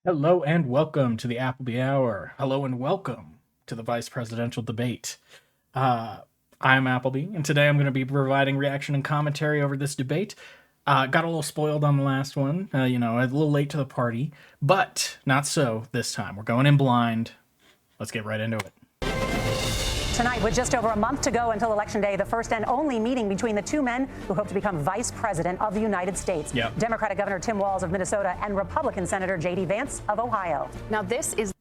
Hello and welcome to the Appleby Hour. Hello and welcome to the vice presidential debate. I'm Appleby, and today I'm going to be providing reaction and commentary over this debate. Got a little spoiled on the last one, a little late to the party, but not so this time. We're going in blind. Let's get right into it. Tonight, with just over a month to go until Election Day, the first and only meeting between the two men who hope to become vice president of the United States. Yep. Democratic Governor Tim Walz of Minnesota and Republican Senator J.D. Vance of Ohio.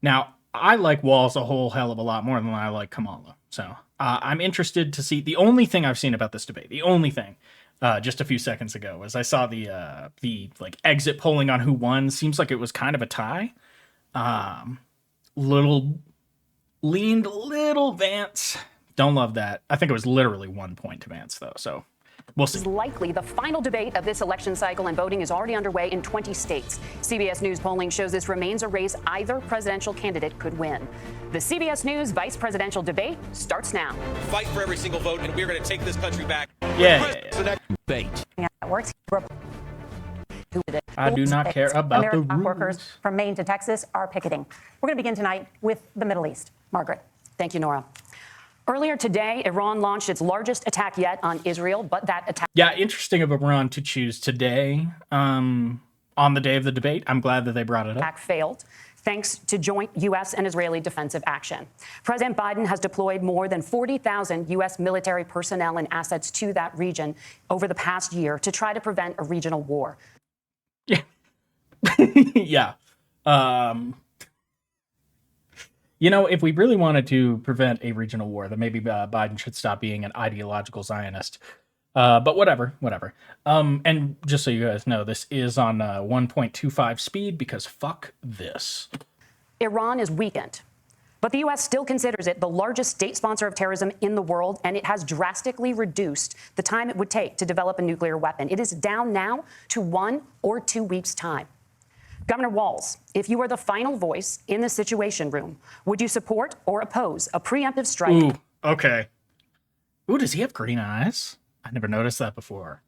Now, I like Walz a whole hell of a lot more than I like Kamala. So I'm interested to see. The only thing I've seen about this debate, just a few seconds ago, was I saw the exit polling on who won. Seems like it was kind of a tie. Leaned a little Vance. Don't love that. I think it was literally 1 point to Vance, though, so we'll see. Is likely the final debate of this election cycle, and voting is already underway in 20 states. CBS News polling shows this remains a race either presidential candidate could win. The CBS News vice presidential debate starts now. Fight for every single vote, and we're going to take this country back. Yeah. Debate. I do not care about the rules. Workers from Maine to Texas are picketing. We're going to begin tonight with the Middle East. Margaret. Thank you, Nora. Earlier today, Iran launched its largest attack yet on Israel, but that attack... Yeah, interesting of Iran to choose today on the day of the debate. I'm glad that they brought it up. Failed, thanks to joint U.S. and Israeli defensive action. President Biden has deployed more than 40,000 U.S. military personnel and assets to that region over the past year to try to prevent a regional war. Yeah. Yeah. If we really wanted to prevent a regional war, then maybe Biden should stop being an ideological Zionist. But whatever. And just so you guys know, this is on 1.25 speed because fuck this. Iran is weakened, but the U.S. still considers it the largest state sponsor of terrorism in the world, and it has drastically reduced the time it would take to develop a nuclear weapon. It is down now to 1 or 2 weeks' time. Governor Walz, if you were the final voice in the Situation Room, would you support or oppose a preemptive strike? Ooh, okay. Ooh, does he have green eyes? I never noticed that before.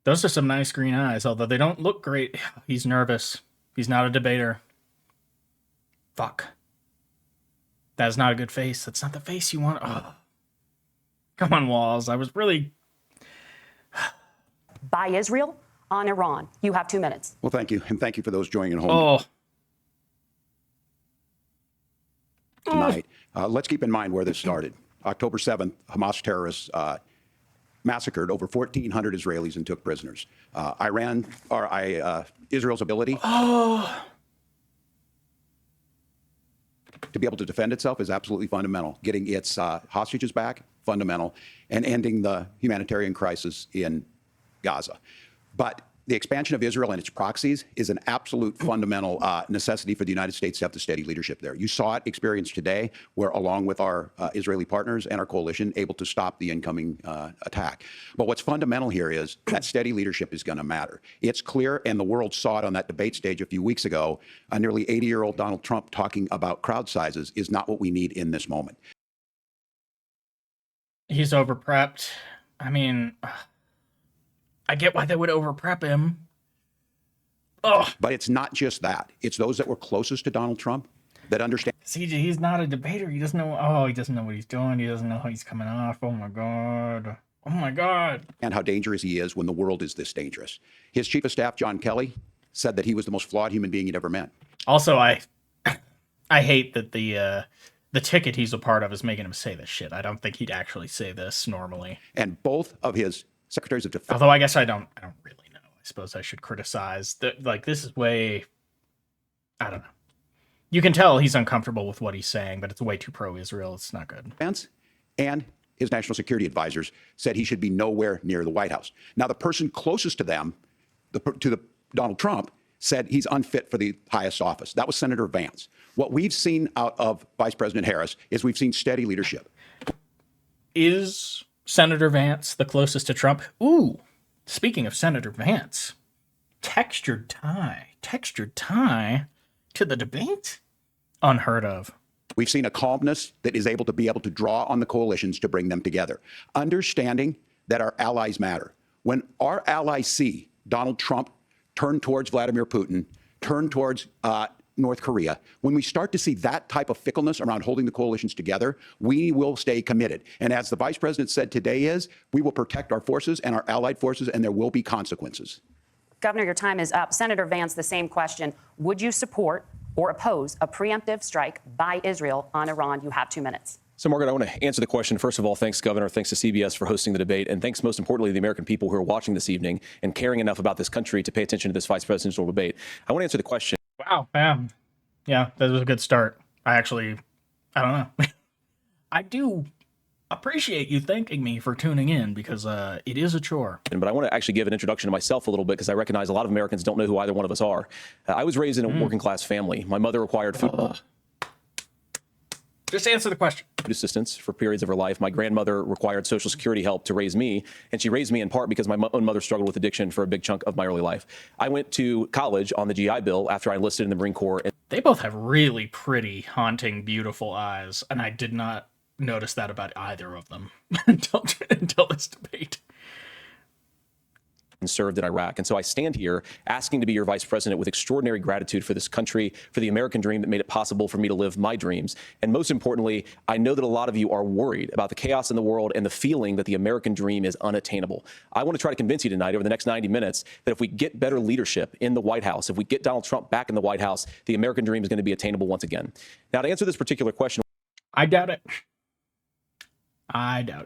Those are some nice green eyes, although they don't look great. He's nervous. He's not a debater. Fuck. That is not a good face. That's not the face you want. Oh. Come on, Walz. I was really... By Israel on Iran. You have 2 minutes. Well, thank you. And thank you for those joining at home tonight. Let's keep in mind where this started. October 7th, Hamas terrorists massacred over 1,400 Israelis and took prisoners. Israel's ability to be able to defend itself is absolutely fundamental. Getting its hostages back, fundamental, and ending the humanitarian crisis in Gaza. But the expansion of Israel and its proxies is an absolute fundamental necessity for the United States to have the steady leadership there. You saw it experienced today, where along with our Israeli partners and our coalition, able to stop the incoming attack. But what's fundamental here is that steady leadership is going to matter. It's clear, and the world saw it on that debate stage a few weeks ago, a nearly 80-year-old Donald Trump talking about crowd sizes is not what we need in this moment. He's over-prepped. I mean... I get why they would over-prep him. Oh. But it's not just that. It's those that were closest to Donald Trump that understand. CJ, he's not a debater. He doesn't know. Oh, he doesn't know what he's doing. He doesn't know how he's coming off. Oh, my God. Oh, my God. And how dangerous he is when the world is this dangerous. His chief of staff, John Kelly, said that he was the most flawed human being he'd ever met. Also, I hate that the ticket he's a part of is making him say this shit. I don't think he'd actually say this normally. And both of his secretaries of defense. Although I guess I don't really know. I suppose I should criticize. This is way... I don't know. You can tell he's uncomfortable with what he's saying, but it's way too pro-Israel. It's not good. And his national security advisors said he should be nowhere near the White House. Now, the person closest to them, Donald Trump, said he's unfit for the highest office. That was Senator Vance. What we've seen out of Vice President Harris is we've seen steady leadership. Is Senator Vance the closest to Trump? Ooh, speaking of Senator Vance, textured tie to the debate? Unheard of. We've seen a calmness that is able to draw on the coalitions to bring them together. Understanding that our allies matter. When our allies see Donald Trump turn towards Vladimir Putin, turn towards North Korea, when we start to see that type of fickleness around holding the coalitions together, we will stay committed. And as the vice president said today we will protect our forces and our allied forces, and there will be consequences. Governor, your time is up. Senator Vance, the same question. Would you support or oppose a preemptive strike by Israel on Iran? You have 2 minutes. So, Margaret, I want to answer the question. First of all, thanks, Governor. Thanks to CBS for hosting the debate. And thanks, most importantly, to the American people who are watching this evening and caring enough about this country to pay attention to this vice presidential debate. I want to answer the question. Wow. Yeah, that was a good start. I don't know. I do appreciate you thanking me for tuning in because it is a chore. But I want to actually give an introduction to myself a little bit because I recognize a lot of Americans don't know who either one of us are. I was raised in a working class family. My mother required food. Just answer the question. Assistance for periods of her life. My grandmother required Social Security help to raise me, and she raised me in part because my own mother struggled with addiction for a big chunk of my early life. I went to college on the GI Bill after I enlisted in the Marine Corps. They both have really pretty, haunting, beautiful eyes, and I did not notice that about either of them until this debate. And served in Iraq. And so I stand here asking to be your vice president with extraordinary gratitude for this country, for the American dream that made it possible for me to live my dreams. And most importantly, I know that a lot of you are worried about the chaos in the world and the feeling that the American dream is unattainable. I want to try to convince you tonight over the next 90 minutes that if we get better leadership in the White House, if we get Donald Trump back in the White House, the American dream is going to be attainable once again. Now, to answer this particular question, I doubt it.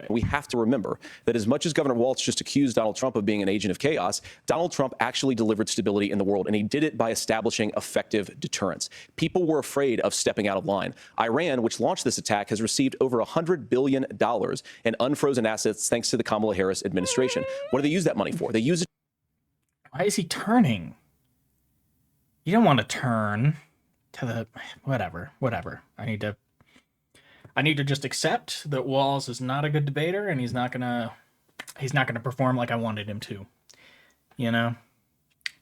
We have to remember that as much as Governor Walz just accused Donald Trump of being an agent of chaos, Donald Trump actually delivered stability in the world, and he did it by establishing effective deterrence. People were afraid of stepping out of line. Iran, which launched this attack, has received over $100 billion in unfrozen assets thanks to the Kamala Harris administration. What do they use that money for? They use it. Why is he turning? You don't want to turn to the... Whatever. I need to just accept that Walz is not a good debater, and he's not gonna perform like I wanted him to. You know?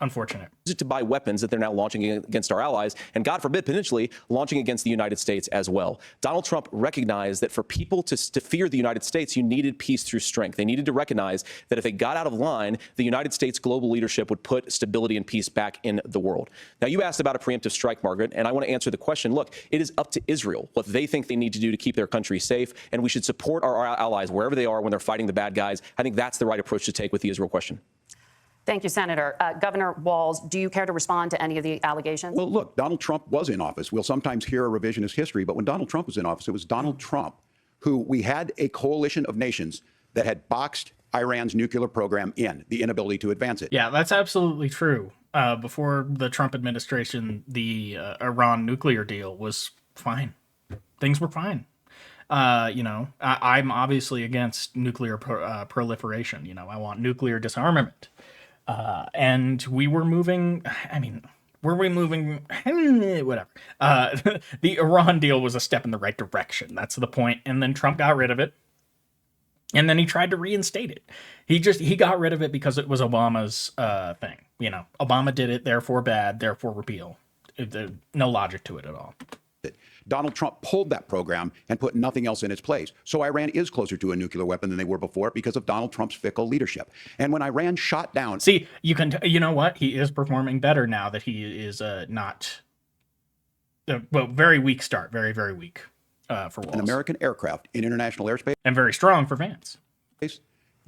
Unfortunate. To buy weapons that they're now launching against our allies, and God forbid, potentially launching against the United States as well. Donald Trump recognized that for people to fear the United States, you needed peace through strength. They needed to recognize that if they got out of line, the United States global leadership would put stability and peace back in the world. Now, you asked about a preemptive strike, Margaret, and I want to answer the question. Look, it is up to Israel what they think they need to do to keep their country safe, and we should support our allies wherever they are when they're fighting the bad guys. I think that's the right approach to take with the Israel question. Thank you, Senator. Governor Walz, do you care to respond to any of the allegations? Well, look, Donald Trump was in office. We'll sometimes hear a revisionist history, but when Donald Trump was in office, it was Donald Trump who we had a coalition of nations that had boxed Iran's nuclear program in, the inability to advance it. Yeah, that's absolutely true. Before the Trump administration, the Iran nuclear deal was fine. Things were fine. I'm obviously against nuclear proliferation. I want nuclear disarmament. And we were moving, were we moving? Whatever. The Iran deal was a step in the right direction. That's the point. And then Trump got rid of it. And then he tried to reinstate it. He got rid of it because it was Obama's thing. Obama did it, therefore bad, therefore repeal. No logic to it at all. Donald Trump pulled that program and put nothing else in its place. So Iran is closer to a nuclear weapon than they were before because of Donald Trump's fickle leadership. And when Iran shot down... See, you know what? He is performing better now that he is not... very weak start. Very, very weak for Walz. An American aircraft in international airspace. And very strong for Vance.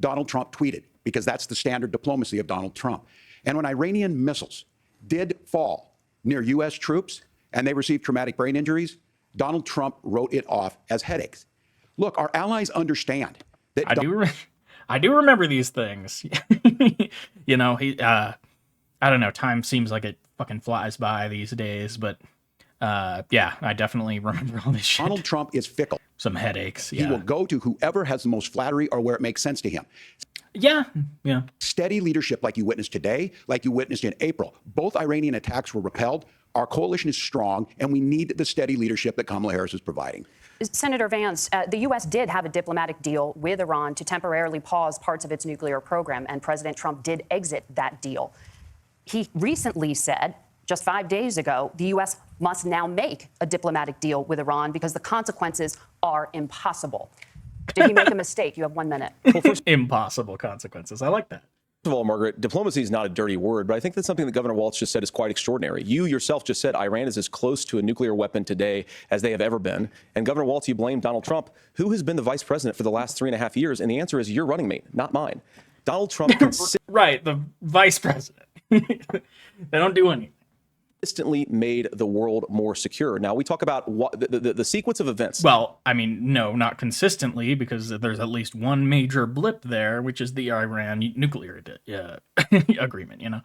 Donald Trump tweeted, because that's the standard diplomacy of Donald Trump. And when Iranian missiles did fall near U.S. troops and they received traumatic brain injuries, Donald Trump wrote it off as headaches. Look, our allies understand that... I do remember these things. I don't know, time seems like it fucking flies by these days, but yeah, I definitely remember all this shit. Donald Trump is fickle. Some headaches, yeah. He will go to whoever has the most flattery or where it makes sense to him. Yeah. Steady leadership like you witnessed today, like you witnessed in April. Both Iranian attacks were repelled. Our coalition is strong, and we need the steady leadership that Kamala Harris is providing. Senator Vance, the U.S. did have a diplomatic deal with Iran to temporarily pause parts of its nuclear program, and President Trump did exit that deal. He recently said, just 5 days ago, the U.S. must now make a diplomatic deal with Iran because the consequences are impossible. Did he make a mistake? You have 1 minute. Impossible consequences. I like that. First of all, Margaret, diplomacy is not a dirty word, but I think that's something that Governor Walz just said is quite extraordinary. You yourself just said Iran is as close to a nuclear weapon today as they have ever been. And Governor Walz, you blame Donald Trump, who has been the vice president for the last 3.5 years. And the answer is your running mate, not mine. Donald Trump Right, the vice president. They don't do anything. consistently made the world more secure. Now, we talk about what the sequence of events. Well, I mean, no, not consistently, because there's at least one major blip there, which is the Iran nuclear agreement, you know.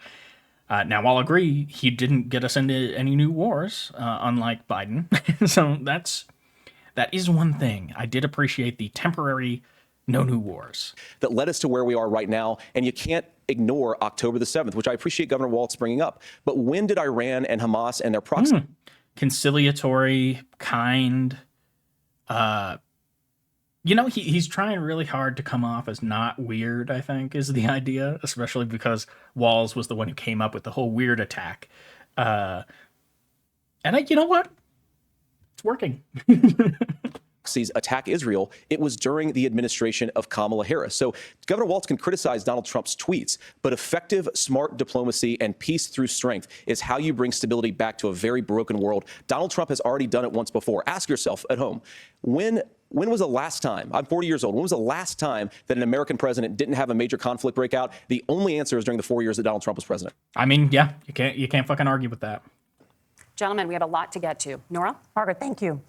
Now, I'll agree, he didn't get us into any new wars, unlike Biden. So that is one thing. I did appreciate the temporary no new wars. That led us to where we are right now. And you can't ignore October the 7th, which I appreciate Governor Walz bringing up. But when did Iran and Hamas and their proxy... Conciliatory, kind. You know, he's trying really hard to come off as not weird, I think, is the idea, especially because Walz was the one who came up with the whole weird attack. And you know what? It's working. attack Israel, it was during the administration of Kamala Harris. So Governor Walz can criticize Donald Trump's tweets, but effective, smart diplomacy and peace through strength is how you bring stability back to a very broken world. Donald Trump has already done it once before. Ask yourself at home, when was the last time, I'm 40 years old, when was the last time that an American president didn't have a major conflict break out? The only answer is during the 4 years that Donald Trump was president. I mean, yeah, you can't fucking argue with that. Gentlemen, we have a lot to get to. Nora? Margaret, thank you.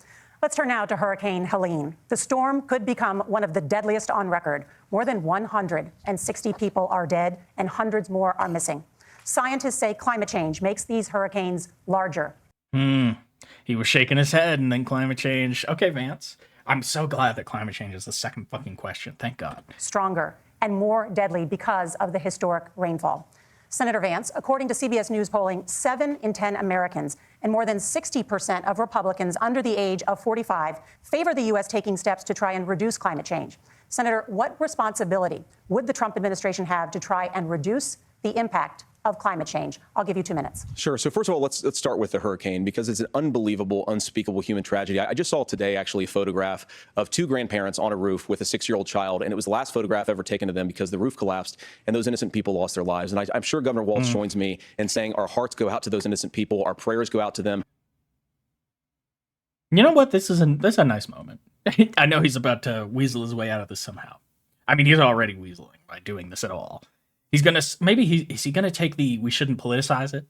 Let's turn now to Hurricane Helene. The storm could become one of the deadliest on record. More than 160 people are dead and hundreds more are missing. Scientists say climate change makes these hurricanes larger. He was shaking his head and then climate change. Okay, Vance. I'm so glad that climate change is the second fucking question. Thank God. Stronger and more deadly because of the historic rainfall. Senator Vance, according to CBS News polling, 7 in 10 Americans and more than 60% of Republicans under the age of 45 favor the U.S. taking steps to try and reduce climate change. Senator, what responsibility would the Trump administration have to try and reduce the impact of climate change? I'll give you 2 minutes. Sure. So first of all, let's start with the hurricane, because it's an unbelievable, unspeakable human tragedy. I just saw today, actually, a photograph of 2 grandparents on a roof with a 6-year-old child, and it was the last photograph ever taken of them because the roof collapsed and those innocent people lost their lives. And I'm sure Governor Walz joins me in saying our hearts go out to those innocent people, our prayers go out to them. You know what? This is a nice moment. I know he's about to weasel his way out of this somehow. I mean, he's already weaseling by doing this at all. He's gonna is he gonna take the we shouldn't politicize it,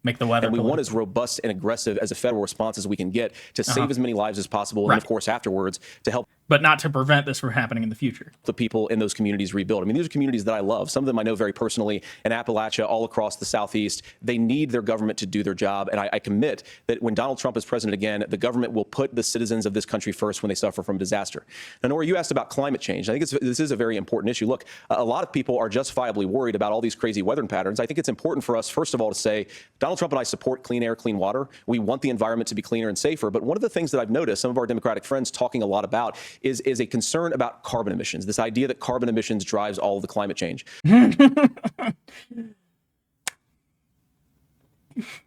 make the weather. And we want as robust and aggressive as a federal response as we can get to save as many lives as possible, and of course afterwards to help. But not to prevent this from happening in the future. The people in those communities rebuild. I mean, these are communities that I love. Some of them I know very personally in Appalachia, all across the Southeast. They need their government to do their job. And I commit that when Donald Trump is president again, the government will put the citizens of this country first when they suffer from disaster. Now, Nora, you asked about climate change. I think this is a very important issue. Look, a lot of people are justifiably worried about all these crazy weather patterns. I think it's important for us, first of all, to say Donald Trump and I support clean air, clean water. We want the environment to be cleaner and safer. But one of the things that I've noticed some of our Democratic friends talking a lot about is a concern about carbon emissions, this idea that carbon emissions drives all of the climate change.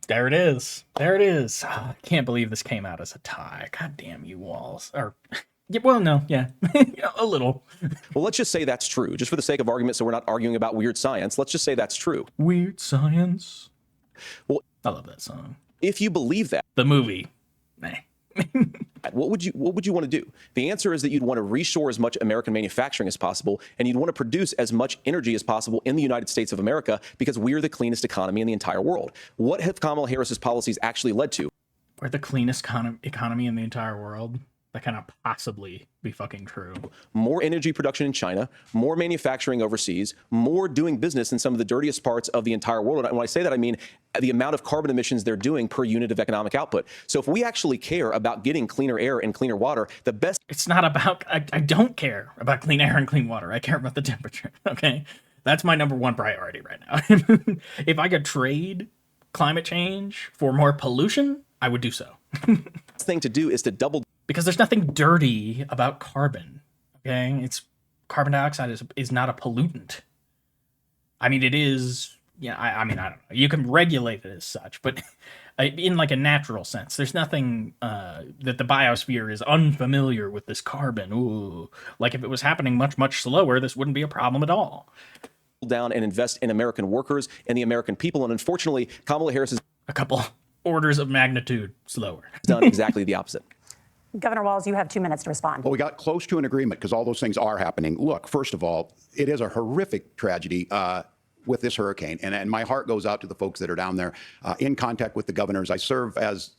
There it is. There it is. Oh, I can't believe this came out as a tie. God damn you, Walz. Or, well, no, yeah, a little. Well, let's just say that's true, just for the sake of argument, so we're not arguing about weird science. Let's just say that's true. Weird science. Well, I love that song. If you believe that, the movie, nah. What would you want to do? The answer is that you'd want to reshore as much American manufacturing as possible, and you'd want to produce as much energy as possible in the United States of America, because we're the cleanest economy in the entire world. What have Kamala Harris's policies actually led to? We're the cleanest economy in the entire world. That cannot possibly be fucking true. More energy production in China, more manufacturing overseas, more doing business in some of the dirtiest parts of the entire world. And when I say that, I mean the amount of carbon emissions they're doing per unit of economic output. So if we actually care about getting cleaner air and cleaner water, the best... It's not about... I don't care about clean air and clean water. I care about the temperature, okay? That's my number one priority right now. If I could trade climate change for more pollution, I would do so. Thing to do is to double... Because there's nothing dirty about carbon, okay? It's carbon dioxide is not a pollutant. I mean, it is, yeah, I mean, I don't know. You can regulate it as such, but in like a natural sense, there's nothing that the biosphere is unfamiliar with this carbon. Ooh, like if it was happening much, much slower, this wouldn't be a problem at all. down and invest in American workers and the American people. And unfortunately, Kamala Harris has A couple orders of magnitude slower. done exactly the opposite. Governor Walz, you have 2 minutes to respond. Well, we got close to an agreement because all those things are happening. Look, first of all, it is a horrific tragedy with this hurricane. And my heart goes out to the folks that are down there in contact with the governors. I serve as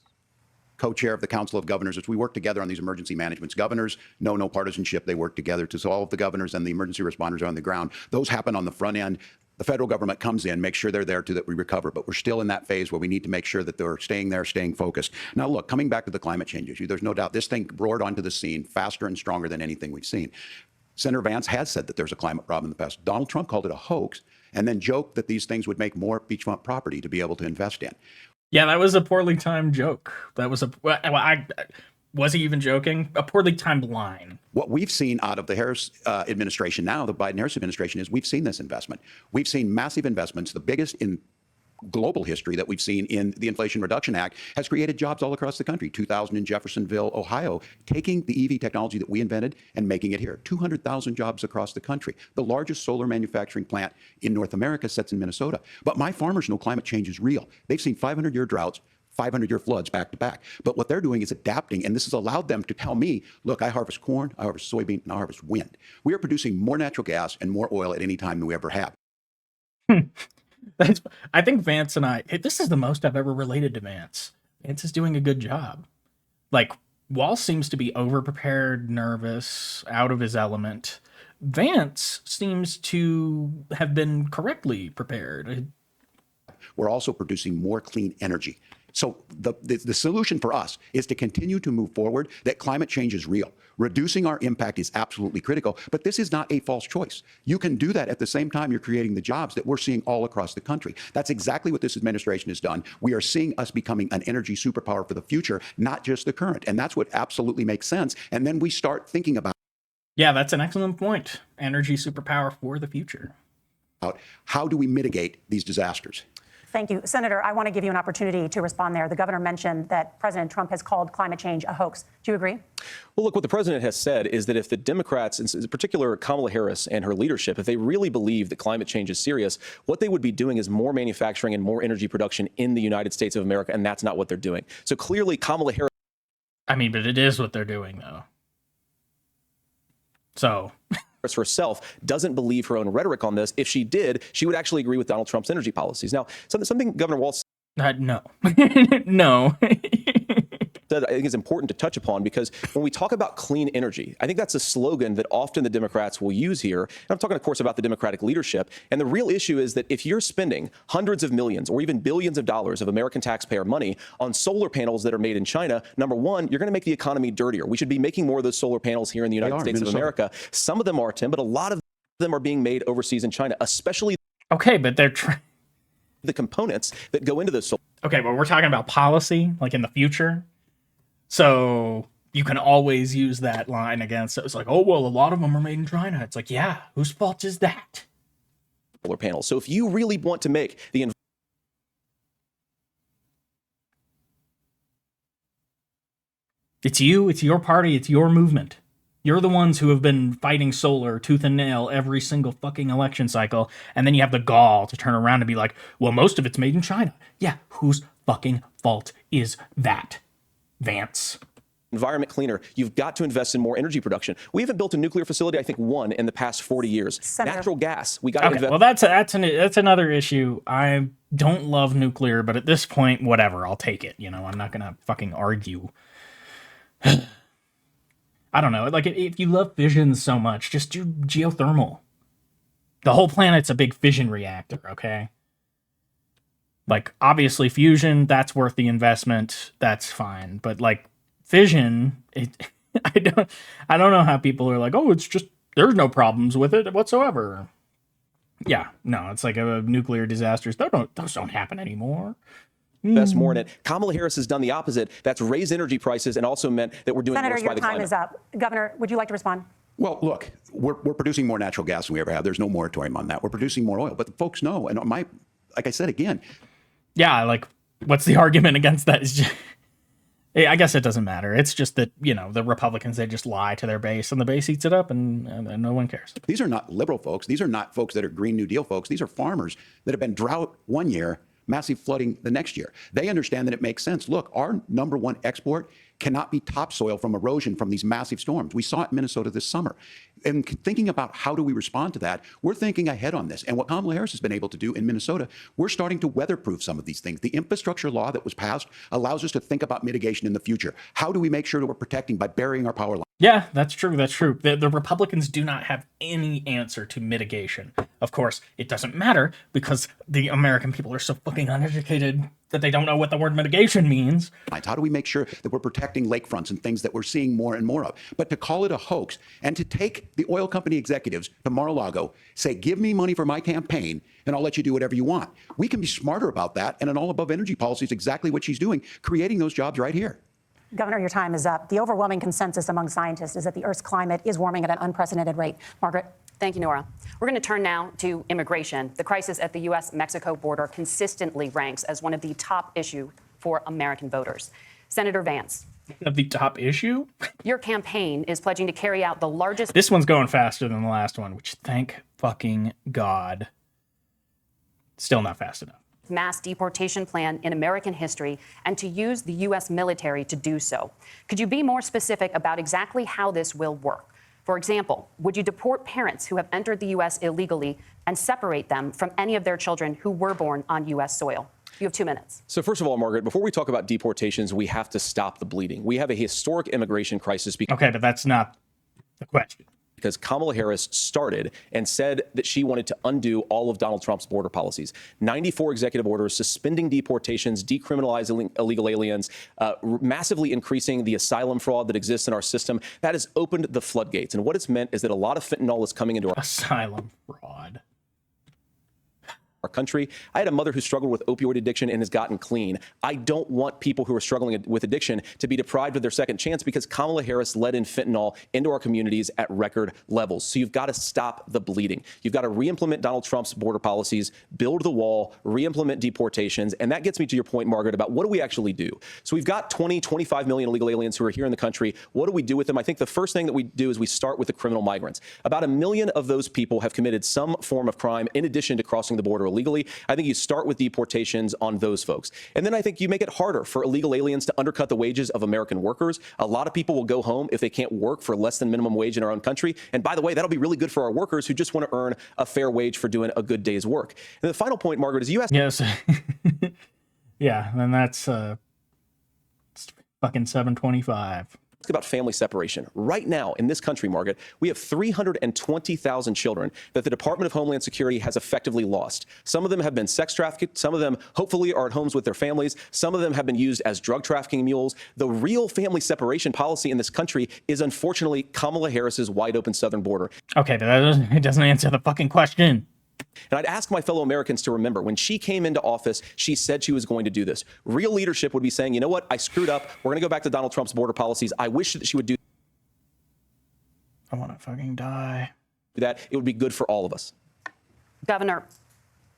co-chair of the Council of Governors as we work together on these emergency managements. Governors know no partisanship. They work together to solve the governors and the emergency responders are on the ground. Those happen on the front end. The federal government comes in, makes sure they're there that we recover. But we're still in that phase where we need to make sure that they're staying there, staying focused. Now, look, coming back to the climate change issue, there's no doubt this thing roared onto the scene faster and stronger than anything we've seen. Senator Vance has said that there's a climate problem in the past. Donald Trump called it a hoax and then joked that these things would make more beachfront property to be able to invest in. Yeah, that was a poorly timed joke. That was was he even joking? A poorly timed line. What we've seen out of the Harris administration now, the Biden-Harris administration, is we've seen this investment. We've seen massive investments, the biggest in global history that we've seen in the Inflation Reduction Act, has created jobs all across the country. 2,000 in Jeffersonville, Ohio, taking the EV technology that we invented and making it here. 200,000 jobs across the country. The largest solar manufacturing plant in North America sits in Minnesota. But my farmers know climate change is real. They've seen 500-year droughts, 500-year floods back to back. But what they're doing is adapting, and this has allowed them to tell me, look, I harvest corn, I harvest soybean, and I harvest wind. We are producing more natural gas and more oil at any time than we ever have. I think Vance and this is the most I've ever related to Vance. Vance is doing a good job. Like, Walz seems to be overprepared, nervous, out of his element. Vance seems to have been correctly prepared. We're also producing more clean energy. So the solution for us is to continue to move forward, that climate change is real. Reducing our impact is absolutely critical, but this is not a false choice. You can do that at the same time you're creating the jobs that we're seeing all across the country. That's exactly what this administration has done. We are seeing us becoming an energy superpower for the future, not just the current. And that's what absolutely makes sense. And then we start thinking about Yeah, that's an excellent point. Energy superpower for the future. how do we mitigate these disasters? Thank you. Senator, I want to give you an opportunity to respond there. The governor mentioned that President Trump has called climate change a hoax. Do you agree? Well, look, what the president has said is that if the Democrats, in particular Kamala Harris and her leadership, if they really believe that climate change is serious, what they would be doing is more manufacturing and more energy production in the United States of America, and that's not what they're doing. So clearly Kamala Harris... I mean, but it is what they're doing, though. So... herself doesn't believe her own rhetoric on this. If she did, she would actually agree with Donald Trump's energy policies. Now, something Governor Walz no. No. said I think is important to touch upon, because when we talk about clean energy, I think that's a slogan that often the Democrats will use here. And I'm talking, of course, about the Democratic leadership. And the real issue is that if you're spending hundreds of millions or even billions of dollars of American taxpayer money on solar panels that are made in China, number one, you're going to make the economy dirtier. We should be making more of those solar panels here in the United States of America. Some of them are, Tim, but a lot of them are being made overseas in China, especially Okay, but they're the components that go into those solar. Okay, but we're talking about policy, like in the future. So you can always use that line against it. It's like, oh, well, a lot of them are made in China. It's like, yeah, whose fault is that? Solar panels. So if you really want to make the It's you, it's your party, it's your movement. You're the ones who have been fighting solar tooth and nail every single fucking election cycle, and then you have the gall to turn around and be like, well, most of it's made in China. Yeah, whose fucking fault is that, Vance? environment cleaner, you've got to invest in more energy production. We haven't built a nuclear facility, I think, one in the past 40 years. Senator. Natural gas, we got to invest. Well, that's another issue. I don't love nuclear, but at this point, whatever, I'll take it. You know, I'm not gonna fucking argue. I don't know. Like, if you love fission so much, just do geothermal. The whole planet's a big fission reactor, okay? Like, obviously, fusion, that's worth the investment. That's fine. But, like, fission, I don't know how people are like, oh, it's just, there's no problems with it whatsoever. Yeah, no, it's like a nuclear disasters. Those don't happen anymore. Invest more in it. Kamala Harris has done the opposite. That's raised energy prices and also meant that we're doing Senator, worse by your the time climate. is up. Governor, would you like to respond? Well, look, we're producing more natural gas than we ever have. There's no moratorium on that. We're producing more oil. But the folks know, and like I said again. Yeah, like, what's the argument against that? Yeah, I guess it doesn't matter. It's just that, the Republicans, they just lie to their base and the base eats it up and no one cares. These are not liberal folks. These are not folks that are Green New Deal folks. These are farmers that have been drought one year, massive flooding the next year. They understand that it makes sense. Look, our number one export cannot be topsoil from erosion from these massive storms. We saw it in Minnesota this summer. And thinking about how do we respond to that, we're thinking ahead on this. And what Kamala Harris has been able to do in Minnesota, we're starting to weatherproof some of these things. The infrastructure law that was passed allows us to think about mitigation in the future. How do we make sure that we're protecting by burying our power lines? Yeah, that's true. That's true. The Republicans do not have any answer to mitigation. Of course, it doesn't matter because the American people are so fucking uneducated that they don't know what the word mitigation means. How do we make sure that we're protecting lakefronts and things that we're seeing more and more of? But to call it a hoax and to take the oil company executives to Mar-a-Lago, say, give me money for my campaign and I'll let you do whatever you want. We can be smarter about that. And an all-above energy policy is exactly what she's doing, creating those jobs right here. Governor, your time is up. The overwhelming consensus among scientists is that the Earth's climate is warming at an unprecedented rate. Margaret? Thank you, Nora. We're going to turn now to immigration. The crisis at the U.S.-Mexico border consistently ranks as one of the top issues for American voters. Senator Vance. Of the top issue? Your campaign is pledging to carry out the largest... This one's going faster than the last one, which thank fucking God. Still not fast enough. Mass deportation plan in American history and to use the U.S. military to do so. Could you be more specific about exactly how this will work? For example, would you deport parents who have entered the U.S. illegally and separate them from any of their children who were born on U.S. soil? You have 2 minutes. So first of all, Margaret, before we talk about deportations, we have to stop the bleeding. We have a historic immigration crisis. Okay, but that's not the question. Because Kamala Harris started and said that she wanted to undo all of Donald Trump's border policies. 94 executive orders suspending deportations, decriminalizing illegal aliens, massively increasing the asylum fraud that exists in our system. That has opened the floodgates. And what it's meant is that a lot of fentanyl is coming into our asylum fraud. Our country. I had a mother who struggled with opioid addiction and has gotten clean. I don't want people who are struggling with addiction to be deprived of their second chance because Kamala Harris let in fentanyl into our communities at record levels. So you've got to stop the bleeding. You've got to re-implement Donald Trump's border policies, build the wall, re-implement deportations. And that gets me to your point, Margaret, about what do we actually do? So we've got 25 million illegal aliens who are here in the country. What do we do with them? I think the first thing that we do is we start with the criminal migrants. About 1 million of those people have committed some form of crime in addition to crossing the border illegally. I think you start with deportations on those folks. And then I think you make it harder for illegal aliens to undercut the wages of American workers. A lot of people will go home if they can't work for less than minimum wage in our own country. And by the way, that'll be really good for our workers who just want to earn a fair wage for doing a good day's work. And the final point, Margaret, is you asked... Yes. Yeah, and that's it's fucking 725. About family separation. Right now in this country, Margaret, we have 320,000 children that the Department of Homeland Security has effectively lost. Some of them have been sex trafficked. Some of them hopefully are at homes with their families. Some of them have been used as drug trafficking mules. The real family separation policy in this country is unfortunately Kamala Harris's wide open southern border. Okay, but it doesn't answer the fucking question. And I'd ask my fellow Americans to remember, when she came into office, she said she was going to do this. Real leadership would be saying, you know what, I screwed up. We're going to go back to Donald Trump's border policies. I wish that she would do I want to fucking die. that. It would be good for all of us. Governor,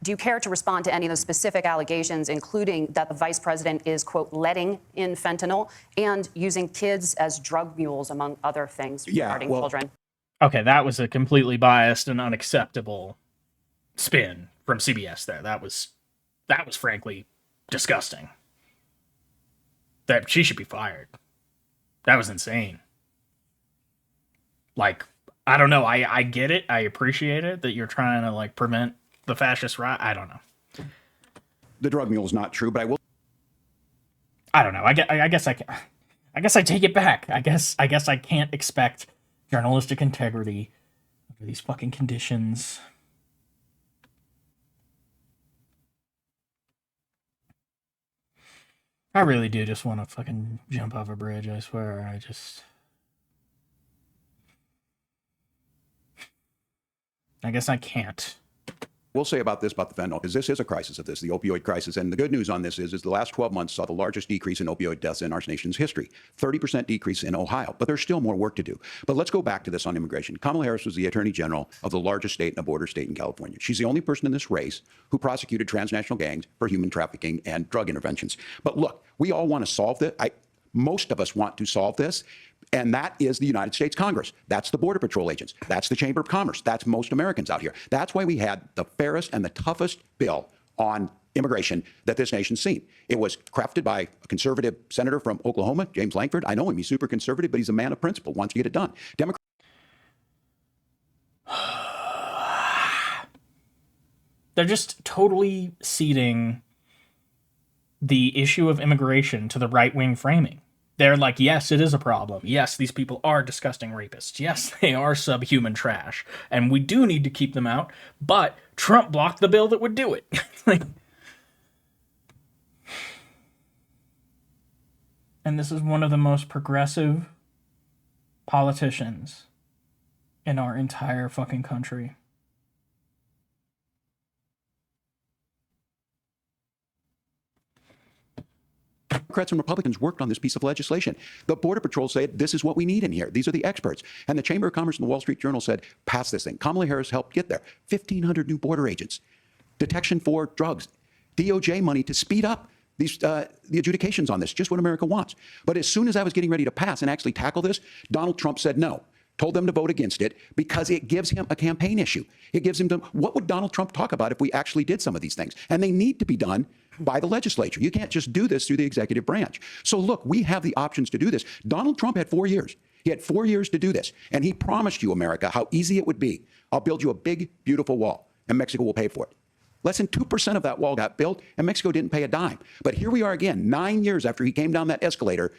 do you care to respond to any of the specific allegations, including that the vice president is, quote, letting in fentanyl and using kids as drug mules, among other things regarding children? Okay, that was a completely biased and unacceptable spin from CBS there. That was frankly disgusting. That she should be fired. That was insane. Like, I don't know. I get it. I appreciate it that you're trying to like prevent the fascist riot. I don't know. The drug mule is not true, but I don't know. I guess I take it back. I guess I can't expect journalistic integrity under these fucking conditions. I really do just want to fucking jump off a bridge, I swear. I guess I can't. We'll say about the fentanyl, because this is a crisis of this, the opioid crisis. And the good news on this is the last 12 months saw the largest decrease in opioid deaths in our nation's history, 30% decrease in Ohio. But there's still more work to do. But let's go back to this on immigration. Kamala Harris was the attorney general of the largest state and a border state in California. She's the only person in this race who prosecuted transnational gangs for human trafficking and drug interventions. But look, we all want to solve this. most of us want to solve this. And that is the United States Congress. That's the Border Patrol agents. That's the Chamber of Commerce. That's most Americans out here. That's why we had the fairest and the toughest bill on immigration that this nation's seen. It was crafted by a conservative senator from Oklahoma, James Lankford. I know him. He's super conservative, but he's a man of principle, wants to get it done. They're just totally ceding the issue of immigration to the right-wing framing. They're like, yes, it is a problem. Yes, these people are disgusting rapists. Yes, they are subhuman trash. And we do need to keep them out. But Trump blocked the bill that would do it. Like, and this is one of the most progressive politicians in our entire fucking country. Democrats and Republicans worked on this piece of legislation. The Border Patrol said, this is what we need in here. These are the experts. And the Chamber of Commerce and the Wall Street Journal said, pass this thing. Kamala Harris helped get there. 1,500 new border agents. Detection for drugs. DOJ money to speed up these the adjudications on this, just what America wants. But as soon as I was getting ready to pass and actually tackle this, Donald Trump said no. Told them to vote against it because it gives him a campaign issue. It gives him what would Donald Trump talk about if we actually did some of these things? And they need to be done by the legislature. You can't just do this through the executive branch. So look, we have the options to do this. Donald Trump had 4 years. He had 4 years to do this. And he promised you, America, how easy it would be. I'll build you a big, beautiful wall, and Mexico will pay for it. Less than 2% of that wall got built, and Mexico didn't pay a dime. But here we are again, 9 years after he came down that escalator,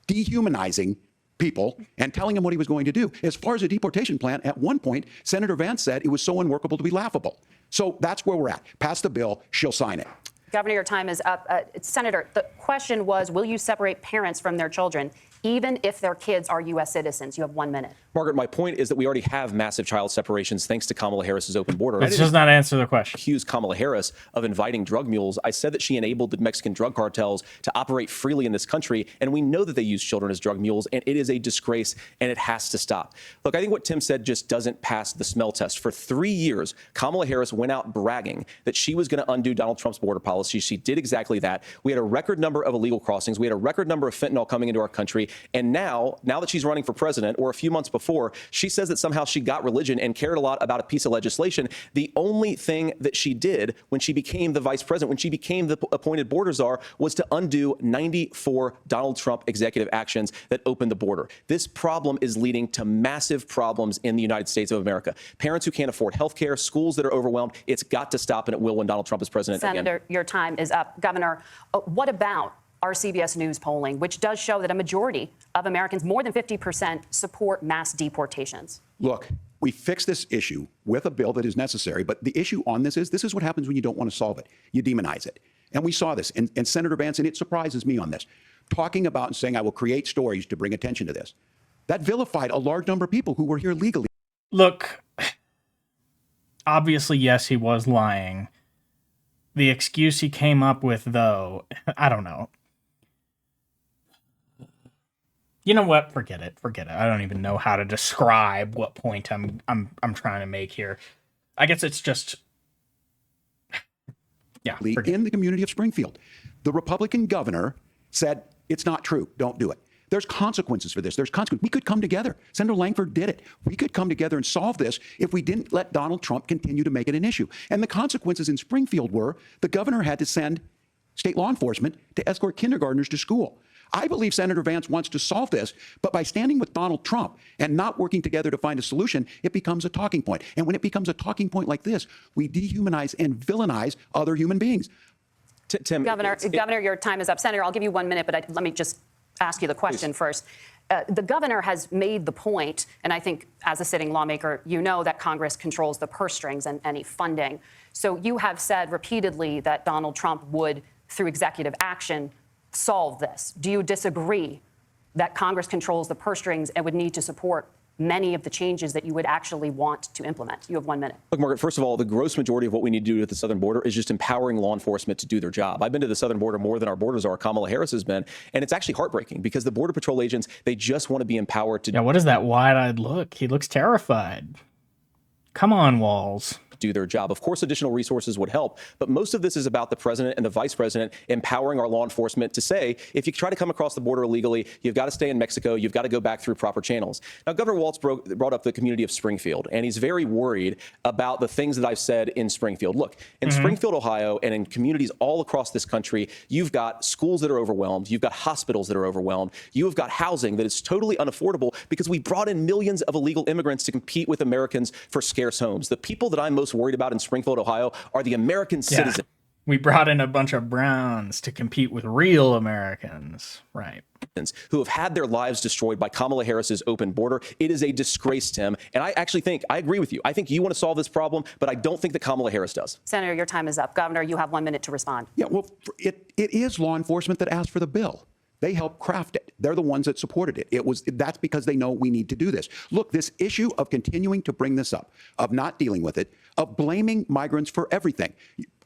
dehumanizing people and telling him what he was going to do. As far as a deportation plan, at one point, Senator Vance said it was so unworkable to be laughable. So that's where we're at. Pass the bill, she'll sign it. Governor, your time is up. Senator, the question was, will you separate parents from their children, even if their kids are U.S. citizens? You have 1 minute. Margaret, my point is that we already have massive child separations thanks to Kamala Harris's open border. Let's just not answer the question. Accuse Kamala Harris of inviting drug mules. I said that she enabled the Mexican drug cartels to operate freely in this country, and we know that they use children as drug mules, and it is a disgrace, and it has to stop. Look, I think what Tim said just doesn't pass the smell test. For 3 years, Kamala Harris went out bragging that she was going to undo Donald Trump's border policy. She did exactly that. We had a record number of illegal crossings. We had a record number of fentanyl coming into our country, and now that she's running for president, or a few months before, she says that somehow she got religion and cared a lot about a piece of legislation. The only thing that she did when she became the vice president, when she became the appointed border czar, was to undo 94 Donald Trump executive actions that opened the border. This problem is leading to massive problems in the United States of America. Parents who can't afford health care, schools that are overwhelmed. It's got to stop, and it will when Donald Trump is president again. Senator, your time is up. Governor, what about our CBS News polling, which does show that a majority of Americans, more than 50%, support mass deportations? Look, we fixed this issue with a bill that is necessary, but the issue on this is what happens when you don't want to solve it. You demonize it. And we saw this. And Senator Vance, and it surprises me on this, talking about and saying, I will create stories to bring attention to this. That vilified a large number of people who were here legally. Look, obviously, yes, he was lying. The excuse he came up with, though, I don't know. You know what? Forget it. I don't even know how to describe what point I'm trying to make here. I guess it's just, yeah. In the community of Springfield, the Republican governor said it's not true. Don't do it. There's consequences for this. There's consequences. We could come together. Senator Lankford did it. We could come together and solve this if we didn't let Donald Trump continue to make it an issue. And the consequences in Springfield were the governor had to send state law enforcement to escort kindergartners to school. I believe Senator Vance wants to solve this, but by standing with Donald Trump and not working together to find a solution, it becomes a talking point. And when it becomes a talking point like this, we dehumanize and villainize other human beings. Tim, Governor, your time is up. Senator, I'll give you 1 minute, but let me just ask you the question first. The governor has made the point, and I think as a sitting lawmaker, you know that Congress controls the purse strings and any funding. So you have said repeatedly that Donald Trump would, through executive action, solve this. Do you disagree that Congress controls the purse strings and would need to support many of the changes that you would actually want to implement? You have 1 minute. Look, Margaret, first of all, the gross majority of what we need to do at the southern border is just empowering law enforcement to do their job. I've been to the southern border more than our borders are. Kamala Harris has been. And it's actually heartbreaking because the Border Patrol agents, they just want to be empowered to. Yeah, what is that wide-eyed look? He looks terrified. Come on, Walz. do their job. Of course, additional resources would help, but most of this is about the president and the vice president empowering our law enforcement to say, if you try to come across the border illegally, you've got to stay in Mexico, you've got to go back through proper channels. Now, Governor Walz brought up the community of Springfield, and he's very worried about the things that I've said in Springfield. Look, in Springfield, Ohio, and in communities all across this country, you've got schools that are overwhelmed, you've got hospitals that are overwhelmed, you've got housing that is totally unaffordable because we brought in millions of illegal immigrants to compete with Americans for scarce homes. The people that I'm most worried about in Springfield, Ohio, are the American citizens. We brought in a bunch of Browns to compete with real Americans, right? Who have had their lives destroyed by Kamala Harris's open border. It is a disgrace, Tim. And I actually think, I agree with you. I think you want to solve this problem, but I don't think that Kamala Harris does. Senator, your time is up. Governor, you have 1 minute to respond. Yeah, well, it is law enforcement that asked for the bill. They helped craft it. They're the ones that supported it. That's because they know we need to do this. Look, this issue of continuing to bring this up, of not dealing with it, of blaming migrants for everything.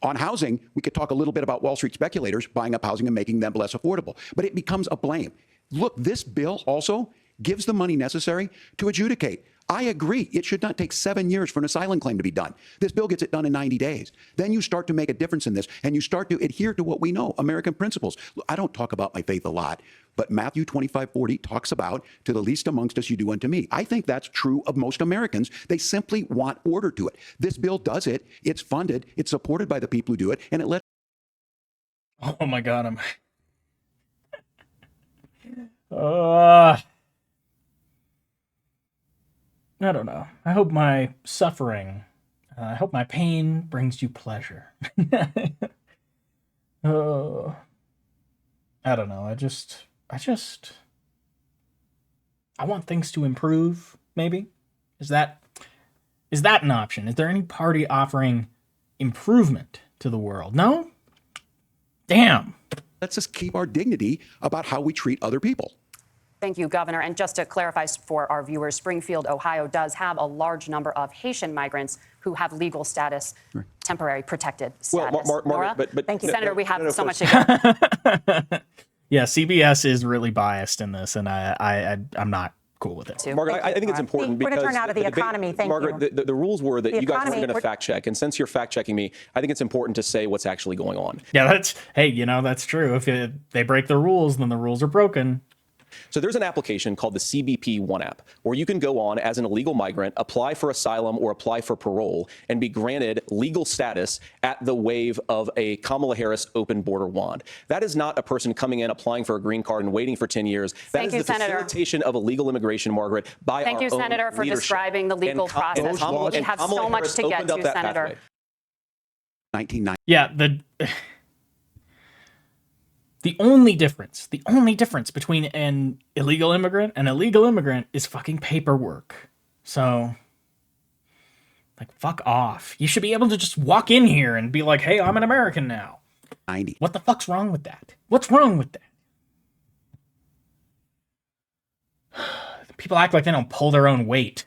On housing, we could talk a little bit about Wall Street speculators buying up housing and making them less affordable, but it becomes a blame. Look, this bill also gives the money necessary to adjudicate. I agree. It should not take 7 years for an asylum claim to be done. This bill gets it done in 90 days. Then you start to make a difference in this, and you start to adhere to what we know, American principles. Look, I don't talk about my faith a lot, but Matthew 25:40 talks about, to the least amongst us, you do unto me. I think that's true of most Americans. They simply want order to it. This bill does it. It's funded. It's supported by the people who do it, and it lets. Oh my God, I don't know. I hope my suffering, I hope my pain brings you pleasure. Oh, I don't know. I want things to improve, maybe. Is that an option? Is there any party offering improvement to the world? No? Damn. Let's just keep our dignity about how we treat other people. Thank you, Governor. And just to clarify for our viewers, Springfield, Ohio does have a large number of Haitian migrants who have legal status, temporary protected status. Well, Nora? but thank you, no, Senator. We have so much to go. Yeah, CBS is really biased in this, and I'm not cool with it. Margaret, I think it's important We're because going to turn out of the economy. Thank Margaret, you. the rules were that you guys economy, were going to fact check, and since you're fact checking me, I think it's important to say what's actually going on. Yeah, that's true. If they break the rules, then the rules are broken. So there's an application called the CBP One app where you can go on as an illegal migrant, apply for asylum or apply for parole, and be granted legal status at the wave of a Kamala Harris open border wand. That is not a person coming in, applying for a green card and waiting for 10 years. That is the facilitation of illegal immigration, Margaret, by our own leadership. Thank you, Senator, for describing the legal process. We have so much to get to, Senator. 1990. Yeah, the only difference between an illegal immigrant and a legal immigrant is fucking paperwork. So, like, fuck off. You should be able to just walk in here and be like, hey, I'm an American now. 90. What the fuck's wrong with that? What's wrong with that? People act like they don't pull their own weight.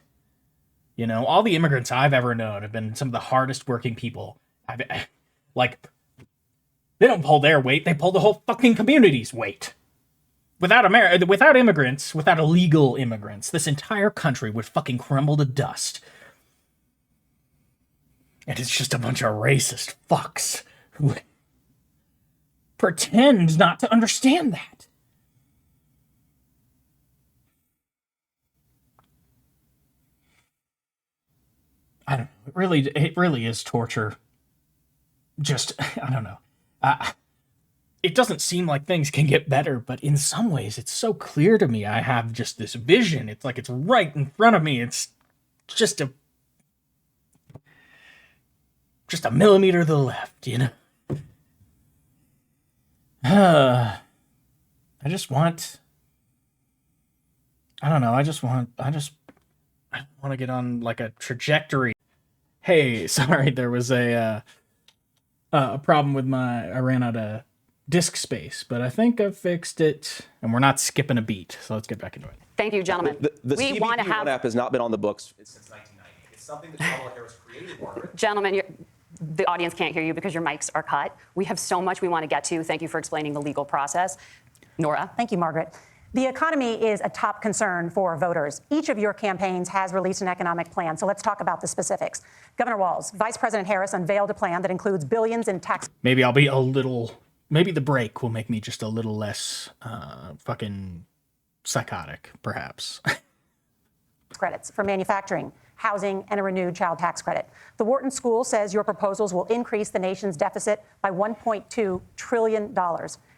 You know, all the immigrants I've ever known have been some of the hardest working people. They don't pull their weight, they pull the whole fucking community's weight. Without immigrants, without illegal immigrants, this entire country would fucking crumble to dust. And it's just a bunch of racist fucks who pretend not to understand that. I don't know. It really is torture. I don't know. It doesn't seem like things can get better, but in some ways it's so clear to me. I have just this vision. It's like it's right in front of me. It's just a millimeter to the left, you know? I want to get on like a trajectory. Hey, sorry, there was a problem I ran out of disk space, but I think I've fixed it, and we're not skipping a beat, so let's get back into it. Thank you, gentlemen. The CBP One app has not been on the books since 1990. It's something that Kamala Harris created, Margaret. Gentlemen, the audience can't hear you because your mics are cut. We have so much we want to get to. Thank you for explaining the legal process. Nora? Thank you, Margaret. The economy is a top concern for voters. Each of your campaigns has released an economic plan, so let's talk about the specifics. Governor Walz, Vice President Harris unveiled a plan that includes billions in tax. Maybe I'll be a little. Maybe the break will make me just a little less fucking psychotic, perhaps. Credits for manufacturing, housing, and a renewed child tax credit. The Wharton School says your proposals will increase the nation's deficit by $1.2 trillion.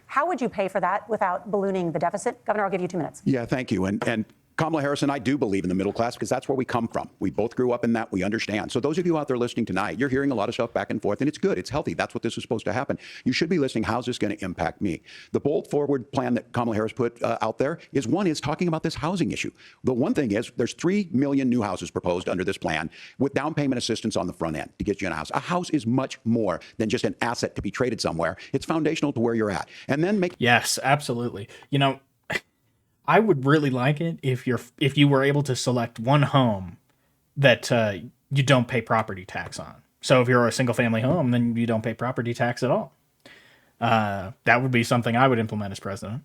How would you pay for that without ballooning the deficit? Governor, I'll give you 2 minutes. Yeah, thank you. And Kamala Harris and I do believe in the middle class because that's where we come from. We both grew up in that. We understand. So those of you out there listening tonight, you're hearing a lot of stuff back and forth, and it's good. It's healthy. That's what this is supposed to happen. You should be listening. How's this going to impact me? The bold forward plan that Kamala Harris put out there is talking about this housing issue. The one thing is there's 3 million new houses proposed under this plan with down payment assistance on the front end to get you in a house. A house is much more than just an asset to be traded somewhere. It's foundational to where you're at. And then Yes, absolutely. You know, I would really like it if you were able to select one home that you don't pay property tax on. So if you're a single family home, then you don't pay property tax at all. That would be something I would implement as president.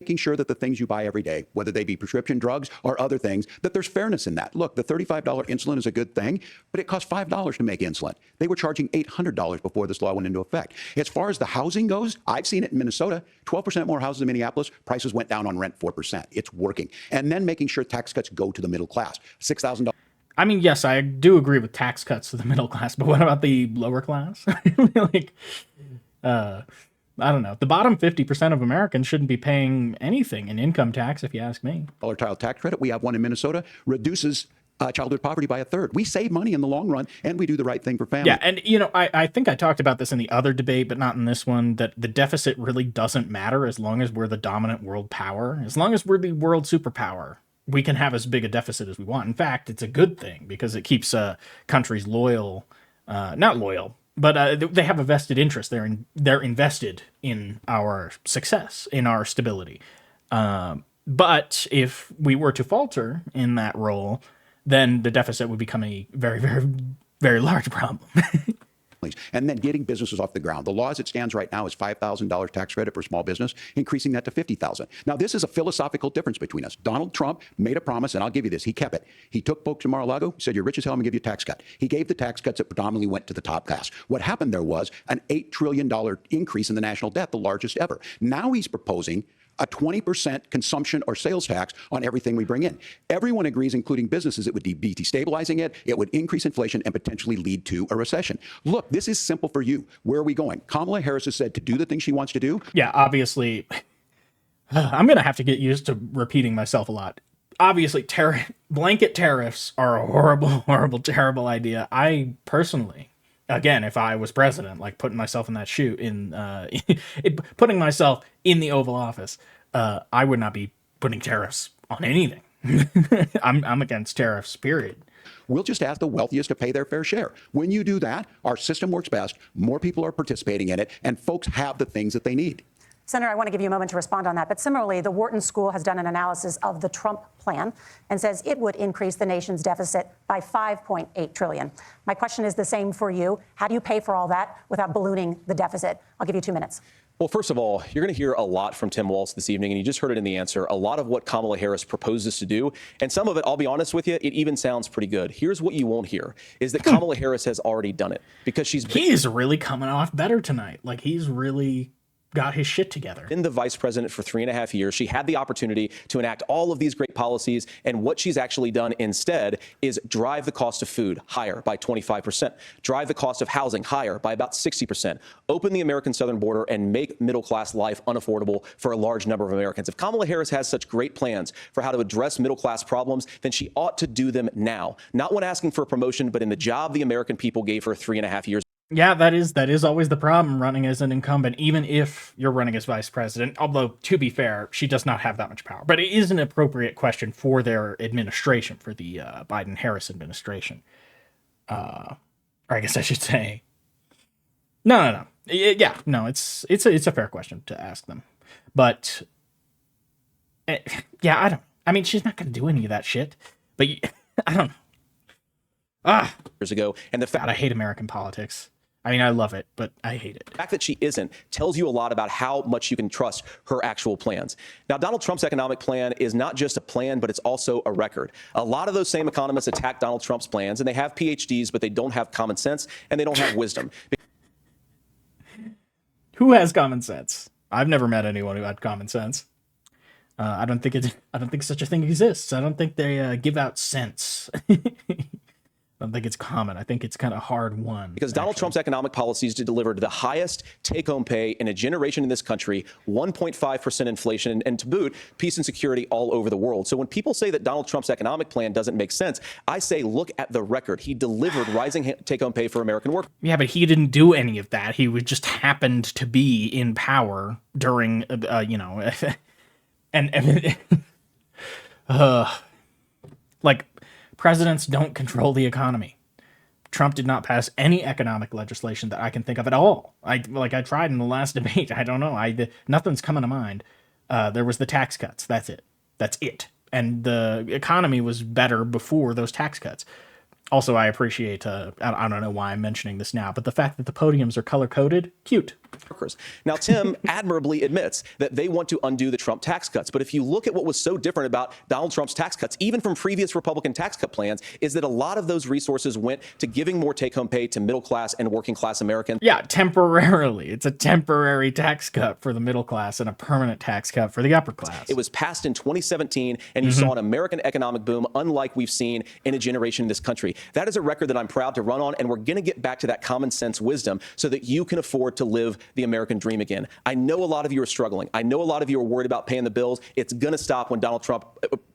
making sure that the things you buy every day, whether they be prescription drugs or other things, that there's fairness in that. Look, the $35 insulin is a good thing, but it costs $5 to make insulin. They were charging $800 before this law went into effect. As far as the housing goes, I've seen it in Minnesota, 12% more houses in Minneapolis, prices went down on rent 4%. It's working. And then making sure tax cuts go to the middle class. $6,000. I mean, yes, I do agree with tax cuts to the middle class, but what about the lower class? I don't know. The bottom 50% of Americans shouldn't be paying anything in income tax, if you ask me. Child tax credit, we have one in Minnesota, reduces childhood poverty by 1/3. We save money in the long run, and we do the right thing for families. Yeah, and I think I talked about this in the other debate, but not in this one, that the deficit really doesn't matter as long as we're the dominant world power. As long as we're the world superpower, we can have as big a deficit as we want. In fact, it's a good thing because it keeps countries loyal, not loyal, but they have a vested interest. They're invested in our success, in our stability. But if we were to falter in that role, then the deficit would become a very, very, very large problem. And then getting businesses off the ground. The law as it stands right now is $5,000 tax credit for small business, increasing that to $50,000. Now, this is a philosophical difference between us. Donald Trump made a promise, and I'll give you this. He kept it. He took folks in Mar-a-Lago, said, you're rich as hell, I'm going to give you a tax cut. He gave the tax cuts that predominantly went to the top class. What happened there was an $8 trillion increase in the national debt, the largest ever. Now he's proposing a 20% consumption or sales tax on everything we bring in. Everyone agrees, including businesses, it would be destabilizing it, it would increase inflation and potentially lead to a recession. Look, this is simple for you. Where are we going? Kamala Harris has said to do the things she wants to do. Yeah, obviously, I'm going to have to get used to repeating myself a lot. Obviously, blanket tariffs are a horrible, horrible, terrible idea. I personally, again, if I was president, like putting myself in that shoe, putting myself in the Oval Office, I would not be putting tariffs on anything. I'm against tariffs, period. We'll just ask the wealthiest to pay their fair share. When you do that, our system works best, more people are participating in it, and folks have the things that they need. Senator, I want to give you a moment to respond on that. But similarly, the Wharton School has done an analysis of the Trump plan and says it would increase the nation's deficit by $5.8 trillion. My question is the same for you. How do you pay for all that without ballooning the deficit? I'll give you 2 minutes. Well, first of all, you're going to hear a lot from Tim Walz this evening, and you just heard it in the answer, a lot of what Kamala Harris proposes to do. And some of it, I'll be honest with you, it even sounds pretty good. Here's what you won't hear, is that Kamala Harris has already done it. Because he's really coming off better tonight. Like, he's really got his shit together. In the vice president for 3.5 years, she had the opportunity to enact all of these great policies, and what she's actually done instead is drive the cost of food higher by 25%, drive the cost of housing higher by about 60%, open the American southern border, and make middle-class life unaffordable for a large number of Americans. If Kamala Harris has such great plans for how to address middle-class problems, then she ought to do them now, not when asking for a promotion, but in the job the American people gave her 3.5 years. Yeah, that is always the problem running as an incumbent, even if you're running as vice president. Although, to be fair, she does not have that much power. But it is an appropriate question for their administration, for the Biden-Harris administration. Or I guess I should say, no. Yeah, no, it's a fair question to ask them. But yeah, I mean, she's not going to do any of that shit. But I don't know. Years ago, and the fact I hate American politics. I mean, I love it, but I hate it. The fact that she isn't tells you a lot about how much you can trust her actual plans. Now, Donald Trump's economic plan is not just a plan, but it's also a record. A lot of those same economists attack Donald Trump's plans, and they have PhDs, but they don't have common sense, and they don't have wisdom. Who has common sense? I've never met anyone who had common sense. I don't think such a thing exists. I don't think they give out sense. I don't think it's common. I think it's kind of hard won. Because Donald Trump's economic policies delivered the highest take-home pay in a generation in this country, 1.5% inflation, and to boot, peace and security all over the world. So when people say that Donald Trump's economic plan doesn't make sense, I say look at the record. He delivered rising take-home pay for American workers. Yeah, but he didn't do any of that. He was just happened to be in power during, and like, presidents don't control the economy. Trump did not pass any economic legislation that I can think of at all. I tried in the last debate. I don't know. Nothing's coming to mind. There was the tax cuts. That's it. That's it. And the economy was better before those tax cuts. Also, I appreciate, I don't know why I'm mentioning this now, but the fact that the podiums are color-coded, cute. Now, Tim admirably admits that they want to undo the Trump tax cuts. But if you look at what was so different about Donald Trump's tax cuts, even from previous Republican tax cut plans, is that a lot of those resources went to giving more take-home pay to middle-class and working-class Americans. Yeah, temporarily. It's a temporary tax cut for the middle class and a permanent tax cut for the upper class. It was passed in 2017, and you saw an American economic boom unlike we've seen in a generation in this country. That is a record that I'm proud to run on, and we're going to get back to that common sense wisdom so that you can afford to live the American dream again. I know a lot of you are struggling. I know a lot of you are worried about paying the bills. It's going to stop when Donald Trump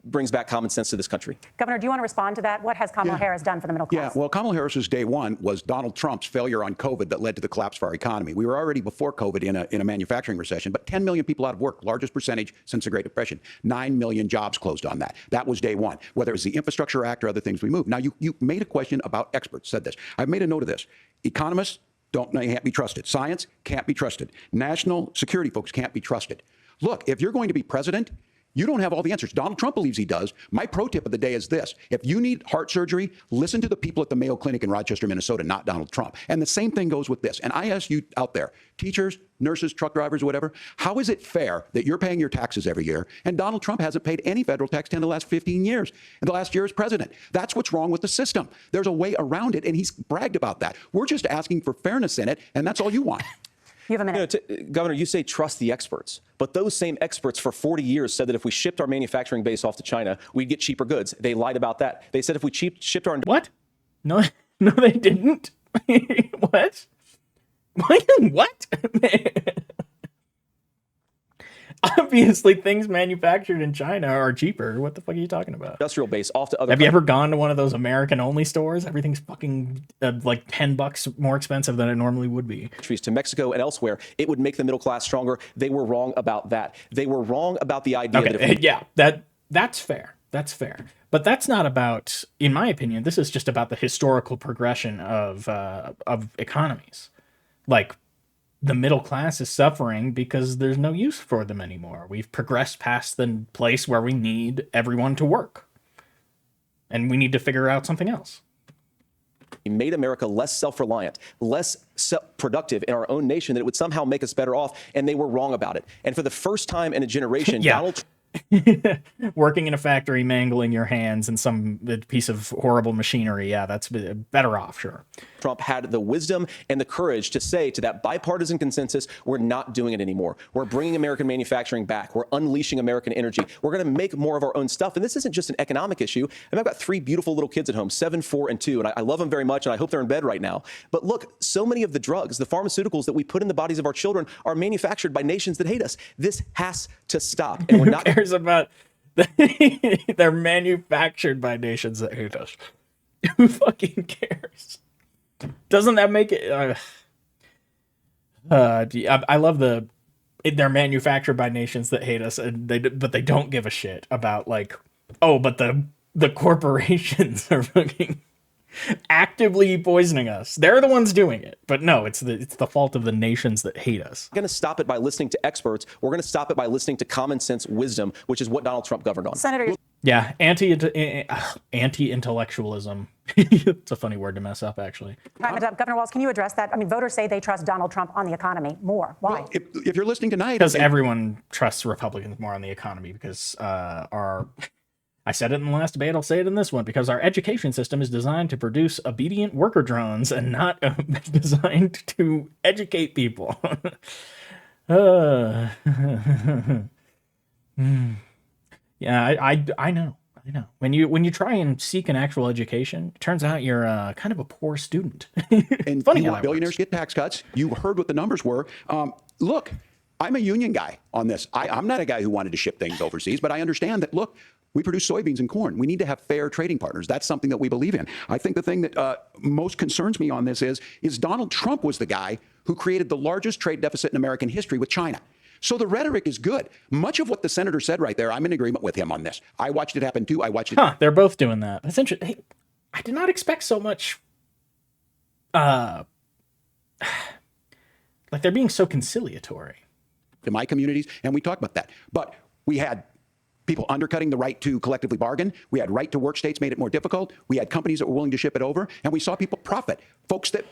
brings back common sense to this country. Governor, do you want to respond to that? What has Kamala Harris done for the middle class? Yeah, well, Kamala Harris's day one was Donald Trump's failure on COVID that led to the collapse of our economy. We were already before COVID in a manufacturing recession, but 10 million people out of work, largest percentage since the Great Depression. 9 million jobs closed on that. That was day one, whether it was the Infrastructure Act or other things we moved. Now, you made a question about experts, said this. I've made a note of this. Economists can't be trusted. Science can't be trusted. National security folks can't be trusted. Look, if you're going to be president, you don't have all the answers. Donald Trump believes he does. My pro tip of the day is this. If you need heart surgery, listen to the people at the Mayo Clinic in Rochester, Minnesota, not Donald Trump. And the same thing goes with this. And I ask you out there, teachers, nurses, truck drivers, whatever, how is it fair that you're paying your taxes every year and Donald Trump hasn't paid any federal tax in the last 15 years, and the last year as president? That's what's wrong with the system. There's a way around it, and he's bragged about that. We're just asking for fairness in it, and that's all you want. You have a minute. Governor, you say trust the experts, but those same experts for 40 years said that if we shipped our manufacturing base off to China, we'd get cheaper goods. They lied about that. They said if we shipped our... What? No, they didn't. What? What? Obviously, things manufactured in China are cheaper. What the fuck are you talking about? Industrial base off to other... Have you ever gone to one of those American-only stores? Everything's fucking like $10 more expensive than it normally would be. To Mexico and elsewhere, it would make the middle class stronger. They were wrong about that. They were wrong about the idea that if we... that's fair. That's fair. But that's not about, in my opinion, this is just about the historical progression of economies. Like, the middle class is suffering because there's no use for them anymore. We've progressed past the place where we need everyone to work. And we need to figure out something else. We made America less self-reliant, less productive in our own nation, that it would somehow make us better off, and they were wrong about it. And for the first time in a generation, Donald Working in a factory, mangling your hands in some piece of horrible machinery. Yeah, that's better off, sure. Trump had the wisdom and the courage to say to that bipartisan consensus, we're not doing it anymore. We're bringing American manufacturing back. We're unleashing American energy. We're going to make more of our own stuff. And this isn't just an economic issue. I've got 3 beautiful little kids at home, 7, 4, and 2. And I love them very much, and I hope they're in bed right now. But look, so many of the drugs, the pharmaceuticals that we put in the bodies of our children are manufactured by nations that hate us. This has to stop. And we're not... Who cares about... They're manufactured by nations that hate us. Who fucking cares? Doesn't that make it... I love they're manufactured by nations that hate us, and but they don't give a shit about, like, oh, but the corporations are fucking actively poisoning us. They're the ones doing it. But no, it's the fault of the nations that hate us. We're going to stop it by listening to experts. We're going to stop it by listening to common sense wisdom, which is what Donald Trump governed on. Senator... Yeah, anti-intellectualism. It's a funny word to mess up, actually. Time it up. Governor Walz, can you address that? I mean, voters say they trust Donald Trump on the economy more. Why? Well, if you're listening tonight, Because everyone trusts Republicans more on the economy because I said it in the last debate, I'll say it in this one, because our education system is designed to produce obedient worker drones and not designed to educate people. Yeah, I know. When you try and seek an actual education, it turns out you're kind of a poor student. and Funny you how want that billionaires works. get tax cuts. You heard what the numbers were. Look, I'm a union guy on this. I'm not a guy who wanted to ship things overseas, but I understand that, look, we produce soybeans and corn. We need to have fair trading partners. That's something that we believe in. I think the thing that most concerns me on this is Donald Trump was the guy who created the largest trade deficit in American history with China. So the rhetoric is good. Much of what the senator said right there, I'm in agreement with him on this. I watched it happen too. I watched it. They're both doing that. That's interesting. Hey, I did not expect so much. Like they're being so conciliatory. To my communities, and we talked about that. But we had people undercutting the right to collectively bargain. We had right to work states made it more difficult. We had companies that were willing to ship it over, and we saw people profit. Folks that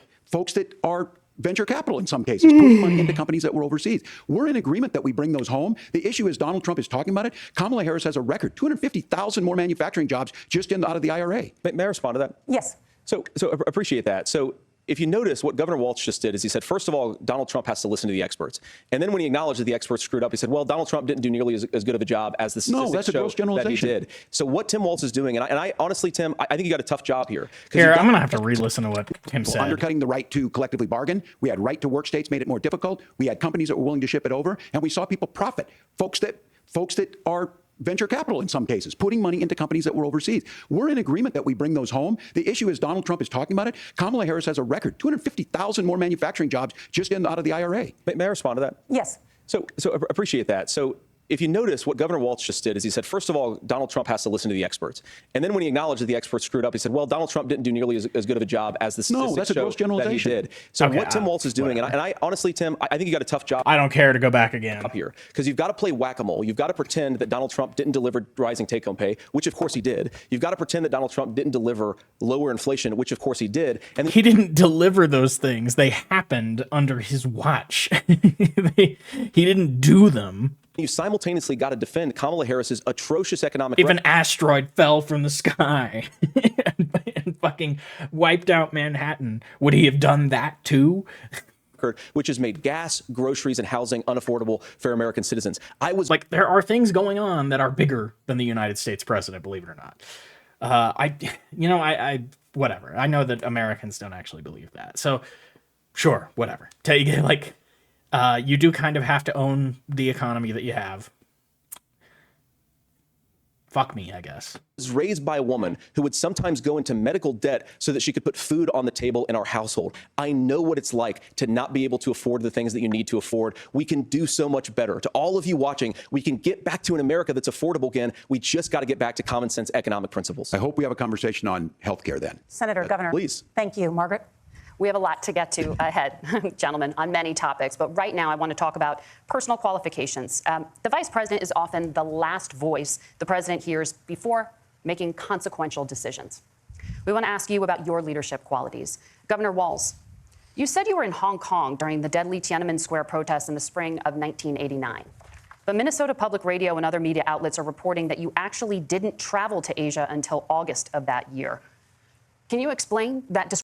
are venture capital in some cases, putting money into companies that were overseas. We're in agreement that we bring those home. The issue is Donald Trump is talking about it. Kamala Harris has a record, 250,000 more manufacturing jobs just out of the IRA. May I respond to that? Yes. So appreciate that. So if you notice, what Governor Walz just did is he said, first of all, Donald Trump has to listen to the experts. And then when he acknowledged that the experts screwed up, he said, well, Donald Trump didn't do nearly as good of a job as the statistics that's a show gross that he generalization. did. So what Tim Walz is doing, and I honestly, Tim, I think you got a tough job here. Here, I'm going to have to re-listen to what Tim said. Undercutting the right to collectively bargain. We had right to work states made it more difficult. We had companies that were willing to ship it over, and we saw people profit. Folks that are venture capital in some cases, putting money into companies that were overseas. We're in agreement that we bring those home. The issue is Donald Trump is talking about it. Kamala Harris has a record, 250,000 more manufacturing jobs just out of the IRA. May I respond to that? Yes. So appreciate that. So if you notice, what Governor Walz just did is he said, first of all, Donald Trump has to listen to the experts. And then when he acknowledged that the experts screwed up, he said, well, Donald Trump didn't do nearly as good of a job as the statistics that's a show gross that he generalization. did. So Okay, what Tim Walz is doing, and I honestly, Tim, I think you got a tough job I don't care to go back again. up here because you've got to play whack-a-mole. You've got to pretend that Donald Trump didn't deliver rising take-home pay, which of course he did. You've got to pretend that Donald Trump didn't deliver lower inflation, which of course he did. And He didn't deliver those things. They happened under his watch. He didn't do them. you simultaneously got to defend Kamala Harris's atrocious economic If an asteroid fell from the sky and fucking wiped out Manhattan, would he have done that too? record, which has made gas, groceries, and housing unaffordable for American citizens. I was Like, there are things going on that are bigger than the United States president, believe it or not. Whatever. I know that Americans don't actually believe that. So, sure, whatever. You do kind of have to own the economy that you have. Fuck me, I guess. was raised by a woman who would sometimes go into medical debt so that she could put food on the table in our household. I know what it's like to not be able to afford the things that you need to afford. We can do so much better. To all of you watching, we can get back to an America that's affordable again. We just got to get back to common sense economic principles. I hope we have a conversation on healthcare then. Senator, Governor. Please. Thank you. Margaret? We have a lot to get to ahead, gentlemen, on many topics. But right now, I want to talk about personal qualifications. The vice president is often the last voice the president hears before making consequential decisions. We want to ask you about your leadership qualities. Governor Walz, you said you were in Hong Kong during the deadly Tiananmen Square protests in the spring of 1989. But Minnesota Public Radio and other media outlets are reporting that you actually didn't travel to Asia until August of that year. Can you explain that discrepancy?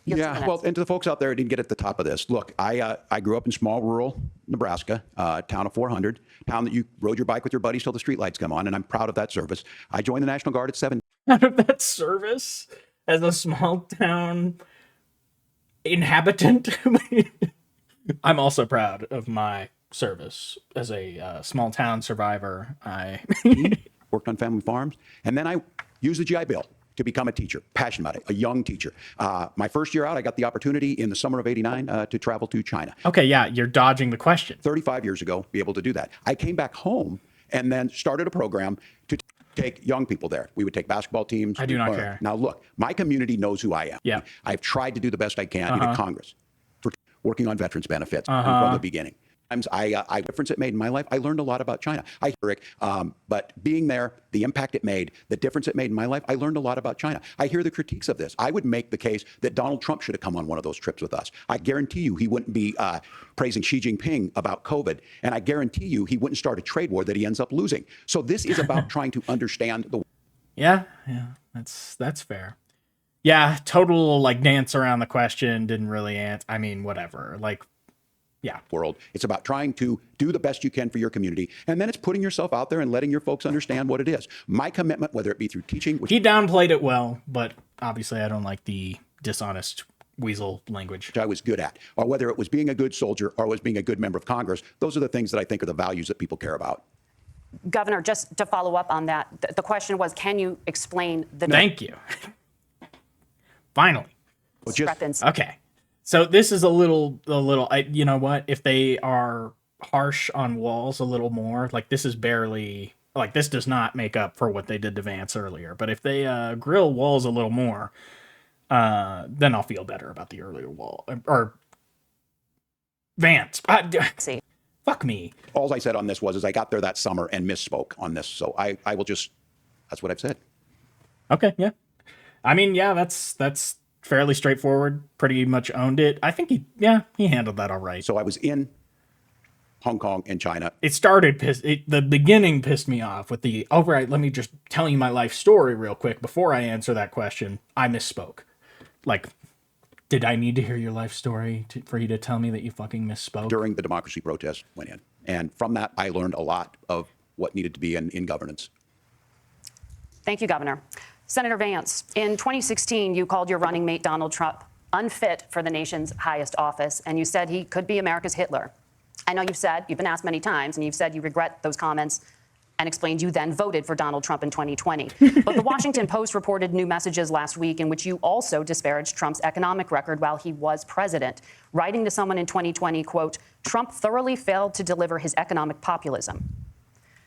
Yeah, well, and to the folks out there who didn't get at the top of this, look, I grew up in small rural Nebraska, town of 400, town that you rode your bike with your buddies till the streetlights come on, and I'm proud of that service. I joined the National Guard at 17. Out of that service as a small town inhabitant. I'm also proud of my service as a small town survivor. I Worked on family farms, and then I used the GI Bill to become a teacher, passionate about it, a young teacher. My first year out, I got the opportunity in the summer of '89 to travel to China. Okay, yeah, you're dodging the question. 35 years ago, be able to do that. I came back home and then started a program to take young people there. We would take basketball teams. I do not care. Now, look, my community knows who I am. Yeah. I've tried to do the best I can in Congress for working on veterans benefits from the beginning. difference it made in my life. I learned a lot about China. But being there, the impact it made, the difference it made in my life, I learned a lot about China. I hear the critiques of this. I would make the case that Donald Trump should have come on one of those trips with us. I guarantee you he wouldn't be praising Xi Jinping about COVID. And I guarantee you he wouldn't start a trade war that he ends up losing. So this is about trying to understand the Yeah, that's fair. Yeah, total like dance around the question, didn't really answer. I mean, whatever. Like, yeah. world. It's about trying to do the best you can for your community. And then it's putting yourself out there and letting your folks understand what it is. My commitment, whether it be through teaching, which He downplayed it well, but obviously I don't like the dishonest weasel language. I was good at, or whether it was being a good soldier or was being a good member of Congress, those are the things that I think are the values that people care about. Governor, just to follow up on that, the question was, can you explain the Thank you. Finally. discrepancy? Okay. So this is a little, you know what? If they are harsh on Walz a little more, like this is barely, like this does not make up for what they did to Vance earlier. But if they grill Walz a little more, then I'll feel better about the earlier Walz or Vance. See. Fuck me. All I said on this was I got there that summer and misspoke on this. So I will just, that's what I've said. Okay, yeah. I mean, yeah, that's fairly straightforward. Pretty much owned it. I think he handled that all right. So I was in Hong Kong and China. It started the beginning pissed me off with the, oh, right, let me just tell you my life story real quick before I answer that question. I misspoke. Like, did I need to hear your life story for you to tell me that you fucking misspoke? During the democracy protest went in. And from that, I learned a lot of what needed to be in governance. Thank you, Governor. Senator Vance, in 2016, you called your running mate Donald Trump unfit for the nation's highest office, and you said he could be America's Hitler. I know you've been asked many times, and you've said you regret those comments and explained you then voted for Donald Trump in 2020. But the Washington Post reported new messages last week in which you also disparaged Trump's economic record while he was president, writing to someone in 2020, quote, Trump thoroughly failed to deliver his economic populism.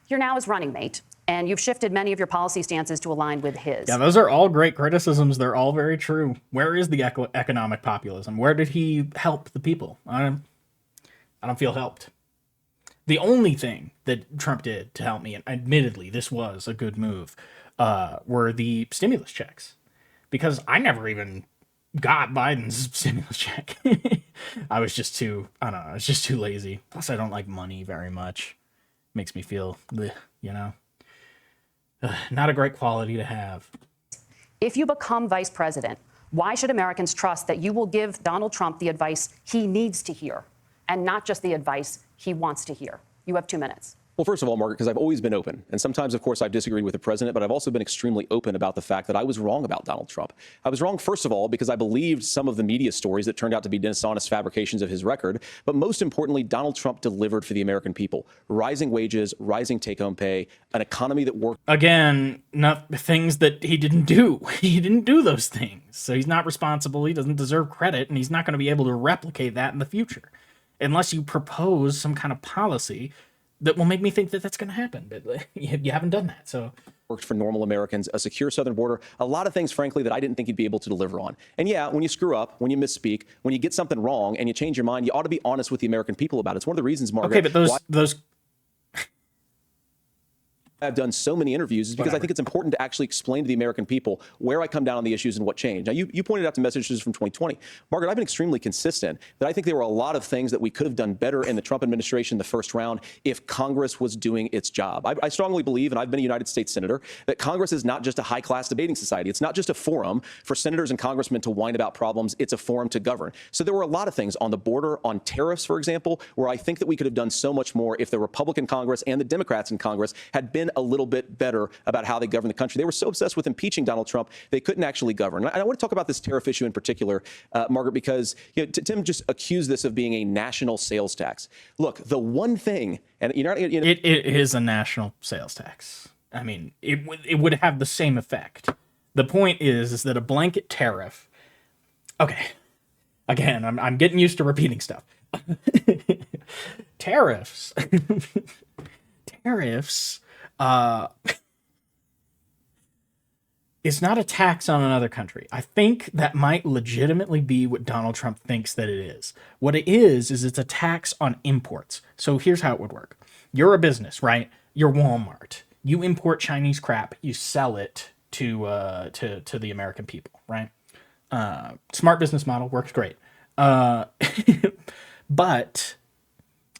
You're now his running mate, and you've shifted many of your policy stances to align with his. Yeah, those are all great criticisms. They're all very true. Where is the economic populism? Where did he help the people? I don't feel helped. The only thing that Trump did to help me, and admittedly this was a good move, were the stimulus checks. Because I never even got Biden's stimulus check. I was just too lazy. Plus I don't like money very much. Makes me feel, you know, not a great quality to have. If you become vice president, why should Americans trust that you will give Donald Trump the advice he needs to hear and not just the advice he wants to hear? You have 2 minutes. Well, first of all, Margaret, because I've always been open. And sometimes, of course, I've disagreed with the president, but I've also been extremely open about the fact that I was wrong about Donald Trump. I was wrong, first of all, because I believed some of the media stories that turned out to be dishonest fabrications of his record. But most importantly, Donald Trump delivered for the American people. Rising wages, rising take-home pay, an economy that worked. Again, not things that he didn't do. He didn't do those things. So he's not responsible. He doesn't deserve credit. And he's not going to be able to replicate that in the future. Unless you propose some kind of policy that will make me think that that's going to happen. But you haven't done that, so. Worked for normal Americans, a secure southern border, a lot of things, frankly, that I didn't think you'd be able to deliver on. And yeah, when you screw up, when you misspeak, when you get something wrong and you change your mind, you ought to be honest with the American people about it. It's one of the reasons, Margaret. Okay, but those I've done so many interviews is because I think it's important to actually explain to the American people where I come down on the issues and what changed. Now, you pointed out the messages from 2020. Margaret, I've been extremely consistent that I think there were a lot of things that we could have done better in the Trump administration in the first round if Congress was doing its job. I strongly believe, and I've been a United States senator, that Congress is not just a high-class debating society. It's not just a forum for senators and congressmen to whine about problems. It's a forum to govern. So there were a lot of things on the border, on tariffs, for example, where I think that we could have done so much more if the Republican Congress and the Democrats in Congress had been a little bit better about how they govern the country. They were so obsessed with impeaching Donald Trump, they couldn't actually govern. And I want to talk about this tariff issue in particular, Margaret, because Tim just accused this of being a national sales tax. Look, the one thing, and it is a national sales tax. I mean, it would have the same effect. The point is that a blanket tariff. Okay, again, I'm getting used to repeating stuff. Tariffs. It's not a tax on another country. I think that might legitimately be what Donald Trump thinks that it is. What it is it's a tax on imports. So here's how it would work. You're a business, right? You're Walmart. You import Chinese crap. You sell it to the American people, right? Smart business model, works great. But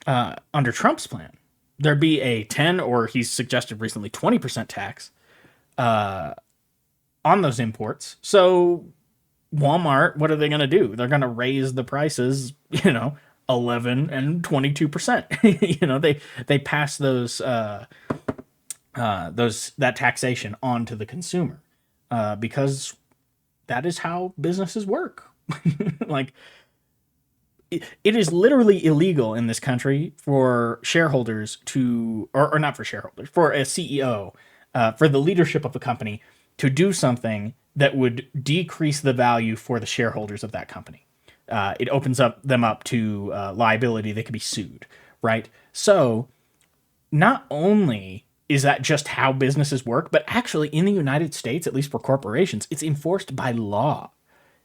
under Trump's plan, there'd be a 10 or he's suggested recently 20% tax on those imports. So Walmart, what are they going to do? They're going to raise the prices, 11 and 22%. They pass that taxation on to the consumer because that is how businesses work. Like, it is literally illegal in this country for shareholders to, or not for shareholders, for a CEO, for the leadership of a company to do something that would decrease the value for the shareholders of that company. It opens them up to liability. They could be sued, right? So not only is that just how businesses work, but actually in the United States, at least for corporations, it's enforced by law.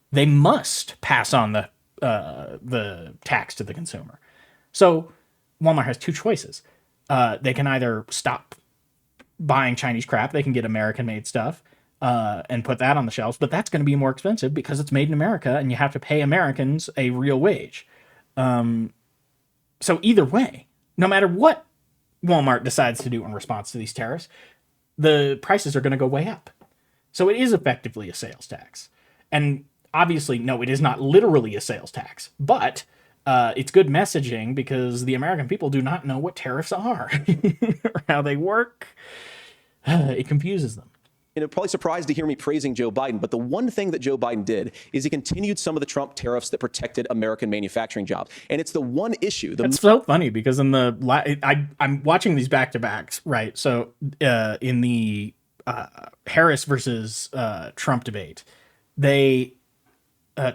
They must pass on the tax to the consumer. So Walmart has two choices. They can either stop buying Chinese crap. They can get American-made stuff and put that on the shelves, but that's going to be more expensive because it's made in America and you have to pay Americans a real wage. So either way, no matter what Walmart decides to do in response to these tariffs, the prices are going to go way up. So it is effectively a sales tax. And obviously, no, it is not literally a sales tax, but it's good messaging because the American people do not know what tariffs are or how they work. It confuses them. Probably surprised to hear me praising Joe Biden, but the one thing that Joe Biden did is he continued some of the Trump tariffs that protected American manufacturing jobs. And it's the one issue. It's so funny because I'm watching these back-to-backs, right? So in the Harris versus Trump debate,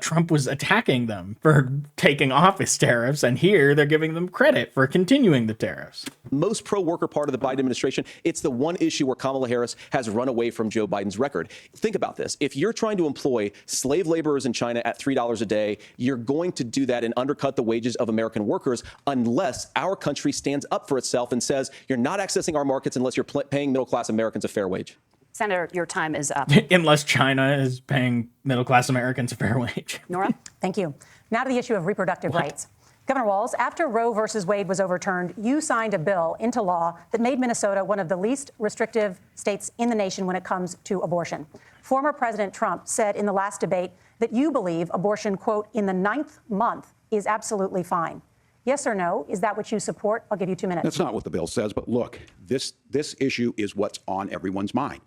Trump was attacking them for taking off his tariffs, and here they're giving them credit for continuing the tariffs. Most pro-worker part of the Biden administration, it's the one issue where Kamala Harris has run away from Joe Biden's record. Think about this. If you're trying to employ slave laborers in China at $3 a day, you're going to do that and undercut the wages of American workers unless our country stands up for itself and says, you're not accessing our markets unless you're paying middle-class Americans a fair wage. Senator, your time is up. Unless China is paying middle-class Americans a fair wage. Nora? Thank you. Now to the issue of reproductive rights. Governor Walz, after Roe versus Wade was overturned, you signed a bill into law that made Minnesota one of the least restrictive states in the nation when it comes to abortion. Former President Trump said in the last debate that you believe abortion, quote, in the 9th month is absolutely fine. Yes or no? Is that what you support? I'll give you 2 minutes. That's not what the bill says, but look, this issue is what's on everyone's mind.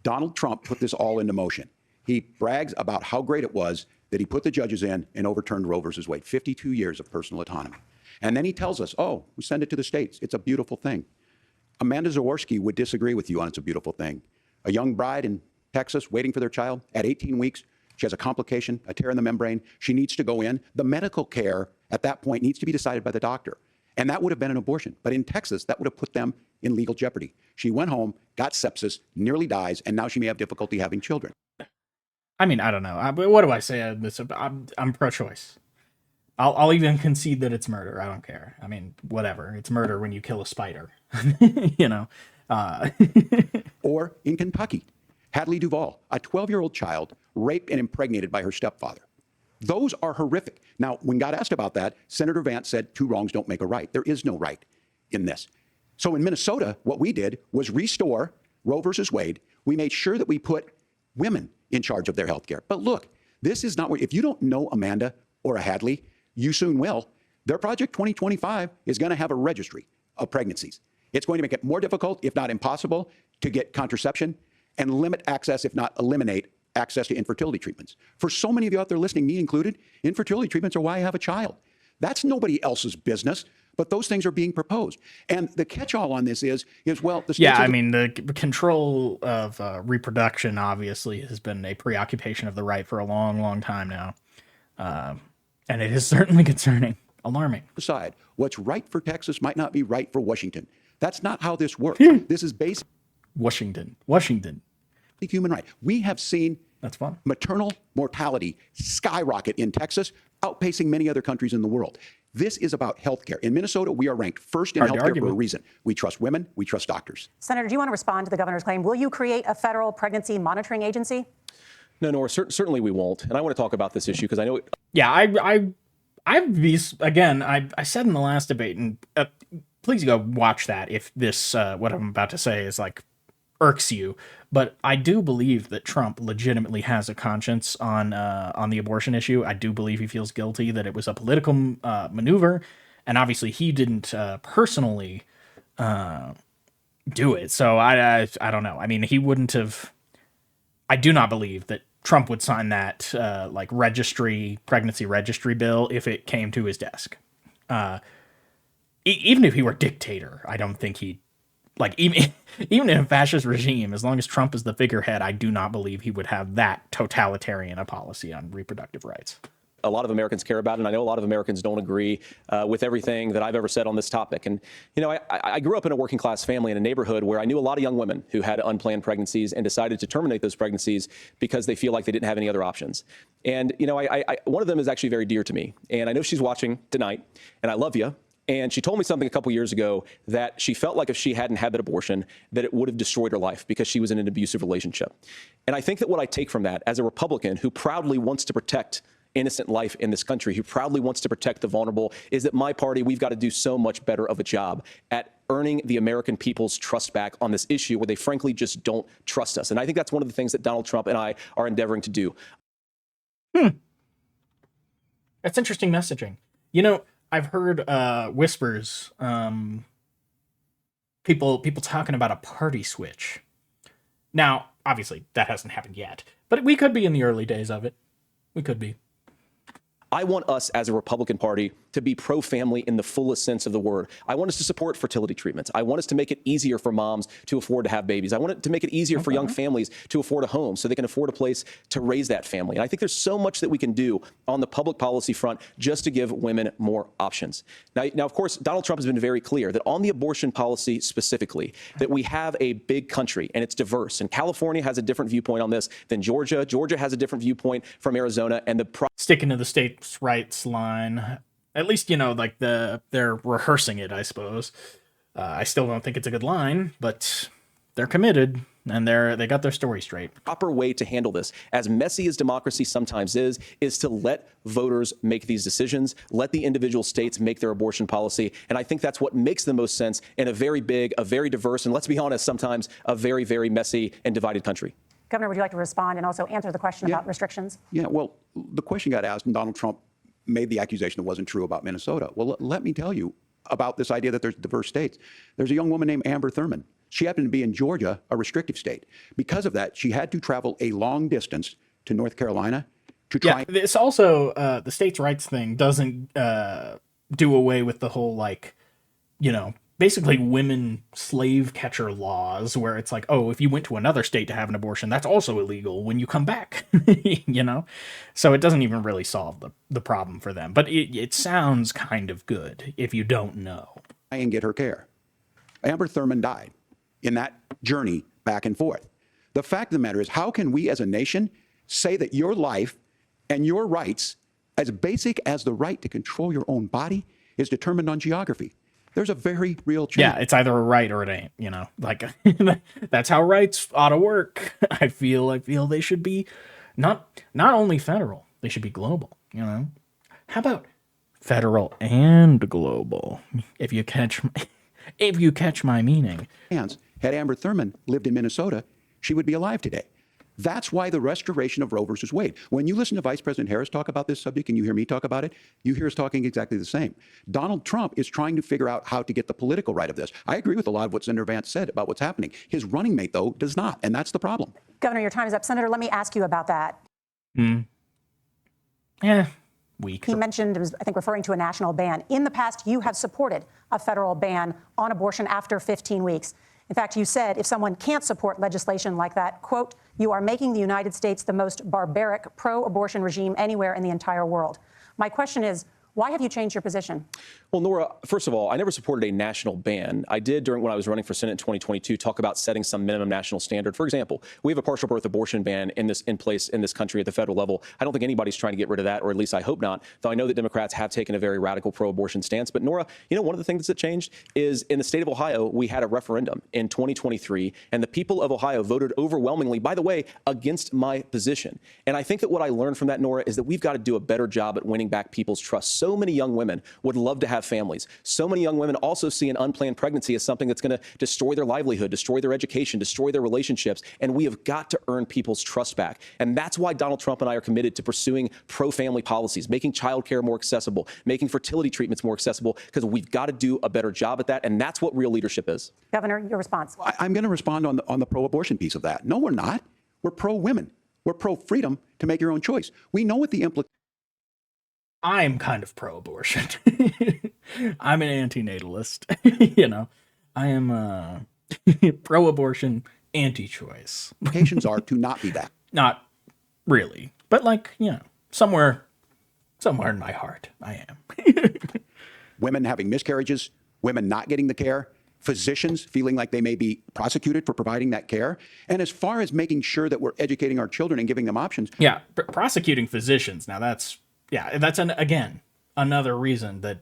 Donald Trump put this all into motion. He brags about how great it was that he put the judges in and overturned Roe versus Wade, 52 years of personal autonomy. And then he tells us, oh, we send it to the states. It's a beautiful thing. Amanda Zaworski would disagree with you on it's a beautiful thing. A young bride in Texas waiting for their child at 18 weeks. She has a complication, a tear in the membrane. She needs to go in. The medical care at that point needs to be decided by the doctor. And that would have been an abortion. But in Texas, that would have put them in legal jeopardy. She went home, got sepsis, nearly dies, and now she may have difficulty having children. I mean, I don't know. What do I say? I'm pro-choice. I'll even concede that it's murder. I don't care. I mean, whatever. It's murder when you kill a spider. Or in Kentucky, Hadley Duvall, a 12-year-old child raped and impregnated by her stepfather. Those are horrific. Now, when God asked about that, Senator Vance said 2 wrongs don't make a right. There is no right in this. So in Minnesota, what we did was restore Roe versus Wade. We made sure that we put women in charge of their health care. But look, this is not what, if you don't know Amanda or a Hadley, you soon will. Their Project 2025 is going to have a registry of pregnancies. It's going to make it more difficult, if not impossible, to get contraception and limit access, if not eliminate access to infertility treatments. For so many of you out there listening, me included, infertility treatments are why I have a child. That's nobody else's business, but those things are being proposed. And the catch-all on this is well, the states yeah, I mean, the control of reproduction obviously has been a preoccupation of the right for a long, long time now. And it is certainly concerning, alarming. decide what's right for Texas might not be right for Washington. That's not how this works. This is based. Washington. human right. We have seen That's fun. maternal mortality skyrocket in Texas, outpacing many other countries in the world. This is about health care. In Minnesota, we are ranked first in Hard to health care argue for a with. reason. We trust women. We trust doctors. Senator, do you want to respond to the governor's claim? Will you create a federal pregnancy monitoring agency? No, Nora, certainly we won't. And I want to talk about this issue because I know Yeah, I said in the last debate, and please go watch that if this what I'm about to say is like irks you. But I do believe that Trump legitimately has a conscience on the abortion issue. I do believe he feels guilty that it was a political maneuver, and obviously he didn't personally do it. So I don't know. I mean, he wouldn't have. I do not believe that Trump would sign that like pregnancy registry bill if it came to his desk. Even if he were dictator, I don't think he'd like even in a fascist regime, as long as Trump is the figurehead, I do not believe he would have that totalitarian a policy on reproductive rights. a lot of Americans care about it, and I know a lot of Americans don't agree with everything that I've ever said on this topic. And, you know, I grew up in a working class family in a neighborhood where I knew a lot of young women who had unplanned pregnancies and decided to terminate those pregnancies because they feel like they didn't have any other options. And, you know, one of them is actually very dear to me, and I know she's watching tonight, and I love you. And she told me something a couple years ago that she felt like if she hadn't had that abortion, that it would have destroyed her life because she was in an abusive relationship. And I think that what I take from that as a Republican who proudly wants to protect innocent life in this country, who proudly wants to protect the vulnerable, is that my party, we've got to do so much better of a job at earning the American people's trust back on this issue where they frankly just don't trust us. And I think that's one of the things that Donald Trump and I are endeavoring to do. That's interesting messaging. You know, I've heard whispers, people talking about a party switch. Now, obviously, that hasn't happened yet, but we could be in the early days of it. We could be. I want us as a Republican Party to be pro-family in the fullest sense of the word. I want us to support fertility treatments. I want us to make it easier for moms to afford to have babies. I want it to make it easier for young families to afford a home so they can afford a place to raise that family. And I think there's so much that we can do on the public policy front just to give women more options. Now, of course, Donald Trump has been very clear that on the abortion policy specifically, that we have a big country and it's diverse. And California has a different viewpoint on this than Georgia. Georgia has a different viewpoint from Arizona. And sticking to the states' rights line. At least, you know, like they're rehearsing it, I suppose. I still don't think it's a good line, but they're committed and they got their story straight. Proper way to handle this, as messy as democracy sometimes is to let voters make these decisions, let the individual states make their abortion policy. And I think that's what makes the most sense in a very big, a very diverse, and let's be honest, sometimes a very, very messy and divided country. Governor, would you like to respond and also answer the question about restrictions? Yeah, well, the question got asked, and Donald Trump made the accusation that wasn't true about Minnesota. Well, let me tell you about this idea that there's diverse states. There's a young woman named Amber Thurman. She happened to be in Georgia, a restrictive state. Because of that, she had to travel a long distance to North Carolina to try. Yeah, this also, the states' rights thing doesn't do away with the whole, like, you know, basically women slave catcher laws where it's like, oh, if you went to another state to have an abortion, that's also illegal when you come back, you know? So it doesn't even really solve the problem for them. But it sounds kind of good if you don't know. And get her care. Amber Thurman died in that journey back and forth. The fact of the matter is, how can we as a nation say that your life and your rights, as basic as the right to control your own body, is determined on geography? There's a very real change. Yeah, it's either a right or it ain't, you know, like that's how rights ought to work. I feel they should be not only federal, they should be global, you know. How about federal and global? If you catch my meaning. Had Amber Thurman lived in Minnesota, she would be alive today. That's why the restoration of Roe versus Wade. When you listen to Vice President Harris talk about this subject and you hear me talk about it, you hear us talking exactly the same. Donald Trump is trying to figure out how to get the political right of this. I agree with a lot of what Senator Vance said about what's happening. His running mate, though, does not, and that's the problem. Governor, your time is up. Senator, let me ask you about that. Yeah, weak. He mentioned, it was, I think, referring to a national ban. In the past, you have supported a federal ban on abortion after 15 weeks. In fact, you said if someone can't support legislation like that, quote, you are making the United States the most barbaric pro-abortion regime anywhere in the entire world. My question is, Why have you changed your position? Well, Nora, first of all, I never supported a national ban. I did when I was running for Senate in 2022 talk about setting some minimum national standard. For example, we have a partial birth abortion ban in place in this country at the federal level. I don't think anybody's trying to get rid of that, or at least I hope not, though I know that Democrats have taken a very radical pro-abortion stance. But Nora, one of the things that changed is in the state of Ohio, we had a referendum in 2023, and the people of Ohio voted overwhelmingly, by the way, against my position. And I think that what I learned from that, Nora, is that we've got to do a better job at winning back people's trust. So many young women would love to have families. So many young women also see an unplanned pregnancy as something that's going to destroy their livelihood, destroy their education, destroy their relationships. And we have got to earn people's trust back. And that's why Donald Trump and I are committed to pursuing pro-family policies, making childcare more accessible, making fertility treatments more accessible, because we've got to do a better job at that. And that's what real leadership is. Governor, your response. I'm going to respond on the pro-abortion piece of that. No, we're not. We're pro-women. We're pro-freedom to make your own choice. We know what the implications. I'm kind of pro-abortion. I'm an anti-natalist. I am pro-abortion, anti-choice. Implications are to not be that. Not really, but somewhere in my heart, I am. Women having miscarriages, women not getting the care, physicians feeling like they may be prosecuted for providing that care. And as far as making sure that we're educating our children and giving them options. Yeah, prosecuting physicians. Now that's again another reason that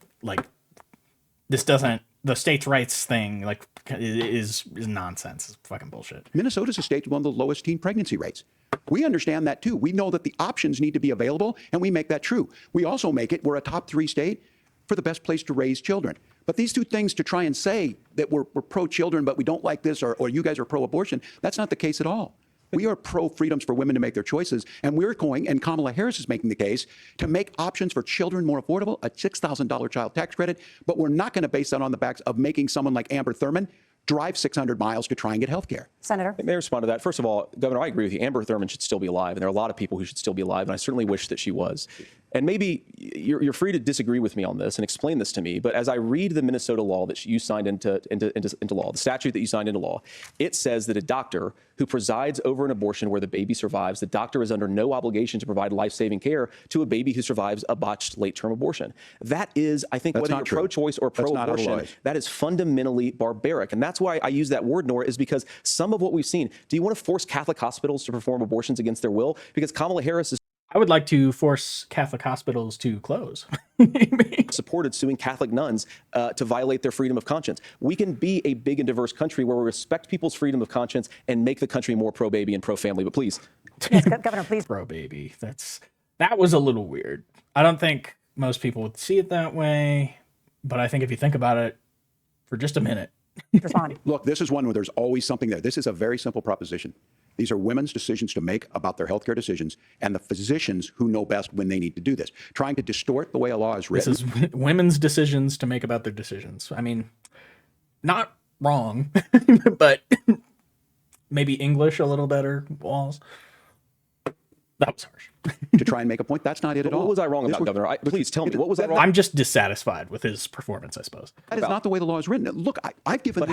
this doesn't, the states' rights thing is nonsense. It's fucking bullshit. Minnesota's a state with one of the lowest teen pregnancy rates. We understand that too. We know that the options need to be available, and we make that true. We also make it, we're a top 3 state for the best place to raise children. But these two things, to try and say that we're pro-children, but we don't like this, or you guys are pro-abortion, that's not the case at all. We are pro-freedoms for women to make their choices, and we're going, and Kamala Harris is making the case, to make options for children more affordable, a $6,000 child tax credit, but we're not going to base that on the backs of making someone like Amber Thurman drive 600 miles to try and get health care. Senator? May I respond to that? First of all, Governor, I agree with you. Amber Thurman should still be alive, and there are a lot of people who should still be alive, and I certainly wish that she was. And maybe you're free to disagree with me on this and explain this to me, but as I read the Minnesota law that you signed into law, the statute that you signed into law, it says that a doctor who presides over an abortion where the baby survives, the doctor is under no obligation to provide life-saving care to a baby who survives a botched late-term abortion. That is, I think, That's whether you're pro-choice or pro-abortion, that is fundamentally barbaric. And that's why I use that word, Nora, is because some of what we've seen, do you want to force Catholic hospitals to perform abortions against their will? Because Kamala Harris is I would like to force Catholic hospitals to close. supported suing Catholic nuns to violate their freedom of conscience. We can be a big and diverse country where we respect people's freedom of conscience and make the country more pro-baby and pro-family. But please. Yes, Governor, please. Pro-baby. That was a little weird. I don't think most people would see it that way, but I think if you think about it for just a minute. Respond. Look, this is one where there's always something there. This is a very simple proposition. These are women's decisions to make about their healthcare decisions, and the physicians who know best when they need to do this. Trying to distort the way a law is written. This is women's decisions to make about their decisions. I mean, not wrong, but maybe English a little better, Walz. That was harsh. To try and make a point. That's not it at all. What was I wrong about, Governor? Please tell me. What was that wrong? I'm just dissatisfied with his performance, I suppose. That is not the way the law is written. Look, I've given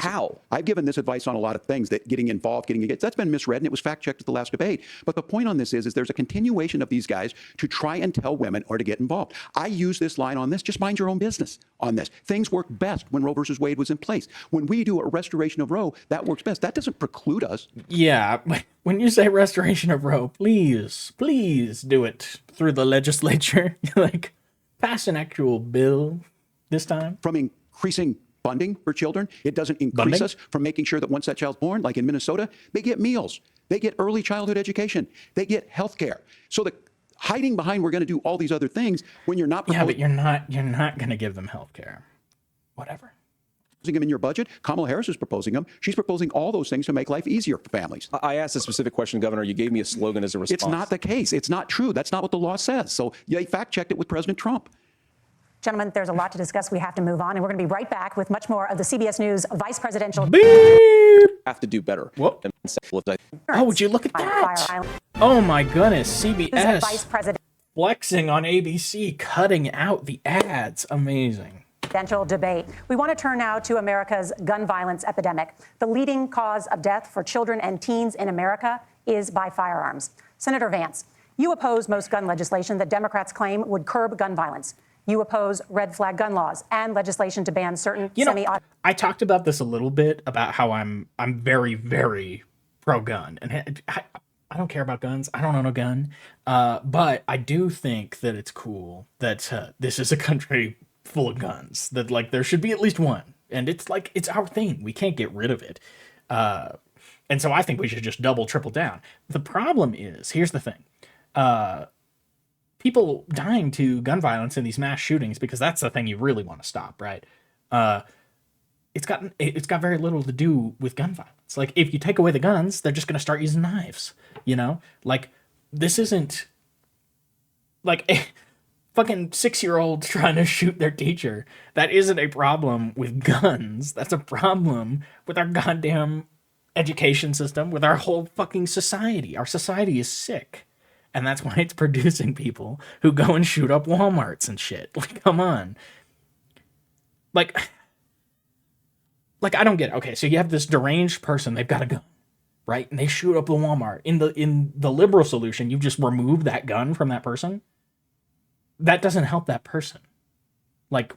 I've given this advice on a lot of things, that getting involved, that's been misread, and it was fact-checked at the last debate. But the point on this is there's a continuation of these guys to try and tell women or to get involved. I use this line on this, just mind your own business on this. Things work best when Roe versus Wade was in place. When we do a restoration of Roe, that works best. That doesn't preclude us. Yeah, when you say restoration of Roe, please do it through the legislature. Pass an actual bill this time. From increasing funding for children, it doesn't increase us from making sure that once that child's born, like in Minnesota, they get meals, they get early childhood education, they get health care. So the hiding behind we're going to do all these other things when you're not. Yeah, but you're not going to give them health care. Whatever. Them in your budget. Kamala Harris is proposing them. She's proposing all those things to make life easier for families. I asked a specific question, Governor. You gave me a slogan as a response. It's not the case. It's not true. That's not what the law says. So they fact-checked it with President Trump. Gentlemen, there's a lot to discuss. We have to move on, and we're going to be right back with much more of the CBS News Vice Presidential. Have to do better. Whoop. Oh, would you look at that? Oh my goodness, CBS Vice President flexing on ABC, cutting out the ads. Amazing. Presidential debate. We want to turn now to America's gun violence epidemic. The leading cause of death for children and teens in America is by firearms. Senator Vance, you oppose most gun legislation that Democrats claim would curb gun violence. You oppose red flag gun laws and legislation to ban certain You know, semi-automatic. I talked about this a little bit about how I'm very, very pro-gun, and I don't care about guns. I don't own a gun, but I do think that it's cool that this is a country full of guns. That like there should be at least one, and it's like it's our thing. We can't get rid of it, and so I think we should just double, triple down. The problem is, here's the thing. People dying to gun violence in these mass shootings, because that's the thing you really want to stop, right? It's got very little to do with gun violence. Like if you take away the guns, they're just going to start using knives, you know? Like this isn't like a fucking 6-year-old trying to shoot their teacher. That isn't a problem with guns. That's a problem with our goddamn education system, with our whole fucking society. Our society is sick. And that's why it's producing people who go and shoot up Walmarts and shit. Like, come on. Like I don't get it. Okay, so you have this deranged person, they've got a gun, right? And they shoot up the Walmart. In the liberal solution, you just remove that gun from that person. That doesn't help that person. Like,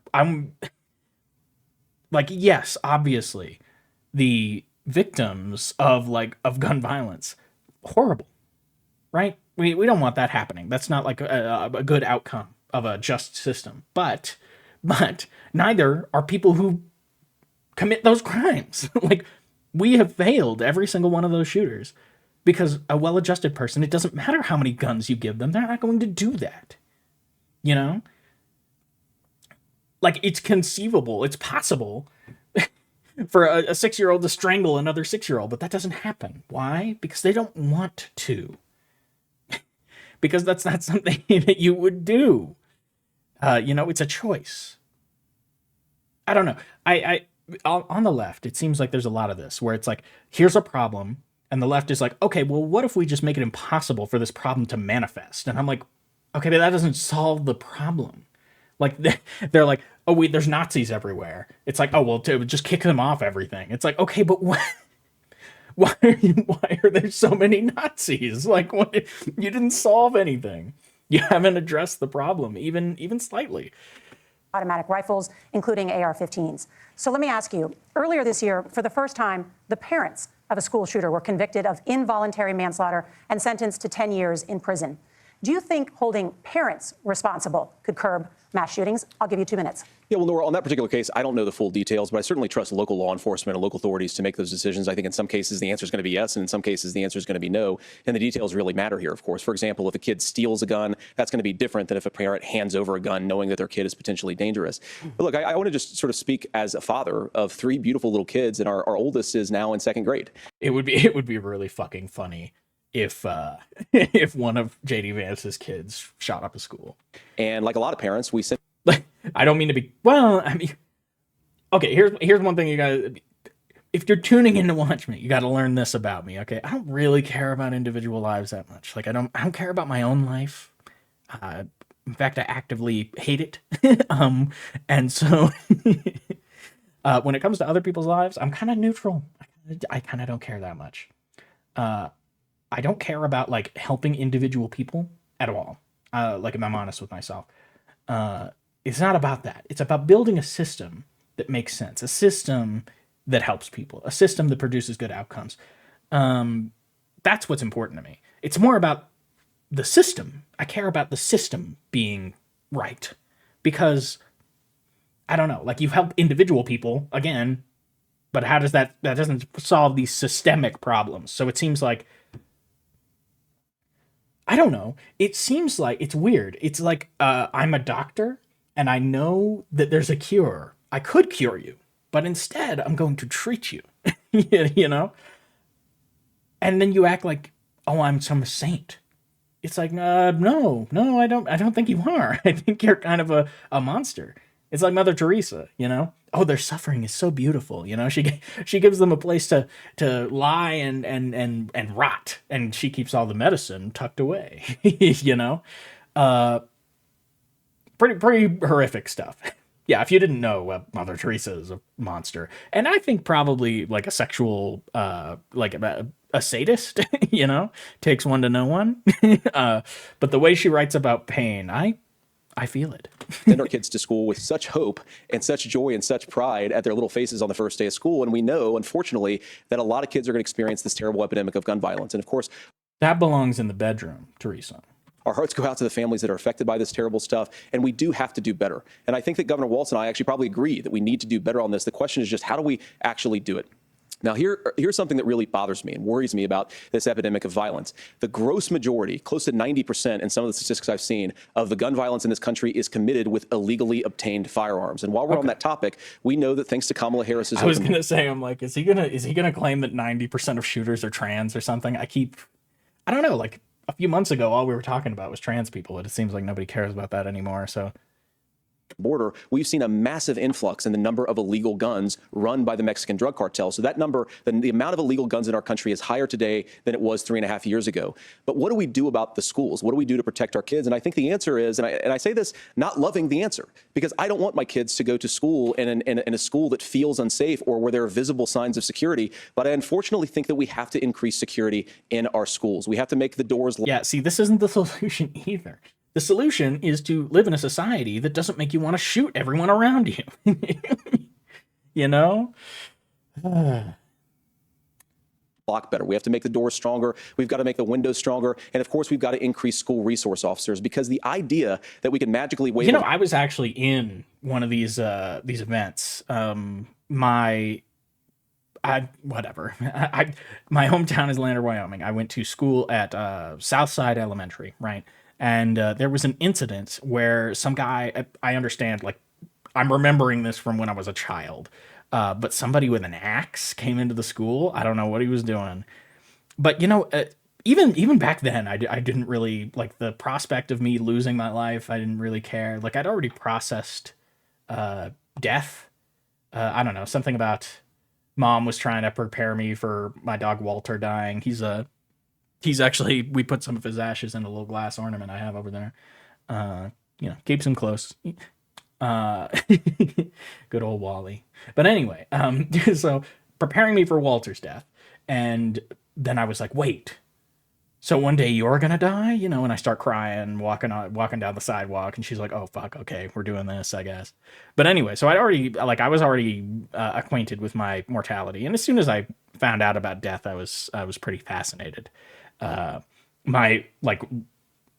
yes, obviously, the victims of gun violence, horrible, right? We don't want that happening. That's not like a good outcome of a just system. But neither are people who commit those crimes. Like, we have failed every single one of those shooters because a well-adjusted person, it doesn't matter how many guns you give them, they're not going to do that. You know? Like, it's conceivable, it's possible for a 6-year-old to strangle another 6-year-old, but that doesn't happen. Why? Because they don't want to. Because that's not something that you would do. It's a choice. I don't know. I on the left, it seems like there's a lot of this where it's like, here's a problem, and the left is like, okay, well, what if we just make it impossible for this problem to manifest? And I'm like, okay, but that doesn't solve the problem. Like, they're like, oh, wait, there's Nazis everywhere. It's like, oh, well, just kick them off everything. It's like, okay, but what? Why are there so many Nazis? Like, what? You didn't solve anything. You haven't addressed the problem, even slightly. Automatic rifles, including AR-15s. So let me ask you, earlier this year, for the first time, the parents of a school shooter were convicted of involuntary manslaughter and sentenced to 10 years in prison. Do you think holding parents responsible could curb mass shootings? I'll give you 2 minutes. Yeah, well, Nora, on that particular case, I don't know the full details, but I certainly trust local law enforcement and local authorities to make those decisions. I think in some cases the answer is going to be yes, and in some cases the answer is going to be no. And the details really matter here, of course. For example, if a kid steals a gun, that's going to be different than if a parent hands over a gun knowing that their kid is potentially dangerous. But look, I want to just sort of speak as a father of 3 beautiful little kids, and our oldest is now in 2nd grade. It would be really fucking funny if if one of JD Vance's kids shot up a school. And like a lot of parents, we send. I don't mean to be, well, I mean, okay, here's one thing you gotta, if you're tuning in to watch me, you gotta learn this about me, okay? I don't really care about individual lives that much. Like, I don't care about my own life. In fact, I actively hate it. And so when it comes to other people's lives, I'm kind of neutral. I kind of don't care that much. I don't care about like helping individual people at all. Like, if I'm honest with myself. It's not about that. It's about building a system that makes sense, a system that helps people, a system that produces good outcomes. That's what's important to me. It's more about the system. I care about the system being right because, I don't know, like, you've helped individual people, again, but how does that doesn't solve these systemic problems. So it seems like, I don't know, it seems like, it's weird. It's like, I'm a doctor, and I know that there's a cure. I could cure you, but instead I'm going to treat you, you know? And then you act like, oh, I'm some saint. It's like, no, I don't think you are. I think you're kind of a monster. It's like Mother Teresa, you know? Oh, their suffering is so beautiful, you know? She gives them a place to lie and rot, and she keeps all the medicine tucked away, you know? Pretty horrific stuff. Yeah, if you didn't know, Mother Teresa is a monster. And I think probably like a sexual, like a sadist, you know, takes one to know one. But the way she writes about pain, I I feel it. Send our kids to school with such hope and such joy and such pride at their little faces on the first day of school. And we know, unfortunately, that a lot of kids are going to experience this terrible epidemic of gun violence. And of course, That belongs in the bedroom, Teresa. our hearts go out to the families that are affected by this terrible stuff, and we do have to do better. And I think that Governor Walz and I actually probably agree that we need to do better on this. The question is just, how do we actually do it? Now, here's something that really bothers me and worries me about this epidemic of violence. The gross majority, close to 90% in some of the statistics I've seen, of the gun violence in this country is committed with illegally obtained firearms. And while we're on that topic, we know that thanks to Kamala Harris's... I was going to say, I'm like, is he gonna claim that 90% of shooters are trans or something? I don't know, like a few months ago, all we were talking about was trans people, but it seems like nobody cares about that anymore, so... border, we've seen a massive influx in the number of illegal guns run by the Mexican drug cartel. So that number, the amount of illegal guns in our country is higher today than it was 3.5 years ago. But what do we do about the schools? What do we do to protect our kids? And I think the answer is, and I say this not loving the answer, because I don't want my kids to go to school in a school that feels unsafe or where there are visible signs of security. But I unfortunately think that we have to increase security in our schools. We have to make the doors... Yeah, see, this isn't the solution either. The solution is to live in a society that doesn't make you want to shoot everyone around you. You know? Block better. We have to make the doors stronger. We've got to make the windows stronger. And of course, we've got to increase school resource officers, because the idea that we can magically wave... You know, I was actually in one of these events. My hometown is Lander, Wyoming. I went to school at Southside Elementary, right? And there was an incident where some guy, I understand, like, I'm remembering this from when I was a child, but somebody with an axe came into the school. I don't know what he was doing. But, you know, even back then, I didn't really, like, the prospect of me losing my life, I didn't really care. Like, I'd already processed death. I don't know, something about Mom was trying to prepare me for my dog Walter dying. He's actually, we put some of his ashes in a little glass ornament I have over there. You know, keeps him close. Good old Wally. But anyway, so preparing me for Walter's death. And then I was like, wait, so one day you're going to die? You know, and I start crying, walking down the sidewalk. And she's like, oh, fuck, okay, we're doing this, I guess. But anyway, so I was already acquainted with my mortality. And as soon as I found out about death, I was pretty fascinated. My like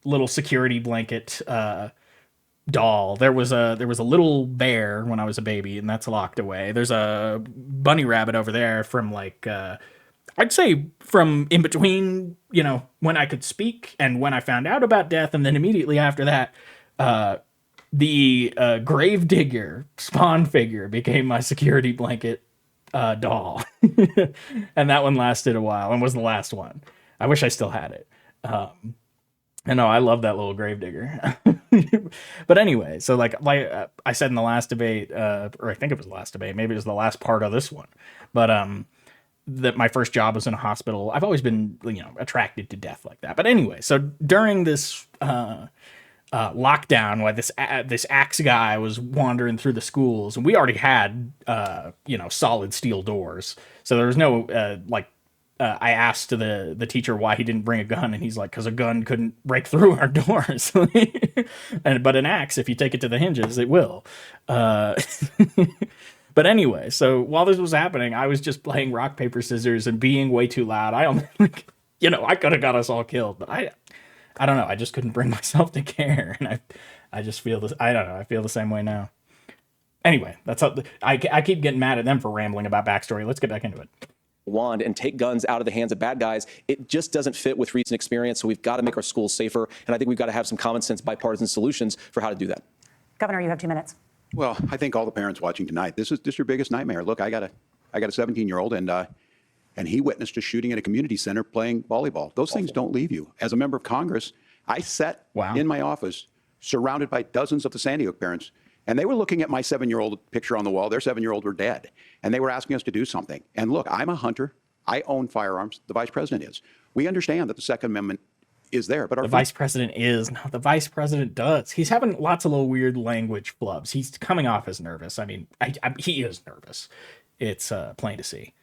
little security blanket doll, there was a little bear when I was a baby, and that's locked away. There's a bunny rabbit over there from like I'd say from in between, you know, when I could speak and when I found out about death, and then immediately after that the grave digger spawn figure became my security blanket doll. And that one lasted a while and was the last one. I wish I still had it. I know, I love that little grave-digger. But anyway, so like I said in the last debate, or I think it was the last debate, maybe it was the last part of this one, but that my first job was in a hospital. I've always been, you know, attracted to death like that. But anyway, so during this lockdown, while this axe guy was wandering through the schools, and we already had, you know, solid steel doors, so there was no I asked the teacher why he didn't bring a gun, and he's like, because a gun couldn't break through our doors. But an axe, if you take it to the hinges, it will. But anyway, so while this was happening, I was just playing rock, paper, scissors and being way too loud. I almost, like, you know, I could have got us all killed, but I don't know. I just couldn't bring myself to care. And I just feel this. I don't know. I feel the same way now. Anyway, that's how I keep getting mad at them for rambling about backstory. Let's get back into it. Wand and take guns out of the hands of bad guys. It just doesn't fit with recent experience. So we've got to make our schools safer. And I think we've got to have some common sense bipartisan solutions for how to do that. Governor, you have 2 minutes. Well, I think all the parents watching tonight, this is just your biggest nightmare. Look, I got a 17-year-old, and he witnessed a shooting at a community center playing volleyball. Those things don't leave you. As a member of Congress, I sat in my office surrounded by dozens of the Sandy Hook parents, and they were looking at my 7-year-old picture on the wall. Their 7-year-old were dead, and they were asking us to do something. And look, I'm a hunter. I own firearms. The vice president is. We understand that the Second Amendment is there, but the vice president is. No, the vice president does. He's having lots of little weird language flubs. He's coming off as nervous. I mean, he is nervous. It's plain to see.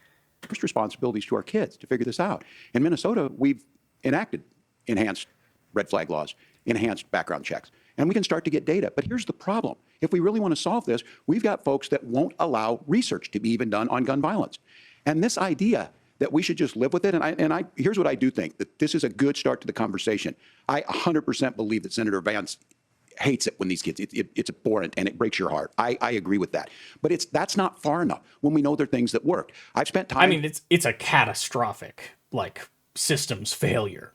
First responsibilities to our kids to figure this out. In Minnesota, we've enacted enhanced red flag laws, enhanced background checks, and we can start to get data. But here's the problem. If we really want to solve this, we've got folks that won't allow research to be even done on gun violence. And this idea that we should just live with it, and here's what I do think, that this is a good start to the conversation. I 100% believe that Senator Vance hates it when these kids, it's abhorrent and it breaks your heart. I agree with that. But that's not far enough when we know there are things that work. I've spent time. I mean, it's a catastrophic, like, systems failure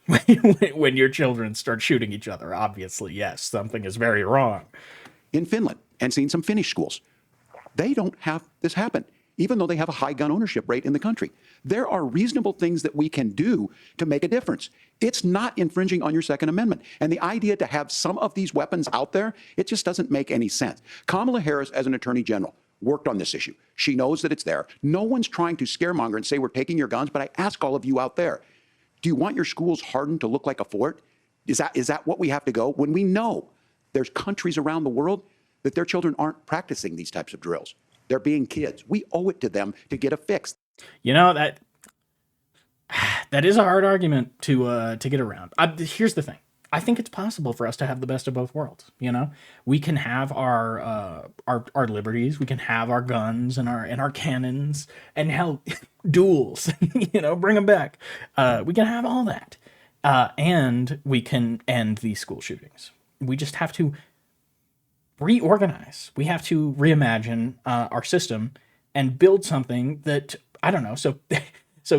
when your children start shooting each other. Obviously, yes, something is very wrong. In Finland, and seen some Finnish schools, they don't have this happen, even though they have a high gun ownership rate in the country. There are reasonable things that we can do to make a difference. It's not infringing on your Second Amendment. And the idea to have some of these weapons out there, it just doesn't make any sense. Kamala Harris, as an attorney general, worked on this issue. She knows that it's there. No one's trying to scaremonger and say we're taking your guns, but I ask all of you out there, do you want your schools hardened to look like a fort? Is that what we have to go? When we know there's countries around the world that their children aren't practicing these types of drills. They're being kids. We owe it to them to get a fix. You know, that is a hard argument to get around. Here's the thing. I think it's possible for us to have the best of both worlds. You know, we can have our liberties, we can have our guns and our cannons, and hell, duels. You know, bring them back. We can have all that, and we can end these school shootings. We just have to reorganize. We have to reimagine our system and build something that, I don't know, so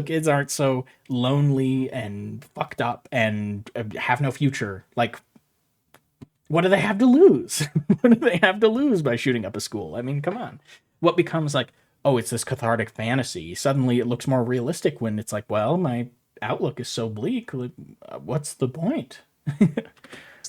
kids aren't so lonely and fucked up and have no future. Like, what do they have to lose? What do they have to lose by shooting up a school? I mean, come on. What becomes like, oh, it's this cathartic fantasy. Suddenly it looks more realistic when it's like, well, my outlook is so bleak. What's the point?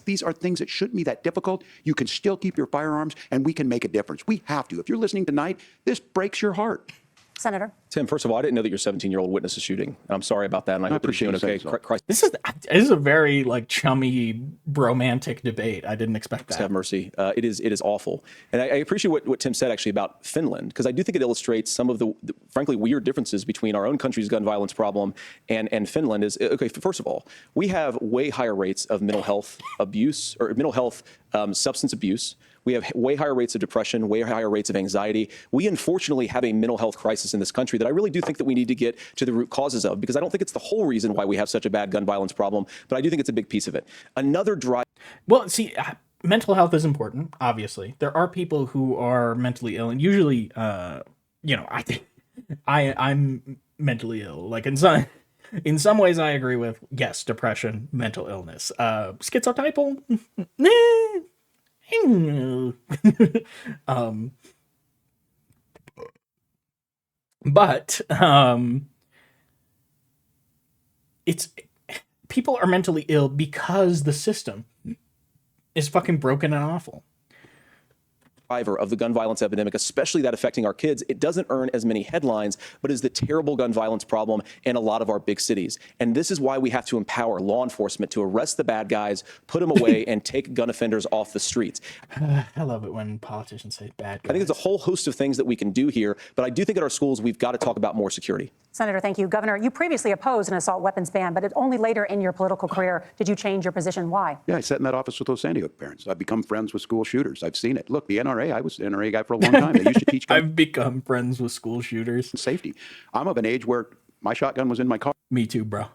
These are things that shouldn't be that difficult. You can still keep your firearms, and we can make a difference. We have to. If you're listening tonight, this breaks your heart. Senator. Tim, first of all, I didn't know that your 17-year-old witnessed a shooting. I'm sorry about that, and I hope that you're doing okay. Christ, This is a very, like, chummy, romantic debate. I didn't expect that. have mercy. It is awful. And I appreciate what Tim said, actually, about Finland, because I do think it illustrates some of the frankly, weird differences between our own country's gun violence problem and Finland. Is, okay, first of all, we have way higher rates of mental health abuse, or mental health substance abuse. We have way higher rates of depression, way higher rates of anxiety. We unfortunately have a mental health crisis in this country that I really do think that we need to get to the root causes of, because I don't think it's the whole reason why we have such a bad gun violence problem, but I do think it's a big piece of it. Another drive. Well, see, mental health is important, obviously. There are people who are mentally ill, and usually, you know, I think I'm mentally ill. Like, in some ways I agree with, yes, depression, mental illness. Schizotypal? Nah. But it's people are mentally ill because the system is fucking broken and awful. Driver of the gun violence epidemic, especially that affecting our kids, it doesn't earn as many headlines, but is the terrible gun violence problem in a lot of our big cities. And this is why we have to empower law enforcement to arrest the bad guys, put them away, and take gun offenders off the streets. I love it when politicians say bad guys. I think there's a whole host of things that we can do here, but I do think at our schools we've got to talk about more security. Senator, thank you. Governor, you previously opposed an assault weapons ban, but only later in your political career did you change your position. Why? Yeah, I sat in that office with those Sandy Hook parents. I've become friends with school shooters. I've seen it. Look, the NRA, I was an NRA guy for a long time. They used to teach gun I've become friends with school shooters. safety. I'm of an age where my shotgun was in my car, Me too, bro.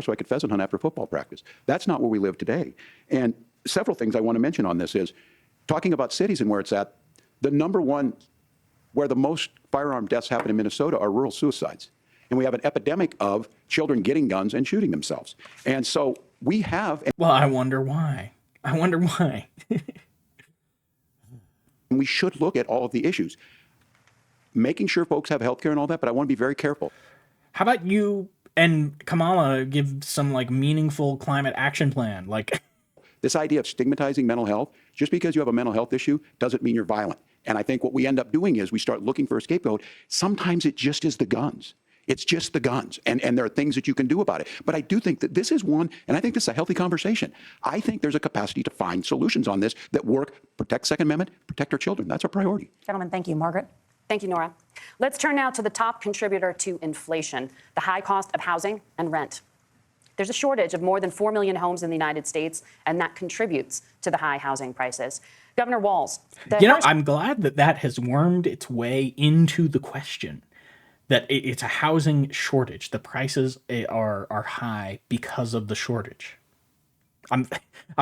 so I could pheasant hunt after football practice. That's not where we live today. And several things I want to mention on this is, talking about cities and where it's at, the number one, where the most firearm deaths happen in Minnesota are rural suicides. And we have an epidemic of children getting guns and shooting themselves. And so we have... Well, I wonder why. And we should look at all of the issues, making sure folks have health care and all that, but I want to be very careful. How about you and Kamala give some, like, meaningful climate action plan? Like, This idea of stigmatizing mental health, just because you have a mental health issue doesn't mean you're violent. And I think what we end up doing is we start looking for a scapegoat. Sometimes it just is the guns. It's just the guns. And there are things that you can do about it. But I do think that this is one, and I think this is a healthy conversation. I think there's a capacity to find solutions on this that work, protect Second Amendment, protect our children. That's our priority. Gentlemen, thank you. Margaret? Thank you, Nora. Let's turn now to the top contributor to inflation, the high cost of housing and rent. There's a shortage of more than 4 million homes in the United States, and that contributes to the high housing prices. Governor Walz, I'm glad that that has wormed its way into the question, that it's a housing shortage. The prices are high because of the shortage. I'm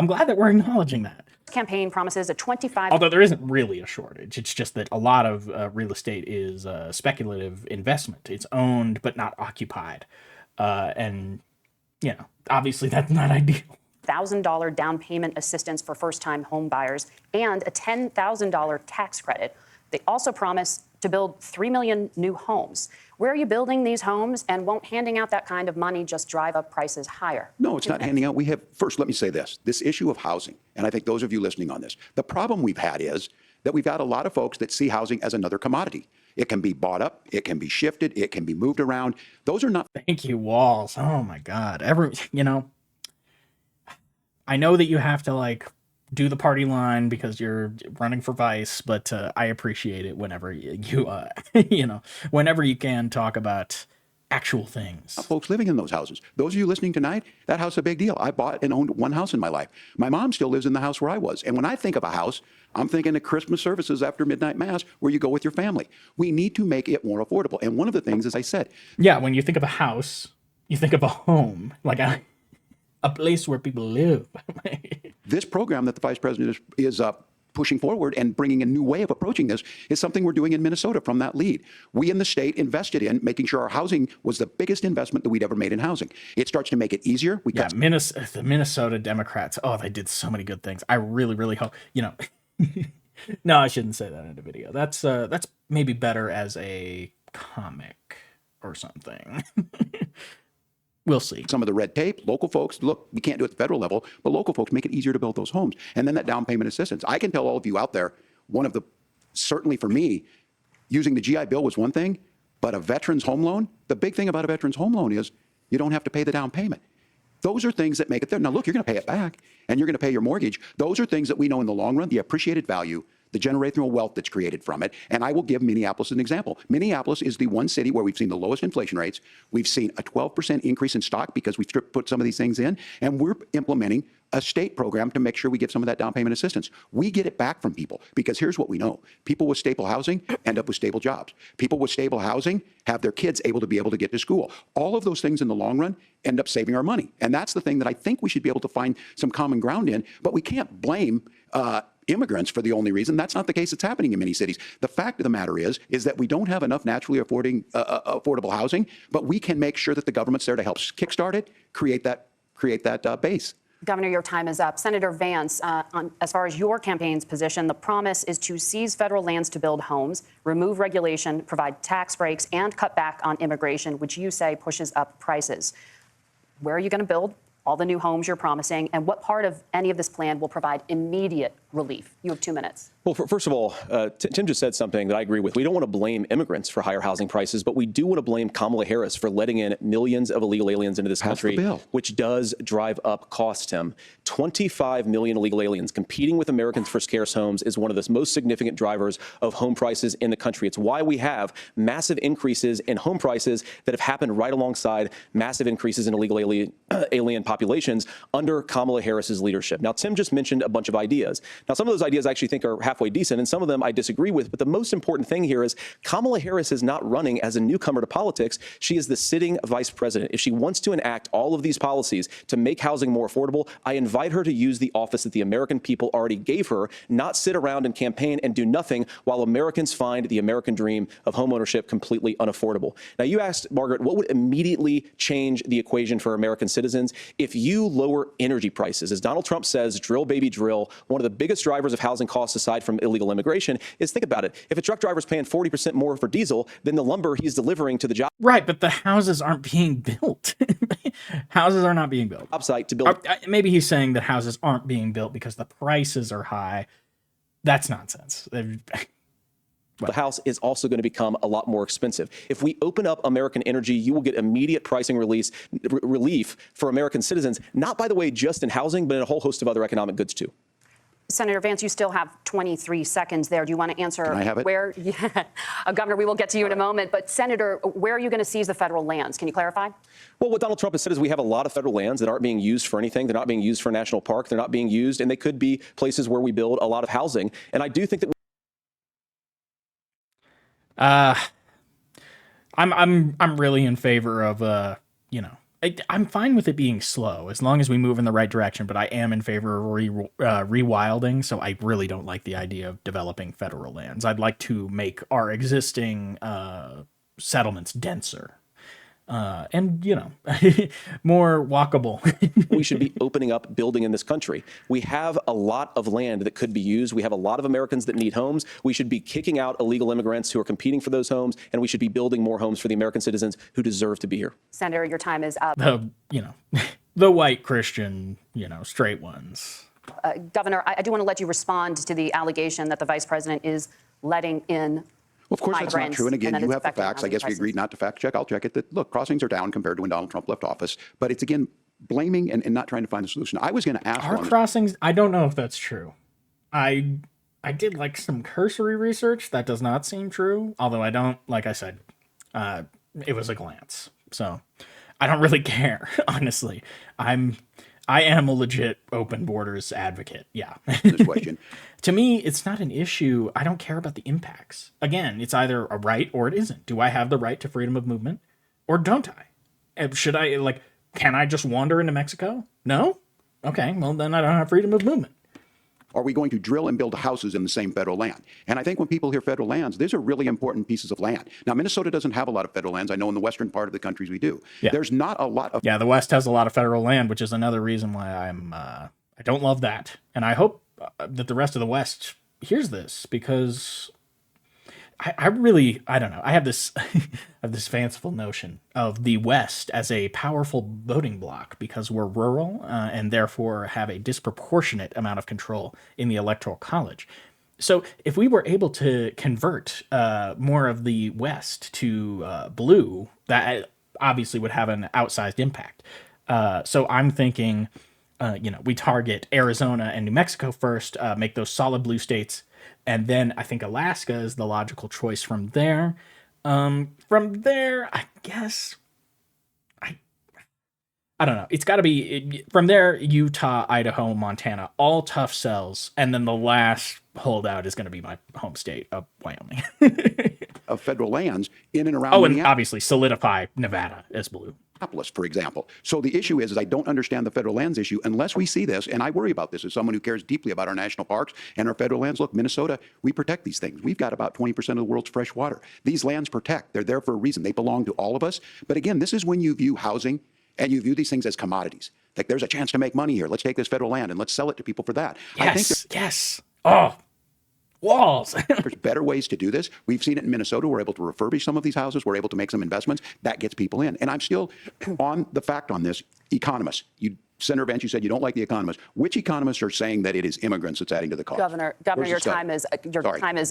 glad that we're acknowledging that. campaign promises a 25. Although there isn't really a shortage. It's just that a lot of real estate is speculative investment. It's owned but not occupied. And, obviously that's not ideal. $1,000 down payment assistance for first-time home buyers and a $10,000 tax credit. They also promise to build 3 million new homes. Where are you building these homes, and won't handing out that kind of money just drive up prices higher? No, it's not handing out. First, let me say this issue of housing, and I think those of you listening on this, the problem we've had is that we've got a lot of folks that see housing as another commodity. It can be bought up, it can be shifted, it can be moved around. Those are not. Thank you, Walz. Oh my God. I know that you have to do the party line because you're running for vice, but I appreciate it whenever you whenever you can talk about actual things. Folks living in those houses. Those of you listening tonight, that house is a big deal. I bought and owned one house in my life. My mom still lives in the house where I was. And when I think of a house, I'm thinking of Christmas services after midnight mass where you go with your family. We need to make it more affordable. And one of the things, as I said. Yeah, when you think of a house, you think of a home, like a place where people live. This program that the vice president is pushing forward and bringing a new way of approaching this is something we're doing in Minnesota from that lead. We in the state invested in making sure our housing was the biggest investment that we'd ever made in housing. It starts to make it easier. The Minnesota Democrats, they did so many good things. I really, really hope, no, I shouldn't say that in a video. That's maybe better as a comic or something. We'll see. Some of the red tape, local folks, look, we can't do it at the federal level, but local folks make it easier to build those homes. And then that down payment assistance. I can tell all of you out there, certainly for me, using the GI Bill was one thing, but a veteran's home loan, the big thing about a veteran's home loan is you don't have to pay the down payment. Those are things that make it there. Now, look, you're going to pay it back and you're going to pay your mortgage. Those are things that we know in the long run, the appreciated value, the generational wealth that's created from it. And I will give Minneapolis an example. Minneapolis is the one city where we've seen the lowest inflation rates. We've seen a 12% increase in stock because we've put some of these things in. And we're implementing a state program to make sure we give some of that down payment assistance. We get it back from people because here's what we know. People with stable housing end up with stable jobs. People with stable housing have their kids able to get to school. All of those things in the long run end up saving our money. And that's the thing that I think we should be able to find some common ground in, but we can't blame immigrants for the only reason. That's not the case that's happening in many cities. The fact of the matter is that we don't have enough naturally affordable housing, but we can make sure that the government's there to help kickstart it, create that base. Governor, your time is up. Senator Vance, as far as your campaign's position, the promise is to seize federal lands to build homes, remove regulation, provide tax breaks, and cut back on immigration, which you say pushes up prices. Where are you going to build all the new homes you're promising, and what part of any of this plan will provide immediate relief? You have 2 minutes. Well, first of all, Tim just said something that I agree with. We don't want to blame immigrants for higher housing prices, but we do want to blame Kamala Harris for letting in millions of illegal aliens into this country, which does drive up costs, Tim. 25 million illegal aliens competing with Americans for scarce homes is one of the most significant drivers of home prices in the country. It's why we have massive increases in home prices that have happened right alongside massive increases in illegal alien populations under Kamala Harris's leadership. Now, Tim just mentioned a bunch of ideas. Now, some of those ideas I actually think are halfway decent, and some of them I disagree with. But the most important thing here is Kamala Harris is not running as a newcomer to politics. She is the sitting vice president. If she wants to enact all of these policies to make housing more affordable, I invite her to use the office that the American people already gave her, not sit around and campaign and do nothing while Americans find the American dream of homeownership completely unaffordable. Now, you asked, Margaret, what would immediately change the equation for American citizens? If you lower energy prices, as Donald Trump says, drill, baby, drill, one of the biggest drivers of housing costs aside from illegal immigration is, think about it, if a truck driver's paying 40% more for diesel than the lumber he's delivering to the job. Right, but the houses aren't being built. Houses are not being built. Site to build. Maybe he's saying that houses aren't being built because the prices are high. That's nonsense. The house is also going to become a lot more expensive. If we open up American energy, you will get immediate pricing relief for American citizens, not, by the way, just in housing, but in a whole host of other economic goods, too. Senator Vance, you still have 23 seconds there. Do you want to answer Can I have it? where? Yeah. Governor, we will get to you in a moment. But Senator, where are you going to seize the federal lands? Can you clarify? Well, what Donald Trump has said is we have a lot of federal lands that aren't being used for anything. They're not being used for a national park. They're not being used, and they could be places where we build a lot of housing. And I do think that I'm really in favor of I'm fine with it being slow as long as we move in the right direction, but I am in favor of rewilding, so I really don't like the idea of developing federal lands. I'd like to make our existing settlements denser. And more walkable. we should be opening up building in this country. We have a lot of land that could be used. We have a lot of Americans that need homes. We should be kicking out illegal immigrants who are competing for those homes, and we should be building more homes for the American citizens who deserve to be here. Senator, your time is up. The white Christian, straight ones. Governor, I do want to let you respond to the allegation that the vice president is letting in Well, of course, that's not migrants, true. And again, that you it's have the affecting facts. I housing guess we prices. agreed not to fact check. I'll check it. That look, crossings are down compared to when Donald Trump left office. But it's again blaming and not trying to find a solution. I was going to ask Our on crossings, I don't know if that's true. I did some cursory research. That does not seem true. Although I don't, like I said, it was a glance. So I don't really care, honestly. I am a legit open borders advocate. Yeah. this question. To me, it's not an issue. I don't care about the impacts. Again, it's either a right or it isn't. Do I have the right to freedom of movement or don't I? Should I, can I just wander into Mexico? No? Okay, well, then I don't have freedom of movement. Are we going to drill and build houses in the same federal land? And I think when people hear federal lands, these are really important pieces of land. Now, Minnesota doesn't have a lot of federal lands. I know in the western part of the countries we do. Yeah. There's not a lot of... Yeah, the West has a lot of federal land, which is another reason why I don't love that. And I hope that the rest of the West hears this, because I don't know. I have this fanciful notion of the West as a powerful voting bloc because we're rural and therefore have a disproportionate amount of control in the Electoral College. So if we were able to convert more of the West to blue, that obviously would have an outsized impact. So I'm thinking, we target Arizona and New Mexico first, make those solid blue states. And then I think Alaska is the logical choice from there. From there, I guess, I don't know. It's got to be, from there, Utah, Idaho, Montana, all tough sells. And then the last holdout is going to be my home state of Wyoming. of federal lands in and around Oh, and Minneapolis. obviously solidify Nevada as blue. For example. So the issue is I don't understand the federal lands issue unless we see this, and I worry about this as someone who cares deeply about our national parks and our federal lands. Look, Minnesota, we protect these things. We've got about 20% of the world's fresh water. These lands protect. They're there for a reason. They belong to all of us. But again, this is when you view housing and you view these things as commodities. Like there's a chance to make money here. Let's take this federal land and let's sell it to people for that. I think Yes. Oh, Walz. there's better ways to do this. We've seen it in Minnesota. We're able to refurbish some of these houses. We're able to make some investments. That gets people in. And I'm still on the fact on this. Economists, Senator Vance, you said you don't like the economists. Which economists are saying that it is immigrants that's adding to the cost? Governor, your time is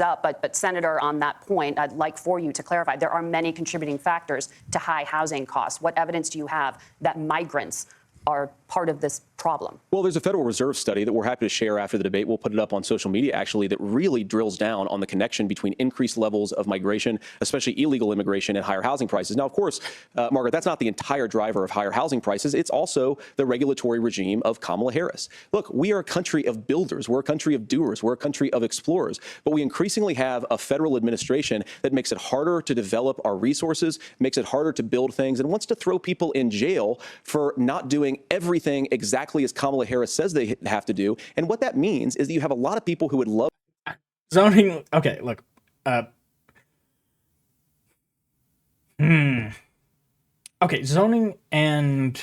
up. But Senator, on that point, I'd like for you to clarify. There are many contributing factors to high housing costs. What evidence do you have that migrants are part of this problem? Well, there's a Federal Reserve study that we're happy to share after the debate. We'll put it up on social media, actually, that really drills down on the connection between increased levels of migration, especially illegal immigration, and higher housing prices. Now, of course, Margaret, that's not the entire driver of higher housing prices. It's also the regulatory regime of Kamala Harris. Look, we are a country of builders. We're a country of doers. We're a country of explorers. But we increasingly have a federal administration that makes it harder to develop our resources, makes it harder to build things, and wants to throw people in jail for not doing everything exactly as Kamala Harris says they have to do. And what that means is that you have a lot of people who would love Zoning. Okay, look. Okay, zoning and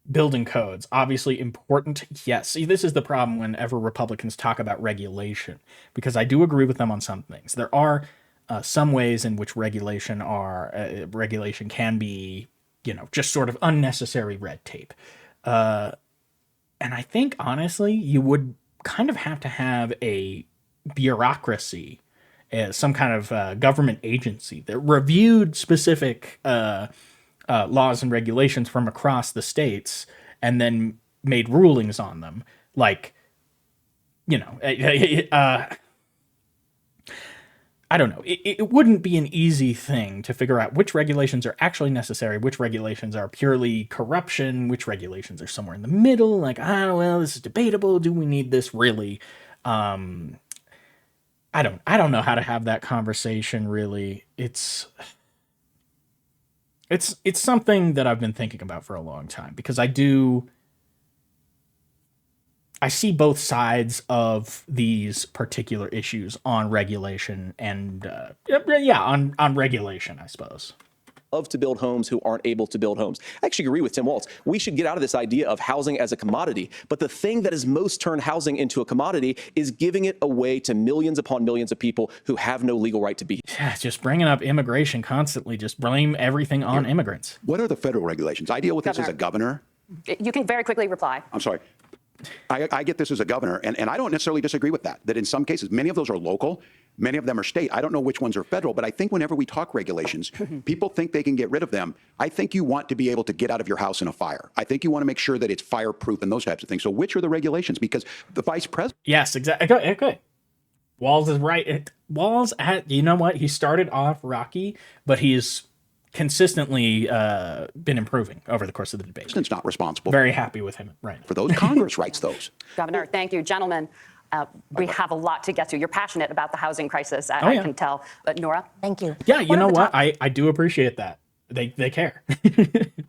building codes, obviously important. Yes. See, this is the problem whenever Republicans talk about regulation, because I do agree with them on some things. There are some ways in which regulation can be, just sort of unnecessary red tape. And I think, honestly, you would kind of have to have a bureaucracy, some kind of government agency that reviewed specific laws and regulations from across the states and then made rulings on them. Like, I don't know. It wouldn't be an easy thing to figure out which regulations are actually necessary, which regulations are purely corruption, which regulations are somewhere in the middle. Like, well, this is debatable. Do we need this really? I don't know how to have that conversation really. It's something that I've been thinking about for a long time, because I see both sides of these particular issues on regulation and on regulation, I suppose. Love to build homes who aren't able to build homes. I actually agree with Tim Walz. We should get out of this idea of housing as a commodity. But the thing that has most turned housing into a commodity is giving it away to millions upon millions of people who have no legal right to be here. Yeah, just bringing up immigration constantly. Just blame everything on immigrants. What are the federal regulations? I deal with this as a governor. You can very quickly reply. I'm sorry. I get this as a governor, and I don't necessarily disagree with that in some cases, many of those are local, many of them are state. I don't know which ones are federal, but I think whenever we talk regulations, people think they can get rid of them. I think you want to be able to get out of your house in a fire. I think you want to make sure that it's fireproof and those types of things. So which are the regulations? Because the vice president... Yes, exactly. Okay. Walz is right. Walz, you know what? He started off rocky, but he's consistently been improving over the course of the debate. President's not responsible. Very happy with him right now. For those, Congress writes those. Governor, thank you. Gentlemen, we have a lot to get to. You're passionate about the housing crisis, I can tell. But Nora? Thank you. Yeah, you know what? I do appreciate that. They care.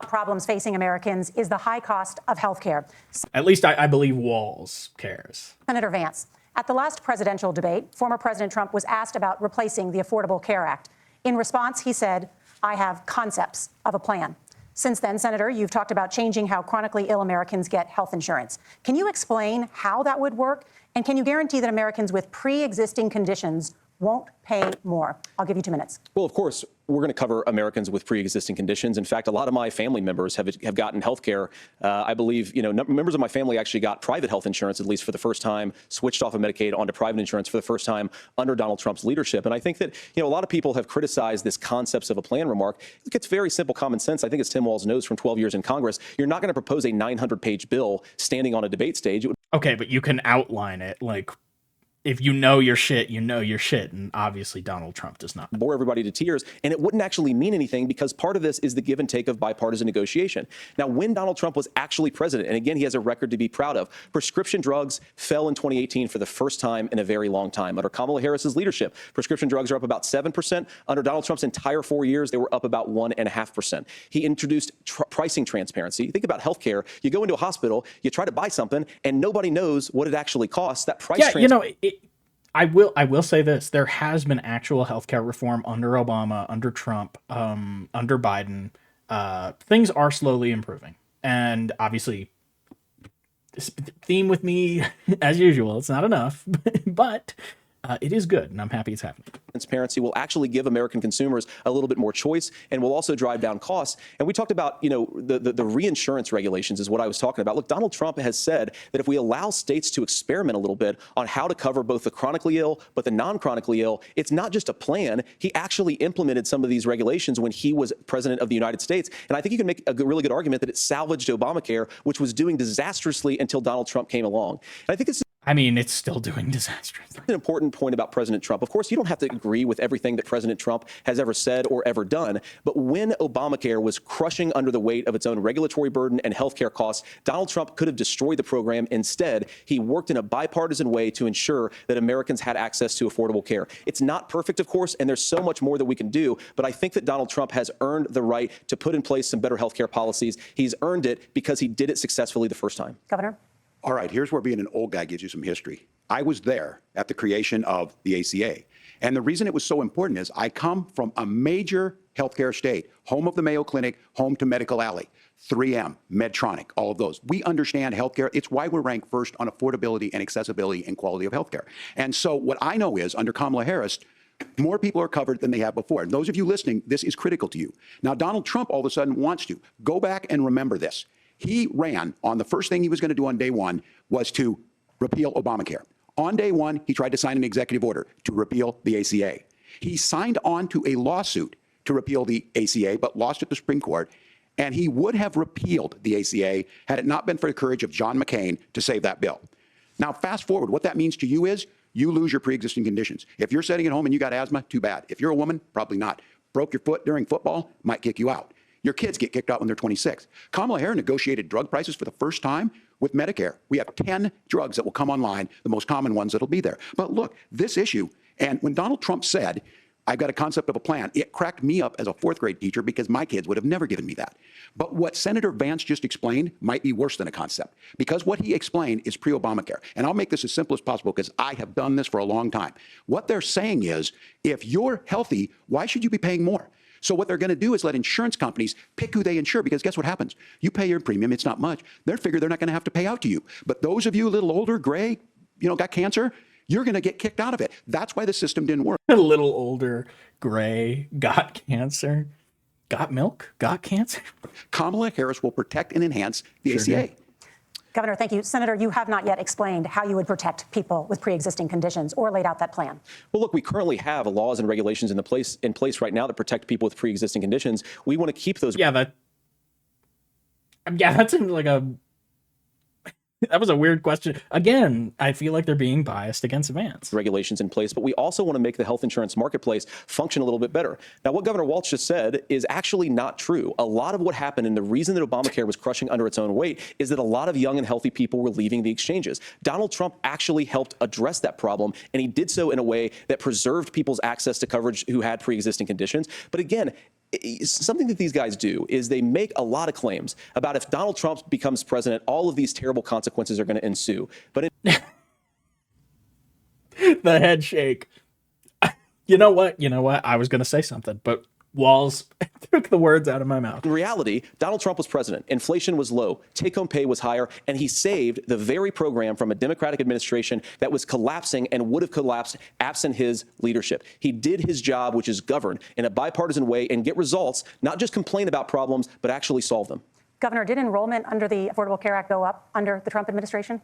Problems facing Americans is the high cost of health care. At least I believe Walz cares. Senator Vance, at the last presidential debate, former President Trump was asked about replacing the Affordable Care Act. In response, he said, "I have concepts of a plan." Since then, Senator, you've talked about changing how chronically ill Americans get health insurance. Can you explain how that would work? And can you guarantee that Americans with pre-existing conditions won't pay more? I'll give you 2 minutes. Well, of course, we're going to cover Americans with pre-existing conditions. In fact, a lot of my family members have gotten health care. I believe, members of my family actually got private health insurance, at least for the first time, switched off of Medicaid onto private insurance for the first time under Donald Trump's leadership. And I think that, a lot of people have criticized this concepts of a plan remark. It's very simple common sense. I think as Tim Walz knows from 12 years in Congress, you're not going to propose a 900-page bill standing on a debate stage. Okay, but you can outline it like, if you know your shit, you know your shit. And obviously Donald Trump does not. Bore everybody to tears. And it wouldn't actually mean anything because part of this is the give and take of bipartisan negotiation. Now, when Donald Trump was actually president, and again, he has a record to be proud of, prescription drugs fell in 2018 for the first time in a very long time. Under Kamala Harris's leadership, prescription drugs are up about 7%. Under Donald Trump's entire 4 years, they were up about 1.5%. He introduced pricing transparency. Think about healthcare. You go into a hospital, you try to buy something, and nobody knows what it actually costs. That price transparency. I will say this. There has been actual healthcare reform under Obama, under Trump, under Biden. Things are slowly improving. And obviously, this theme with me, as usual, it's not enough, but it is good, and I'm happy it's happening. Transparency will actually give American consumers a little bit more choice and will also drive down costs. And we talked about, the reinsurance regulations is what I was talking about. Look, Donald Trump has said that if we allow states to experiment a little bit on how to cover both the chronically ill but the non-chronically ill, it's not just a plan. He actually implemented some of these regulations when he was president of the United States. And I think you can make a really good argument that it salvaged Obamacare, which was doing disastrously until Donald Trump came along. And I think it's still doing disastrously. An important point about President Trump. Of course, you don't have to agree with everything that President Trump has ever said or ever done. But when Obamacare was crushing under the weight of its own regulatory burden and healthcare costs, Donald Trump could have destroyed the program. Instead, he worked in a bipartisan way to ensure that Americans had access to affordable care. It's not perfect, of course, and there's so much more that we can do. But I think that Donald Trump has earned the right to put in place some better healthcare policies. He's earned it because he did it successfully the first time. Governor? All right, here's where being an old guy gives you some history. I was there at the creation of the ACA. And the reason it was so important is I come from a major healthcare state, home of the Mayo Clinic, home to Medical Alley, 3M, Medtronic, all of those. We understand healthcare. It's why we're ranked first on affordability and accessibility and quality of healthcare. And so what I know is under Kamala Harris, more people are covered than they have before. And those of you listening, this is critical to you. Now, Donald Trump all of a sudden wants to go back and remember this. He ran on the first thing he was going to do on day one was to repeal Obamacare. On day one, he tried to sign an executive order to repeal the ACA. He signed on to a lawsuit to repeal the ACA, but lost at the Supreme Court. And he would have repealed the ACA had it not been for the courage of John McCain to save that bill. Now, fast forward, what that means to you is you lose your pre-existing conditions. If you're sitting at home and you got asthma, too bad. If you're a woman, probably not. Broke your foot during football, might kick you out. Your kids get kicked out when they're 26. Kamala Harris negotiated drug prices for the first time with Medicare. We have 10 drugs that will come online, the most common ones that'll be there. But look, this issue, and when Donald Trump said, I've got a concept of a plan, it cracked me up as a fourth grade teacher because my kids would have never given me that. But what Senator Vance just explained might be worse than a concept, because what he explained is pre-Obamacare. And I'll make this as simple as possible because I have done this for a long time. What they're saying is, if you're healthy, why should you be paying more? So what they're going to do is let insurance companies pick who they insure, because guess what happens? You pay your premium, it's not much. They figure they're not going to have to pay out to you. But those of you a little older, gray, got cancer, you're going to get kicked out of it. That's why the system didn't work. A little older, gray, got cancer, got milk, got cancer. Kamala Harris will protect and enhance the ACA. do. Governor, thank you. Senator, you have not yet explained how you would protect people with pre-existing conditions or laid out that plan. Well, look, we currently have laws and regulations in place right now that protect people with pre-existing conditions. We want to keep those. Yeah, that's like that was a weird question. Again, I feel like they're being biased against Vance. Regulations in place, but we also want to make the health insurance marketplace function a little bit better. Now, what Governor Walz just said is actually not true. A lot of what happened, and the reason that Obamacare was crushing under its own weight, is that a lot of young and healthy people were leaving the exchanges. Donald Trump actually helped address that problem, and he did so in a way that preserved people's access to coverage who had pre-existing conditions. But again, something that these guys do is they make a lot of claims about if Donald Trump becomes president, all of these terrible consequences are going to ensue. But The head shake. You know what? I was going to say something, but Walz took the words out of my mouth. in reality, Donald Trump was president. Inflation was low. Take-home pay was higher. And he saved the very program from a Democratic administration that was collapsing and would have collapsed absent his leadership. He did his job, which is govern in a bipartisan way and get results, not just complain about problems, but actually solve them. Governor, did enrollment under the Affordable Care Act go up under the Trump administration?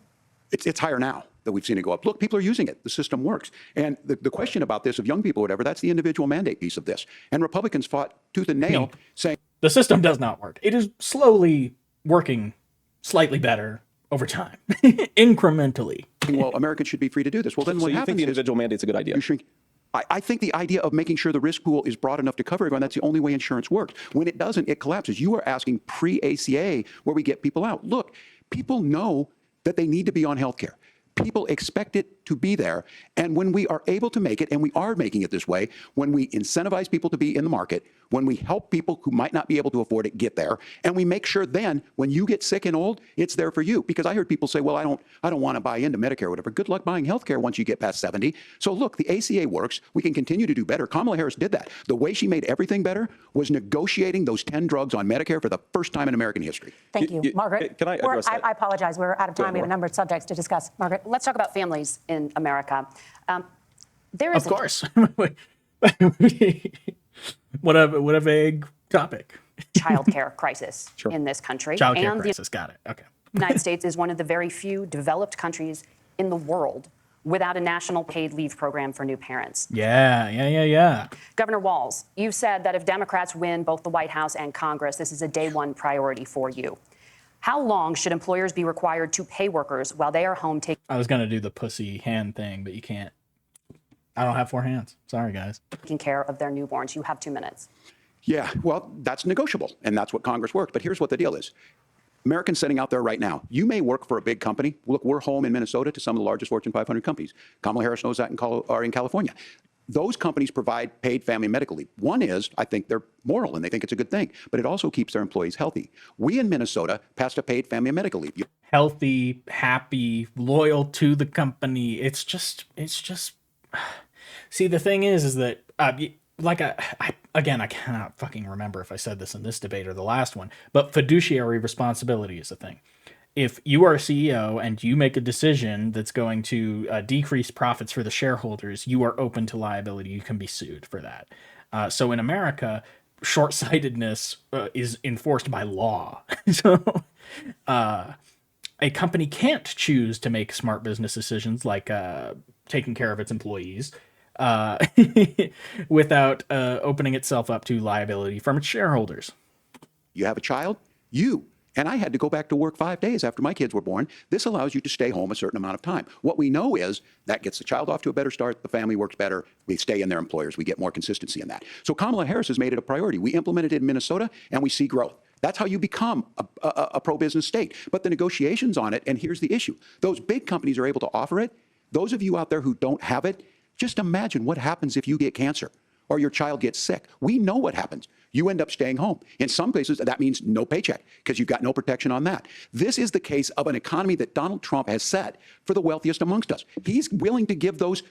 It's higher now that we've seen it go up. Look, people are using it. The system works. And the question about this of young people or whatever, that's the individual mandate piece of this. And Republicans fought tooth and nail saying The system does not work. It is slowly working slightly better over time, incrementally. well, Americans should be free to do this. Well, then So what you think happens the is individual mandate's a good idea? you shrink. I think the idea of making sure the risk pool is broad enough to cover everyone, that's the only way insurance works. When it doesn't, it collapses. You are asking pre-ACA where we get people out. Look, people know that they need to be on health care. People expect it to be there. And when we are able to make it, and we are making it this way, when we incentivize people to be in the market, when we help people who might not be able to afford it get there, and we make sure then when you get sick and old, it's there for you. Because I heard people say, well, I don't want to buy into Medicare or whatever. Good luck buying health care once you get past 70. So look, the ACA works. We can continue to do better. Kamala Harris did that. The way she made everything better was negotiating those 10 drugs on Medicare for the first time in American history. Thank you. Margaret? Can I address that? I apologize. We're out of time. We have a number of subjects to discuss. Margaret? Let's talk about families in America. There is Of course. What a vague topic. childcare crisis in this country. Childcare and crisis. Got it. Okay. The United States is one of the very few developed countries in the world without a national paid leave program for new parents. Yeah. Governor Walz, you said that if Democrats win both the White House and Congress, this is a day one priority for you. How long should employers be required to pay workers while they are home I was going to do the pussy hand thing, but you can't. I don't have 4 hands. Sorry, guys. taking care of their newborns? You have 2 minutes. Yeah, well, that's negotiable, and that's what Congress worked. But here's what the deal is. Americans sitting out there right now, you may work for a big company. Look, we're home in Minnesota to some of the largest Fortune 500 companies. Kamala Harris knows that in California. Those companies provide paid family medical leave. One is, I think they're moral and they think it's a good thing, but it also keeps their employees healthy. We in Minnesota passed a paid family medical leave. Healthy, happy, loyal to the company. It's just. See, the thing is that again, I cannot fucking remember if I said this in this debate or the last one, but fiduciary responsibility is a thing. If you are a CEO and you make a decision that's going to decrease profits for the shareholders, you are open to liability. You can be sued for that. So in America, short-sightedness is enforced by law. So a company can't choose to make smart business decisions like taking care of its employees without opening itself up to liability from its shareholders. You have a child, you and I had to go back to work 5 days after my kids were born. This allows you to stay home a certain amount of time. What we know is that gets the child off to a better start, the family works better, we stay in their employers, we get more consistency in that. So Kamala Harris has made it a priority. We implemented it in Minnesota, and we see growth. That's how you become a pro-business state. But the negotiations on it, and here's the issue. Those big companies are able to offer it. Those of you out there who don't have it, just imagine what happens if you get cancer or your child gets sick. We know what happens. You end up staying home. In some cases, that means no paycheck because you've got no protection on that. This is the case of an economy that Donald Trump has set for the wealthiest amongst us. He's willing to give those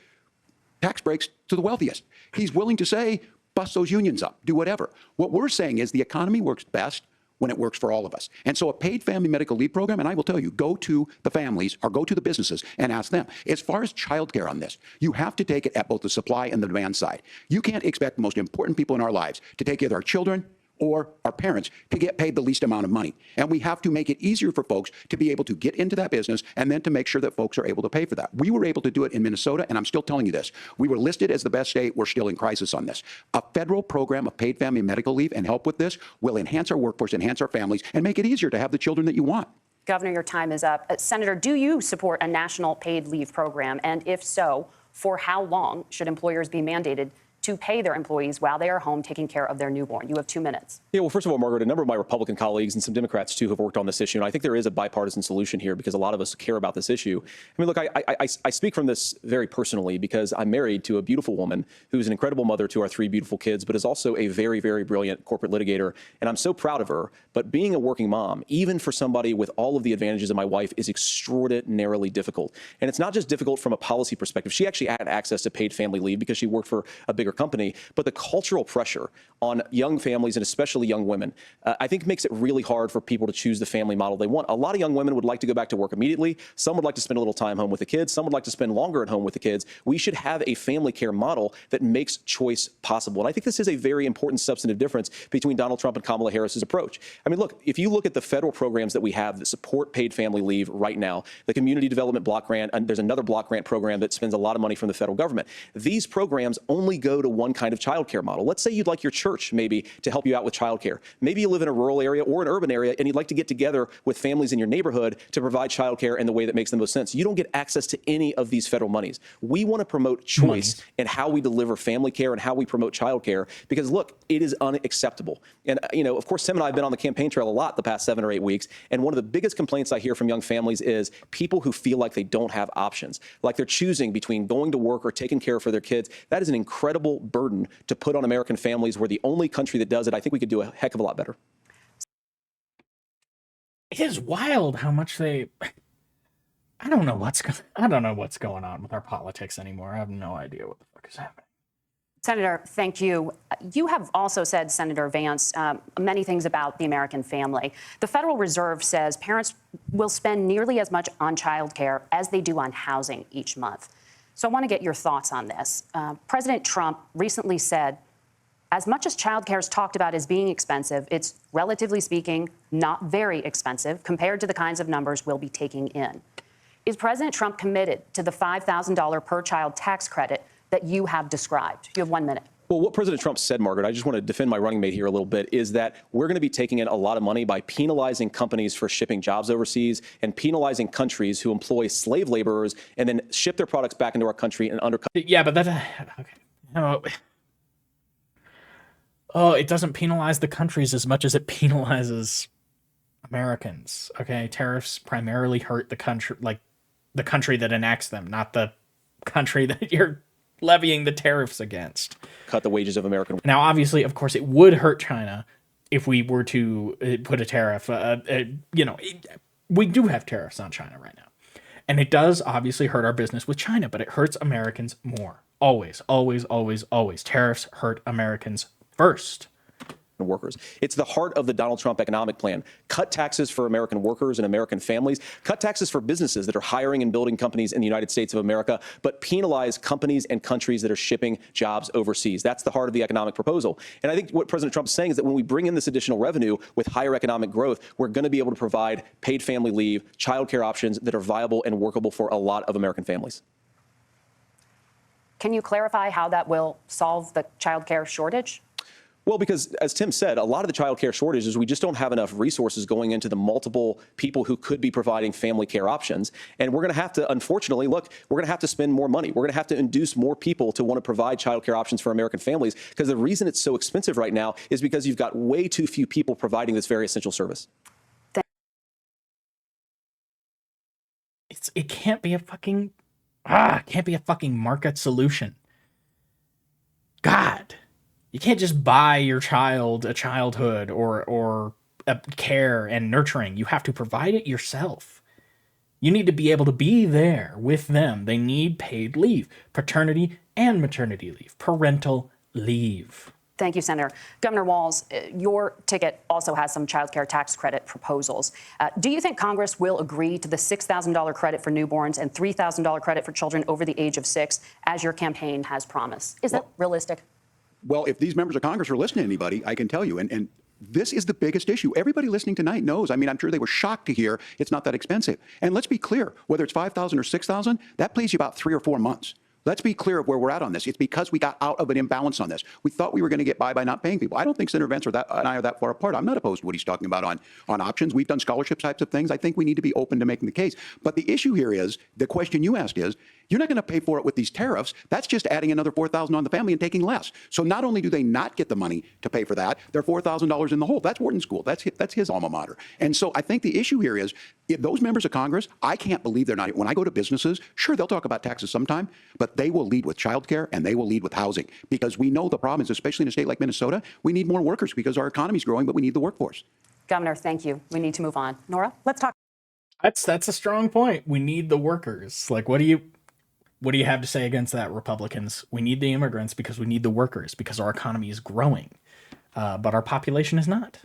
tax breaks to the wealthiest. He's willing to say, bust those unions up, do whatever. What we're saying is the economy works best when it works for all of us. And so a paid family medical leave program, and I will tell you, go to the families or go to the businesses and ask them. As far as childcare on this, you have to take it at both the supply and the demand side. You can't expect the most important people in our lives to take care of our children or our parents to get paid the least amount of money. And we have to make it easier for folks to be able to get into that business and then to make sure that folks are able to pay for that. We were able to do it in Minnesota, and I'm still telling you this. We were listed as the best state. We're still in crisis on this. A federal program of paid family medical leave and help with this will enhance our workforce, enhance our families, and make it easier to have the children that you want. Governor, your time is up. Senator, do you support a national paid leave program? And if so, for how long should employers be mandated to pay their employees while they are home taking care of their newborn? You have 2 minutes. Yeah, well, first of all, Margaret, a number of my Republican colleagues and some Democrats, too, have worked on this issue. And I think there is a bipartisan solution here because a lot of us care about this issue. I mean, look, I speak from this very personally because I'm married to a beautiful woman who's an incredible mother to our 3 beautiful kids, but is also a very, very brilliant corporate litigator. And I'm so proud of her. But being a working mom, even for somebody with all of the advantages of my wife, is extraordinarily difficult. And it's not just difficult from a policy perspective. She actually had access to paid family leave because she worked for a bigger company. But the cultural pressure on young families and especially young women, I think makes it really hard for people to choose the family model they want. A lot of young women would like to go back to work immediately. Some would like to spend a little time home with the kids. Some would like to spend longer at home with the kids. We should have a family care model that makes choice possible. And I think this is a very important substantive difference between Donald Trump and Kamala Harris's approach. I mean, look, if you look at the federal programs that we have that support paid family leave right now, the Community Development Block Grant, and there's another block grant program that spends a lot of money from the federal government. These programs only go to one kind of childcare model. Let's say you'd like your church maybe to help you out with childcare. Maybe you live in a rural area or an urban area and you'd like to get together with families in your neighborhood to provide childcare in the way that makes the most sense. You don't get access to any of these federal monies. We want to promote choice in how we deliver family care and how we promote childcare because, look, it is unacceptable. And, you know, of course, Tim and I have been on the campaign trail a lot the past 7 or 8 weeks. And one of the biggest complaints I hear from young families is people who feel like they don't have options, like they're choosing between going to work or taking care for their kids. That is an incredible burden to put on American families. We're the only country that does it. I think we could do a heck of a lot better. It is wild how much they. I don't know what's going on with our politics anymore. I have no idea what the fuck is happening. Senator, thank you. You have also said, Senator Vance, many things about the American family. The Federal Reserve says parents will spend nearly as much on childcare as they do on housing each month. So I want to get your thoughts on this. President Trump recently said, as much as childcare is talked about as being expensive, it's relatively speaking not very expensive compared to the kinds of numbers we'll be taking in. Is President Trump committed to the $5,000 per child tax credit that you have described? You have 1 minute. Well, what President Trump said, Margaret, I just want to defend my running mate here a little bit, is that we're going to be taking in a lot of money by penalizing companies for shipping jobs overseas and penalizing countries who employ slave laborers and then ship their products back into our country and undercut. Yeah, but that okay. Oh, it doesn't penalize the countries as much as it penalizes Americans. Okay, tariffs primarily hurt the country, like the country that enacts them, not the country that you're levying the tariffs against. Cut the wages of American. Now, obviously, of course, it would hurt China if we were to put a tariff. We do have tariffs on China right now. And it does obviously hurt our business with China, but it hurts Americans more. Always, always, always, always. Tariffs hurt Americans first. Workers. It's the heart of the Donald Trump economic plan. Cut taxes for American workers and American families. Cut taxes for businesses that are hiring and building companies in the United States of America, but penalize companies and countries that are shipping jobs overseas. That's the heart of the economic proposal. And I think what President Trump is saying is that when we bring in this additional revenue with higher economic growth, we're going to be able to provide paid family leave, childcare options that are viable and workable for a lot of American families. Can you clarify how that will solve the childcare shortage? Well, because as Tim said, a lot of the child care shortage is we just don't have enough resources going into the multiple people who could be providing family care options. And we're going to have to, unfortunately, look, we're going to have to spend more money. We're going to have to induce more people to want to provide child care options for American families, because the reason it's so expensive right now is because you've got way too few people providing this very essential service. It can't be a fucking market solution. God. You can't just buy your child a childhood or a care and nurturing. You have to provide it yourself. You need to be able to be there with them. They need paid leave, paternity and maternity leave, parental leave. Thank you, Senator. Governor Walz, your ticket also has some child care tax credit proposals. Do you think Congress will agree to the $6,000 credit for newborns and $3,000 credit for children over the age of 6, as your campaign has promised? Is that realistic? Well, if these members of Congress are listening to anybody, I can tell you, and this is the biggest issue. Everybody listening tonight knows. I mean, I'm sure they were shocked to hear it's not that expensive. And let's be clear, whether it's $5,000 or $6,000, that pays you about 3 or 4 months. Let's be clear of where we're at on this. It's because we got out of an imbalance on this. We thought we were going to get by not paying people. I don't think Senator Vance and I are that far apart. I'm not opposed to what he's talking about on options. We've done scholarship types of things. I think we need to be open to making the case. But the issue here is, the question you asked is, you're not going to pay for it with these tariffs. That's just adding another $4,000 on the family and taking less. So not only do they not get the money to pay for that, they're $4,000 in the hole. That's Wharton School. That's his alma mater. And so I think the issue here is, if those members of Congress, I can't believe they're not. When I go to businesses, sure, they'll talk about taxes sometime, but they will lead with childcare and they will lead with housing, because we know the problem is, especially in a state like Minnesota, we need more workers because our economy is growing, but we need the workforce. Governor, thank you. We need to move on. Nora, Let's talk. That's a strong point. We need the workers. Like, what do you have to say against that, Republicans? We need the immigrants because we need the workers, because our economy is growing, but our population is not.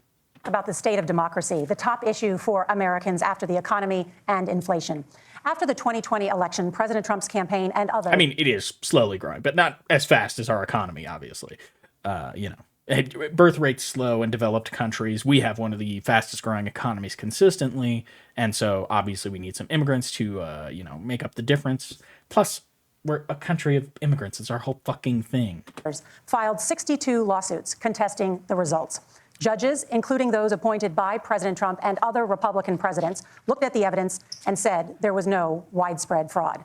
About the state of democracy, the top issue for Americans after the economy and inflation. After the 2020 election, President Trump's campaign and others. I mean, it is slowly growing, but not as fast as our economy, obviously. Birth rate's slow in developed countries. We have one of the fastest growing economies consistently. And so obviously we need some immigrants to, make up the difference. Plus, we're a country of immigrants. It's our whole fucking thing. Filed 62 lawsuits contesting the results. Judges, including those appointed by President Trump and other Republican presidents, looked at the evidence and said there was no widespread fraud.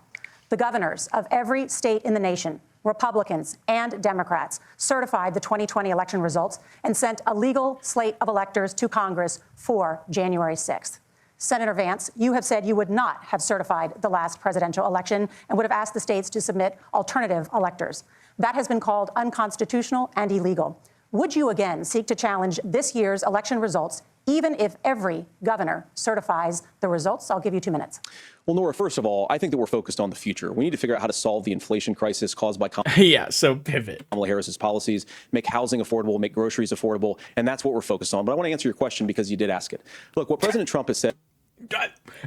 The governors of every state in the nation, Republicans and Democrats, certified the 2020 election results and sent a legal slate of electors to Congress for January 6th. Senator Vance, you have said you would not have certified the last presidential election and would have asked the states to submit alternative electors. That has been called unconstitutional and illegal. Would you again seek to challenge this year's election results, even if every governor certifies the results? I'll give you 2 minutes. Well, Nora, first of all, I think that we're focused on the future. We need to figure out how to solve the inflation crisis caused by Yeah, so pivot. Kamala Harris's policies, make housing affordable, make groceries affordable, and that's what we're focused on. But I want to answer your question because you did ask it. Look, what President Trump has said.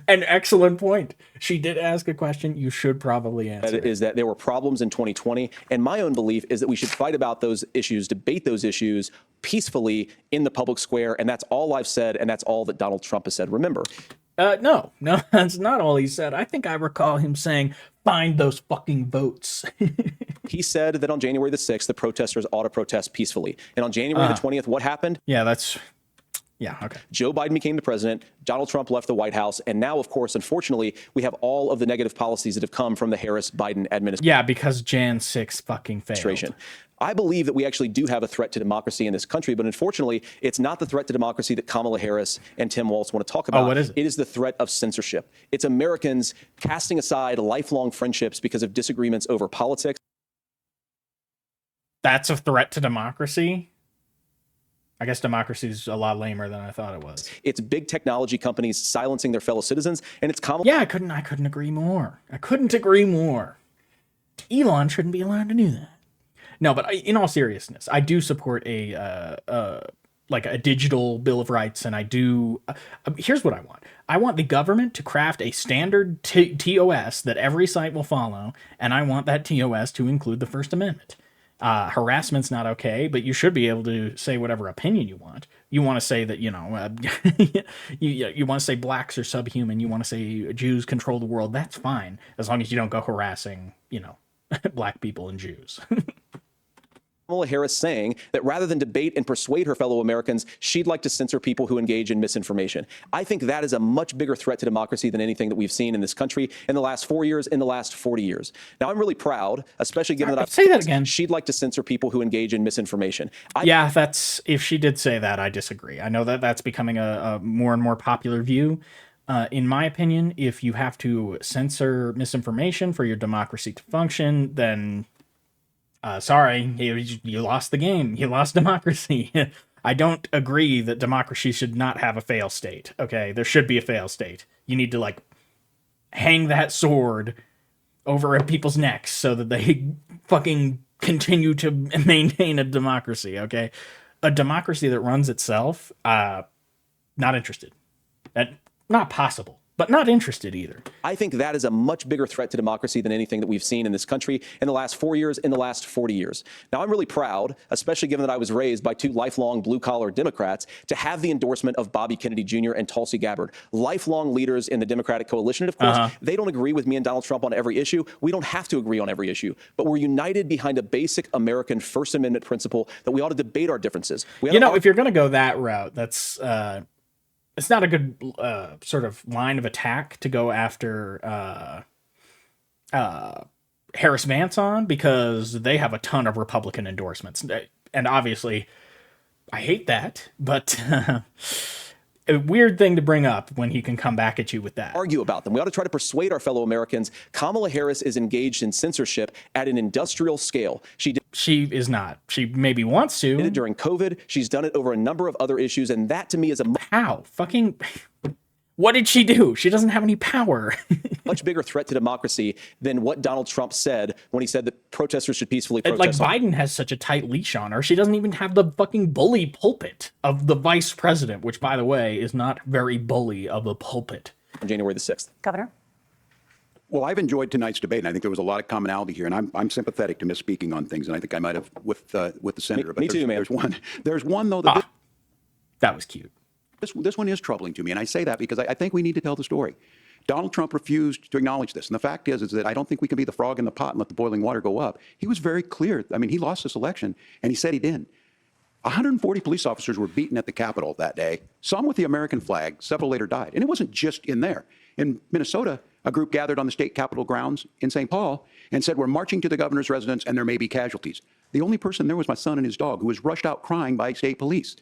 An excellent point. She did ask a question. You should probably answer it. Is that there were problems in 2020. And my own belief is that we should fight about those issues, debate those issues peacefully in the public square. And that's all I've said. And that's all that Donald Trump has said. Remember. No, that's not all he said. I think I recall him saying, find those fucking votes. He said that on January the 6th, the protesters ought to protest peacefully. And on January the 20th, what happened? Yeah, okay. Joe Biden became the president. Donald Trump left the White House. And now, of course, unfortunately, we have all of the negative policies that have come from the Harris-Biden administration. Yeah, because Jan 6 fucking failed. I believe that we actually do have a threat to democracy in this country, but unfortunately, it's not the threat to democracy that Kamala Harris and Tim Walz want to talk about. Oh, what is it? It is the threat of censorship. It's Americans casting aside lifelong friendships because of disagreements over politics. That's a threat to democracy? I guess democracy is a lot lamer than I thought it was. It's big technology companies silencing their fellow citizens, and it's Kamala. Yeah, I couldn't agree more. I couldn't agree more. Elon shouldn't be allowed to do that. No, but in all seriousness, I do support a digital Bill of Rights, and I do. Here's what I want. I want the government to craft a standard TOS that every site will follow, and I want that TOS to include the First Amendment. Harassment's not okay, but you should be able to say whatever opinion you want. You want to say that, you want to say blacks are subhuman. You want to say Jews control the world. That's fine, as long as you don't go harassing, black people and Jews. Kamala Harris saying that rather than debate and persuade her fellow Americans, she'd like to censor people who engage in misinformation. I think that is a much bigger threat to democracy than anything that we've seen in this country in the last 4 years, in the last 40 years. Now, I'm really proud, especially given that say that again. She'd like to censor people who engage in misinformation. Yeah, that's, if she did say that, I disagree. I know that that's becoming a more and more popular view. In my opinion, if you have to censor misinformation for your democracy to function, then sorry, you lost the game. You lost democracy. I don't agree that democracy should not have a fail state. Okay, there should be a fail state. You need to, like, hang that sword over people's necks so that they fucking continue to maintain a democracy, okay? A democracy that runs itself, not interested. Not possible, but not interested either. I think that is a much bigger threat to democracy than anything that we've seen in this country in the last 4 years, in the last 40 years. Now, I'm really proud, especially given that I was raised by two lifelong blue-collar Democrats, to have the endorsement of Bobby Kennedy Jr. and Tulsi Gabbard, lifelong leaders in the Democratic coalition. And of course, they don't agree with me and Donald Trump on every issue. We don't have to agree on every issue, but we're united behind a basic American First Amendment principle that we ought to debate our differences. You know, if you're going to go that route, that's... it's not a good sort of line of attack to go after Harris Vance on, because they have a ton of Republican endorsements. And obviously, I hate that, but a weird thing to bring up when he can come back at you with that. Argue about them. We ought to try to persuade our fellow Americans. Kamala Harris is engaged in censorship at an industrial scale. She is not. She maybe wants to. Did it during COVID. She's done it over a number of other issues, and that to me is a how fucking. What did she do? She doesn't have any power. much bigger threat to democracy than what Donald Trump said when he said that protesters should peacefully protest. Like, Biden has such a tight leash on her. She doesn't even have the fucking bully pulpit of the vice president, which, by the way, is not very bully of a pulpit. On January the 6th. Governor? Well, I've enjoyed tonight's debate, and I think there was a lot of commonality here. And I'm sympathetic to misspeaking on things, and I think I might have with the senator. Me too, man. There's one though. That was cute. This one is troubling to me, and I say that because I think we need to tell the story. Donald Trump refused to acknowledge this, and the fact is that I don't think we can be the frog in the pot and let the boiling water go up. He was very clear. I mean, he lost this election, and he said he didn't. 140 police officers were beaten at the Capitol that day, some with the American flag, several later died. And it wasn't just in there. In Minnesota, a group gathered on the state capitol grounds in St. Paul and said, "We're marching to the governor's residence and there may be casualties." The only person there was my son and his dog, who was rushed out crying by state police.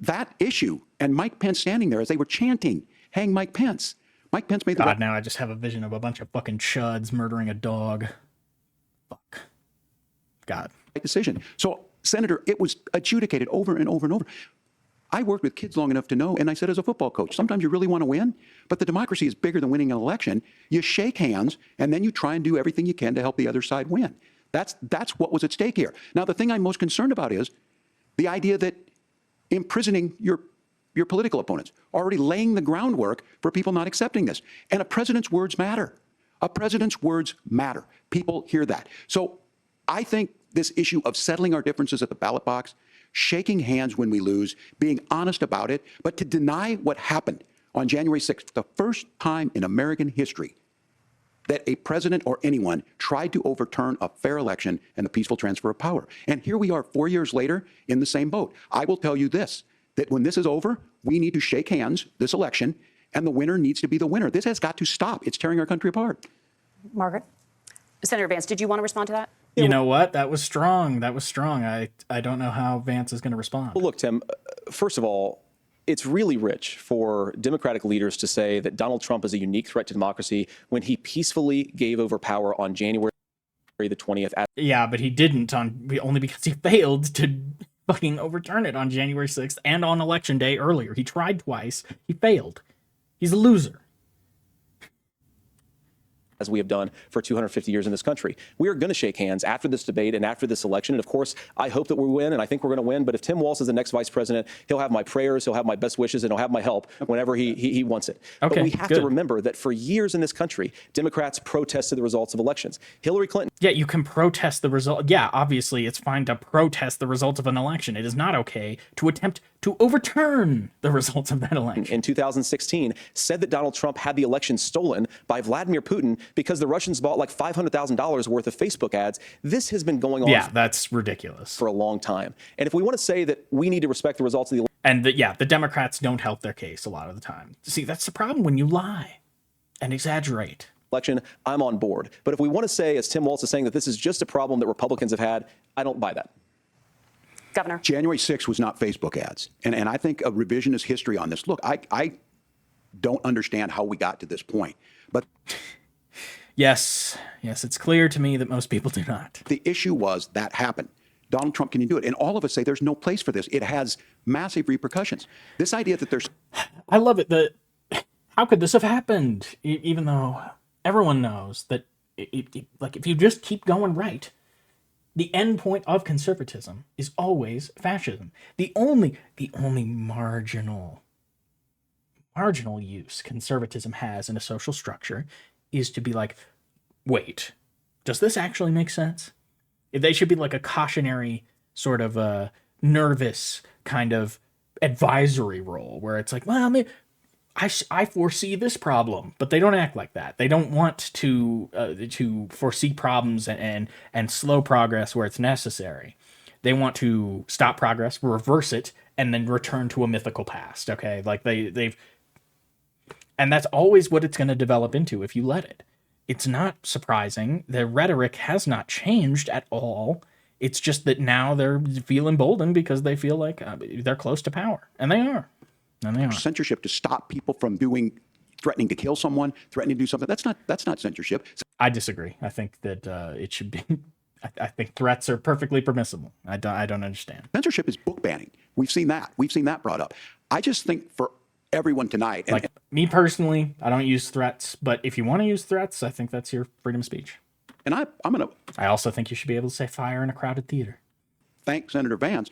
That issue, and Mike Pence standing there as they were chanting, "Hang Mike Pence." Mike Pence made the... God, now I just have a vision of a bunch of fucking chuds murdering a dog. Fuck. God. Decision. So, Senator, it was adjudicated over and over and over. I worked with kids long enough to know, and I said as a football coach, sometimes you really want to win, but the democracy is bigger than winning an election. You shake hands, and then you try and do everything you can to help the other side win. That's what was at stake here. Now, the thing I'm most concerned about is the idea that imprisoning your political opponents, already laying the groundwork for people not accepting this. And a president's words matter. A president's words matter. People hear that. So I think this issue of settling our differences at the ballot box, shaking hands when we lose, being honest about it, but to deny what happened on January 6th, the first time in American history that a president or anyone tried to overturn a fair election and the peaceful transfer of power. And here we are 4 years later in the same boat. I will tell you this, that when this is over, we need to shake hands this election, and the winner needs to be the winner. This has got to stop. It's tearing our country apart. Margaret? Senator Vance, did you want to respond to that? You know what? That was strong. That was strong. I don't know how Vance is going to respond. Well, look, Tim, first of all, it's really rich for Democratic leaders to say that Donald Trump is a unique threat to democracy when he peacefully gave over power on January the 20th. Yeah, but he didn't, only because he failed to fucking overturn it on January 6th and on Election Day earlier. He tried twice. He failed. He's a loser. As we have done for 250 years in this country. We are going to shake hands after this debate and after this election. And of course, I hope that we win, and I think we're going to win. But if Tim Walz is the next vice president, he'll have my prayers, he'll have my best wishes, and he'll have my help whenever he wants it. Okay, but we have to remember that for years in this country, Democrats protested the results of elections. Hillary Clinton. Yeah, you can protest the result. Yeah, obviously, it's fine to protest the result of an election. It is not okay to attempt to overturn the results of that election. In 2016, said that Donald Trump had the election stolen by Vladimir Putin because the Russians bought like $500,000 worth of Facebook ads. This has been going on Yeah, that's ridiculous. for a long time. And if we want to say that we need to respect the results of the And the Democrats don't help their case a lot of the time. See, that's the problem when you lie and exaggerate. election, I'm on board. But if we want to say, as Tim Walz is saying, that this is just a problem that Republicans have had, I don't buy that. Governor. January 6th was not Facebook ads. And I think a revisionist history on this. Look, I don't understand how we got to this point. But Yes, it's clear to me that most people do not. the issue was that happened. Donald Trump, can you do it? And all of us say there's no place for this. It has massive repercussions. This idea that there's I love it. How could this have happened? Even though everyone knows that, like, if you just keep going right, the end point of conservatism is always fascism. The only marginal use conservatism has in a social structure is to be like, wait, does this actually make sense? They should be like a cautionary sort of a nervous kind of advisory role where it's like, well, I mean, I foresee this problem, but they don't act like that. They don't want to foresee problems and slow progress where it's necessary. They want to stop progress, reverse it, and then return to a mythical past. Okay, like they've, and that's always what it's going to develop into if you let it. It's not surprising. The rhetoric has not changed at all. It's just that now they're feel emboldened because they feel like they're close to power, and they are. And they are. censorship to stop people from threatening to kill someone, threatening to do something. That's not censorship. I disagree. I think that it should be. I think threats are perfectly permissible. I don't understand. Censorship is book banning. We've seen that. We've seen that brought up. I just think for everyone tonight, and Like me personally, I don't use threats. But if you want to use threats, I think that's your freedom of speech. I'm going to I also think you should be able to say fire in a crowded theater. thank Senator Vance.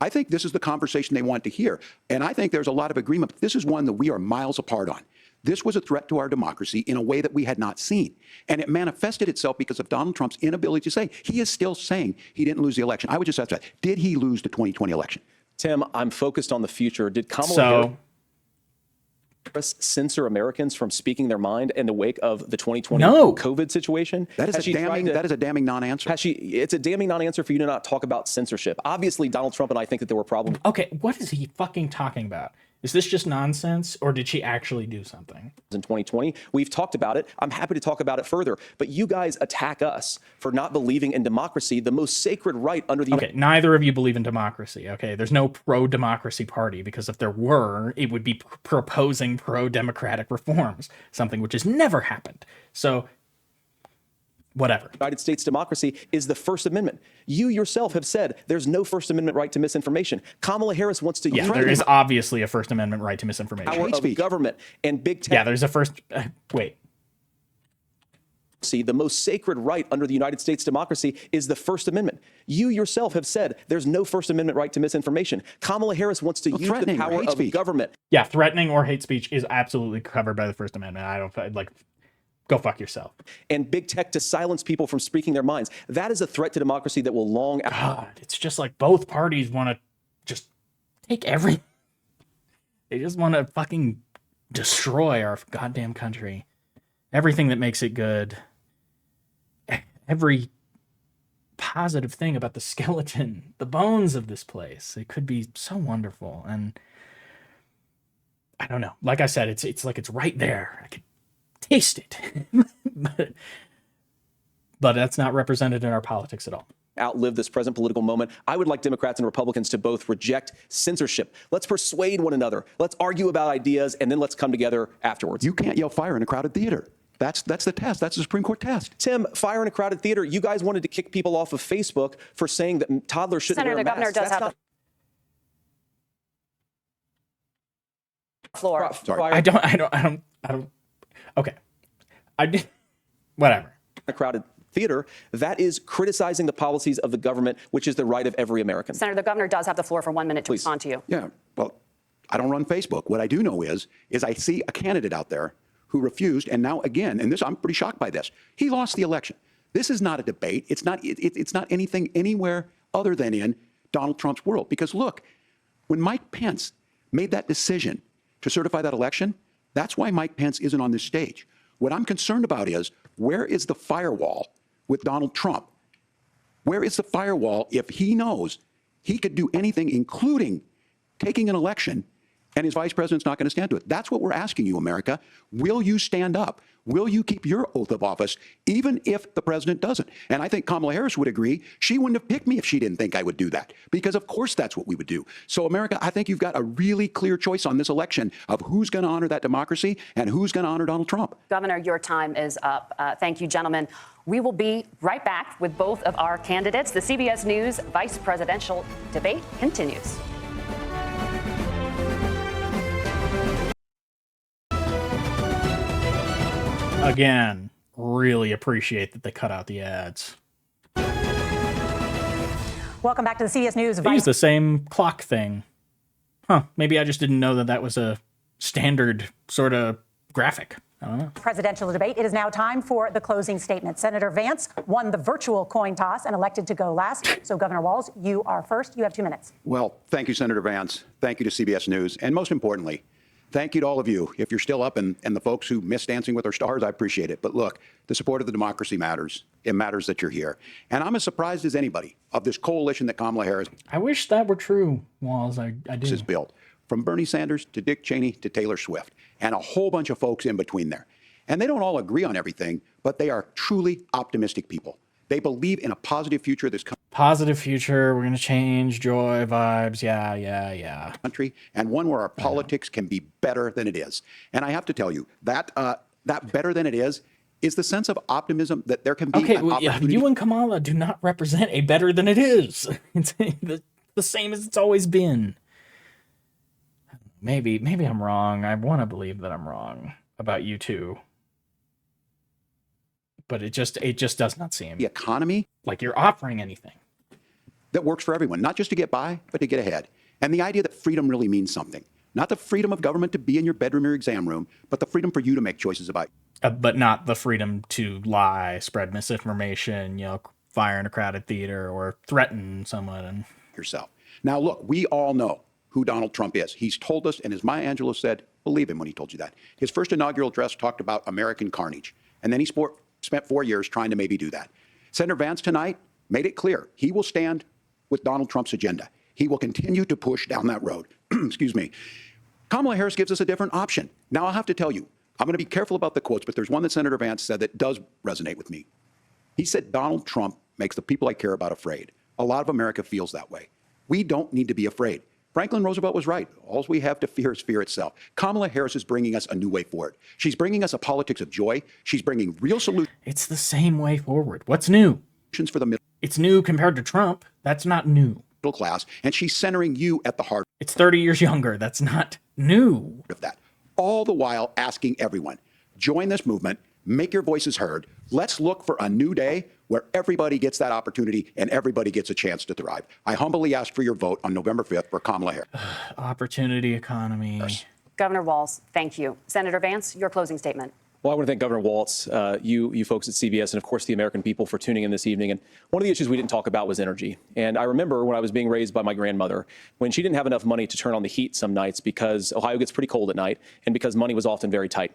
I think this is the conversation they want to hear. And I think there's a lot of agreement. This is one that we are miles apart on. This was a threat to our democracy in a way that we had not seen. And it manifested itself because of Donald Trump's inability to say. He is still saying he didn't lose the election. I would just ask that. Did he lose the 2020 election? Tim, I'm focused on the future. Did Kamala So Harris censor Americans from speaking their mind in the wake of the 2020 No. COVID situation? That is Has a she tried damning, to- that is a damning non-answer. It's a damning non-answer for you to not talk about censorship. Obviously, Donald Trump and I think that there were problems okay, what is he fucking talking about? Is this just nonsense, or did she actually do something? in 2020. We've talked about it. I'm happy to talk about it further. But you guys attack us for not believing in democracy, the most sacred right under the Okay, neither of you believe in democracy. Okay, there's no pro-democracy party, because if there were, it would be proposing pro-democratic reforms, something which has never happened. So, whatever. United States democracy is the First Amendment. You yourself have said there's no First Amendment right to misinformation. Kamala Harris wants to Yeah, use there is obviously a First Amendment right to misinformation. power Hate of speech. government and big tech. Yeah, there's a first. Wait. The most sacred right under the United States democracy is the First Amendment. You yourself have said there's no First Amendment right to misinformation. Kamala Harris wants to use the threatening or power hate of speech. government. Yeah, threatening or hate speech is absolutely covered by the First Amendment. I don't like. Go fuck yourself. And big tech to silence people from speaking their minds. That is a threat to democracy that will long God, it's just like both parties want to just take every. They just want to fucking destroy our goddamn country. Everything that makes it good. Every positive thing about the skeleton, the bones of this place. It could be so wonderful. And I don't know. Like I said, it's like it's right there. I could taste it. but that's not represented in our politics at all. outlive this present political moment. I would like Democrats and Republicans to both reject censorship. Let's persuade one another. Let's argue about ideas, and then let's come together afterwards. You can't yell fire in a crowded theater. That's the test. That's the Supreme Court test. Tim, fire in a crowded theater. You guys wanted to kick people off of Facebook for saying that toddlers shouldn't Senator, wear the masks. governor does That's have not the floor. Sorry. fire I don't. Okay. I did. Whatever. in a crowded theater. That is criticizing the policies of the government, which is the right of every American. Senator, the governor does have the floor for 1 minute to Please. respond to you. Yeah, well, I don't run Facebook. What I do know is I see a candidate out there who refused, and now again, and this I'm pretty shocked by this. He lost the election. This is not a debate. It's not anything anywhere other than in Donald Trump's world. Because look, When Mike Pence made that decision to certify that election, that's why Mike Pence isn't on this stage. What I'm concerned about is, where is the firewall with Donald Trump? Where is the firewall if he knows he could do anything, including taking an election, and his vice president's not going to stand to it? That's what we're asking you, America. Will you stand up? Will you keep your oath of office, even if the president doesn't? And I think Kamala Harris would agree. She wouldn't have picked me if she didn't think I would do that, because of course that's what we would do. So America, I think you've got a really clear choice on this election of who's going to honor that democracy and who's going to honor Donald Trump. Governor, your time is up. Thank you, gentlemen. We will be right back with both of our candidates. The CBS News vice presidential debate continues. Again, really appreciate that they cut out the ads. Welcome back to the CBS News. They use the same clock thing. Huh, maybe I just didn't know that that was a standard sort of graphic. I don't know. Presidential debate. It is now time for the closing statement. Senator Vance won the virtual coin toss and elected to go last. So, Governor Walz, you are first. You have 2 minutes. Well, thank you, Senator Vance. Thank you to CBS News. And most importantly, thank you to all of you. If you're still up and the folks who miss Dancing with Our Stars, I appreciate it. But look, the support of the democracy matters. It matters that you're here. And I'm as surprised as anybody of this coalition that Kamala Harris I wish that were true, Walz. I do. has built, from Bernie Sanders to Dick Cheney to Taylor Swift, and a whole bunch of folks in between there. And they don't all agree on everything, but they are truly optimistic people. They believe in a positive future of this Positive future. We're going to change, joy, vibes. Yeah. country, and one where our politics can be better than it is. And I have to tell you, that better than it is the sense of optimism that there can be Okay, an well, opportunity. you and Kamala do not represent a better than it is. It's the same as it's always been. Maybe I'm wrong. I want to believe that I'm wrong about you two. But it just does not seem The economy like you're offering anything. that works for everyone, not just to get by, but to get ahead. And the idea that freedom really means something. Not the freedom of government to be in your bedroom or exam room, but the freedom for you to make choices about But not the freedom to lie, spread misinformation, fire in a crowded theater, or threaten someone. And yourself. Now, look, we all know who Donald Trump is. He's told us, and as Maya Angelou said, believe him when he told you that. His first inaugural address talked about American carnage, and then he spent 4 years trying to maybe do that. Senator Vance tonight made it clear he will stand with Donald Trump's agenda. He will continue to push down that road. Excuse me. Kamala Harris gives us a different option. Now, I'll have to tell you, I'm going to be careful about the quotes, but there's one that Senator Vance said that does resonate with me. He said, Donald Trump makes the people I care about afraid. A lot of America feels that way. We don't need to be afraid. Franklin Roosevelt was right. All we have to fear is fear itself. Kamala Harris is bringing us a new way forward. She's bringing us a politics of joy. She's bringing real solutions it's the same way forward. What's new? for the It's new compared to Trump. That's not new. middle class, and she's centering you at the heart It's 30 years younger. That's not new. of that. All the while asking everyone, join this movement, make your voices heard. Let's look for a new day where everybody gets that opportunity and everybody gets a chance to thrive. I humbly ask for your vote on November 5th for Kamala Harris. Opportunity economy. Governor Walz, thank you. Senator Vance, your closing statement. Well, I want to thank Governor Walz, you folks at CBS, and of course the American people for tuning in this evening. And one of the issues we didn't talk about was energy. And I remember when I was being raised by my grandmother, when she didn't have enough money to turn on the heat some nights because Ohio gets pretty cold at night and because money was often very tight.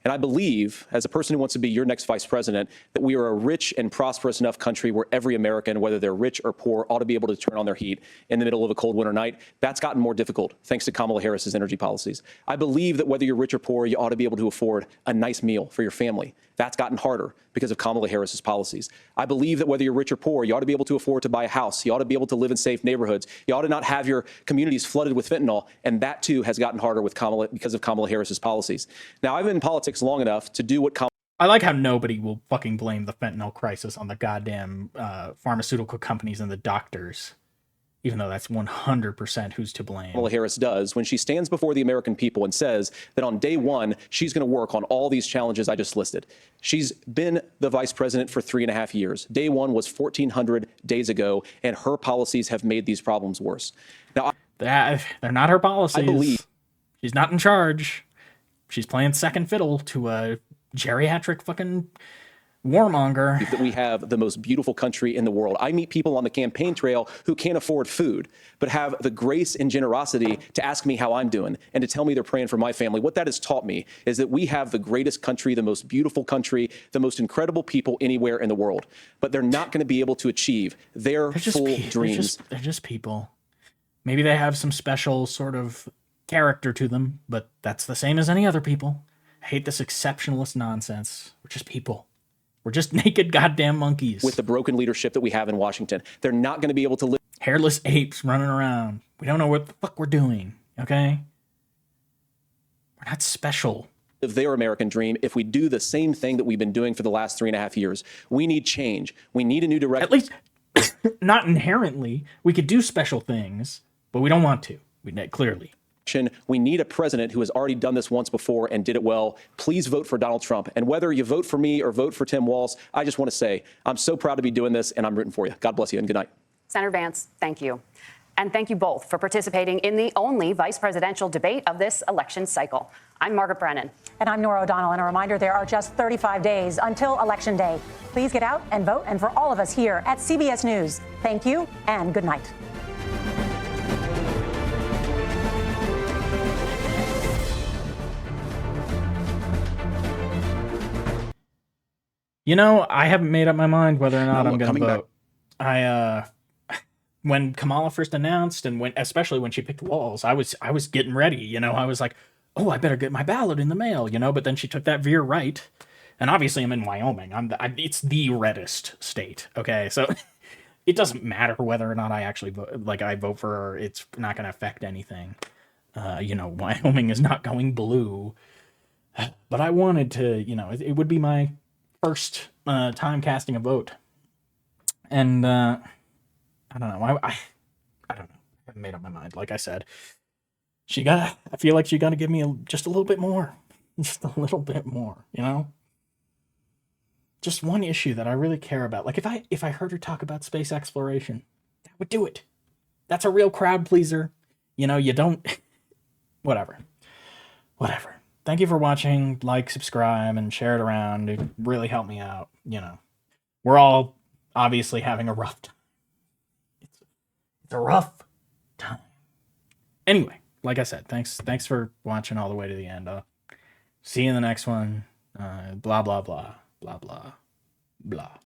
And I believe, as a person who wants to be your next vice president, that we are a rich and prosperous enough country where every American, whether they're rich or poor, ought to be able to turn on their heat in the middle of a cold winter night. That's gotten more difficult thanks to Kamala Harris's energy policies. I believe that whether you're rich or poor, you ought to be able to afford a nice meal for your family. That's gotten harder because of Kamala Harris's policies. I believe that whether you're rich or poor, you ought to be able to afford to buy a house. You ought to be able to live in safe neighborhoods. You ought to not have your communities flooded with fentanyl. And that, too, has gotten harder with because of Kamala Harris's policies. Now, I've been in politics long enough to do what Kamala I like how nobody will fucking blame the fentanyl crisis on the goddamn pharmaceutical companies and the doctors, even though that's 100% who's to blame. Kamala Harris does when she stands before the American people and says that on day one, she's going to work on all these challenges I just listed. She's been the vice president for 3.5 years. Day one was 1,400 days ago, and her policies have made these problems worse. Now, They're not her policies. I believe She's not in charge. She's playing second fiddle to a geriatric fucking warmonger. that we have the most beautiful country in the world. I meet people on the campaign trail who can't afford food, but have the grace and generosity to ask me how I'm doing and to tell me they're praying for my family. What that has taught me is that we have the greatest country, the most beautiful country, the most incredible people anywhere in the world, but they're not going to be able to achieve their full dreams. They're just people. Maybe they have some special sort of character to them, but that's the same as any other people. I hate this exceptionalist nonsense. We're just people. We're just naked goddamn monkeys. With the broken leadership that we have in Washington, they're not going to be able to live. Hairless apes running around. We don't know what the fuck we're doing, okay? We're not special. Of their American dream if we do the same thing that we've been doing for the last 3.5 years. We need change. We need a new direction. At least, not inherently. We could do special things, but we don't want to. Clearly. We need a president who has already done this once before and did it well. Please vote for Donald Trump. And whether you vote for me or vote for Tim Walz, I just want to say I'm so proud to be doing this, and I'm rooting for you. God bless you, and good night. Senator Vance, thank you. And thank you both for participating in the only vice presidential debate of this election cycle. I'm Margaret Brennan. And I'm Nora O'Donnell. And a reminder, there are just 35 days until Election Day. Please get out and vote. And for all of us here at CBS News, thank you and good night. You know, I haven't made up my mind whether or not No, I'm going to coming vote. When Kamala first announced, and especially when she picked Walz, I was getting ready. You know, I was like, oh, I better get my ballot in the mail. You know, but then she took that veer right, and obviously I'm in Wyoming. It's the reddest state. Okay, so it doesn't matter whether or not I actually vote. Like I vote for her, it's not going to affect anything. You know, Wyoming is not going blue, but I wanted to. You know, it would be my first time casting a vote, and I don't know. I don't know. I haven't made up my mind. Like I said, I feel like she got to give me just a little bit more, just a little bit more. You know, just one issue that I really care about. Like if I heard her talk about space exploration, that would do it. That's a real crowd pleaser. You know, you don't. Whatever. Thank you for watching. Like, subscribe, and share it around. It really helped me out. You know, we're all obviously having a rough time. It's a rough time. Anyway, like I said, thanks for watching all the way to the end. See you in the next one. Blah, blah, blah, blah, blah, blah.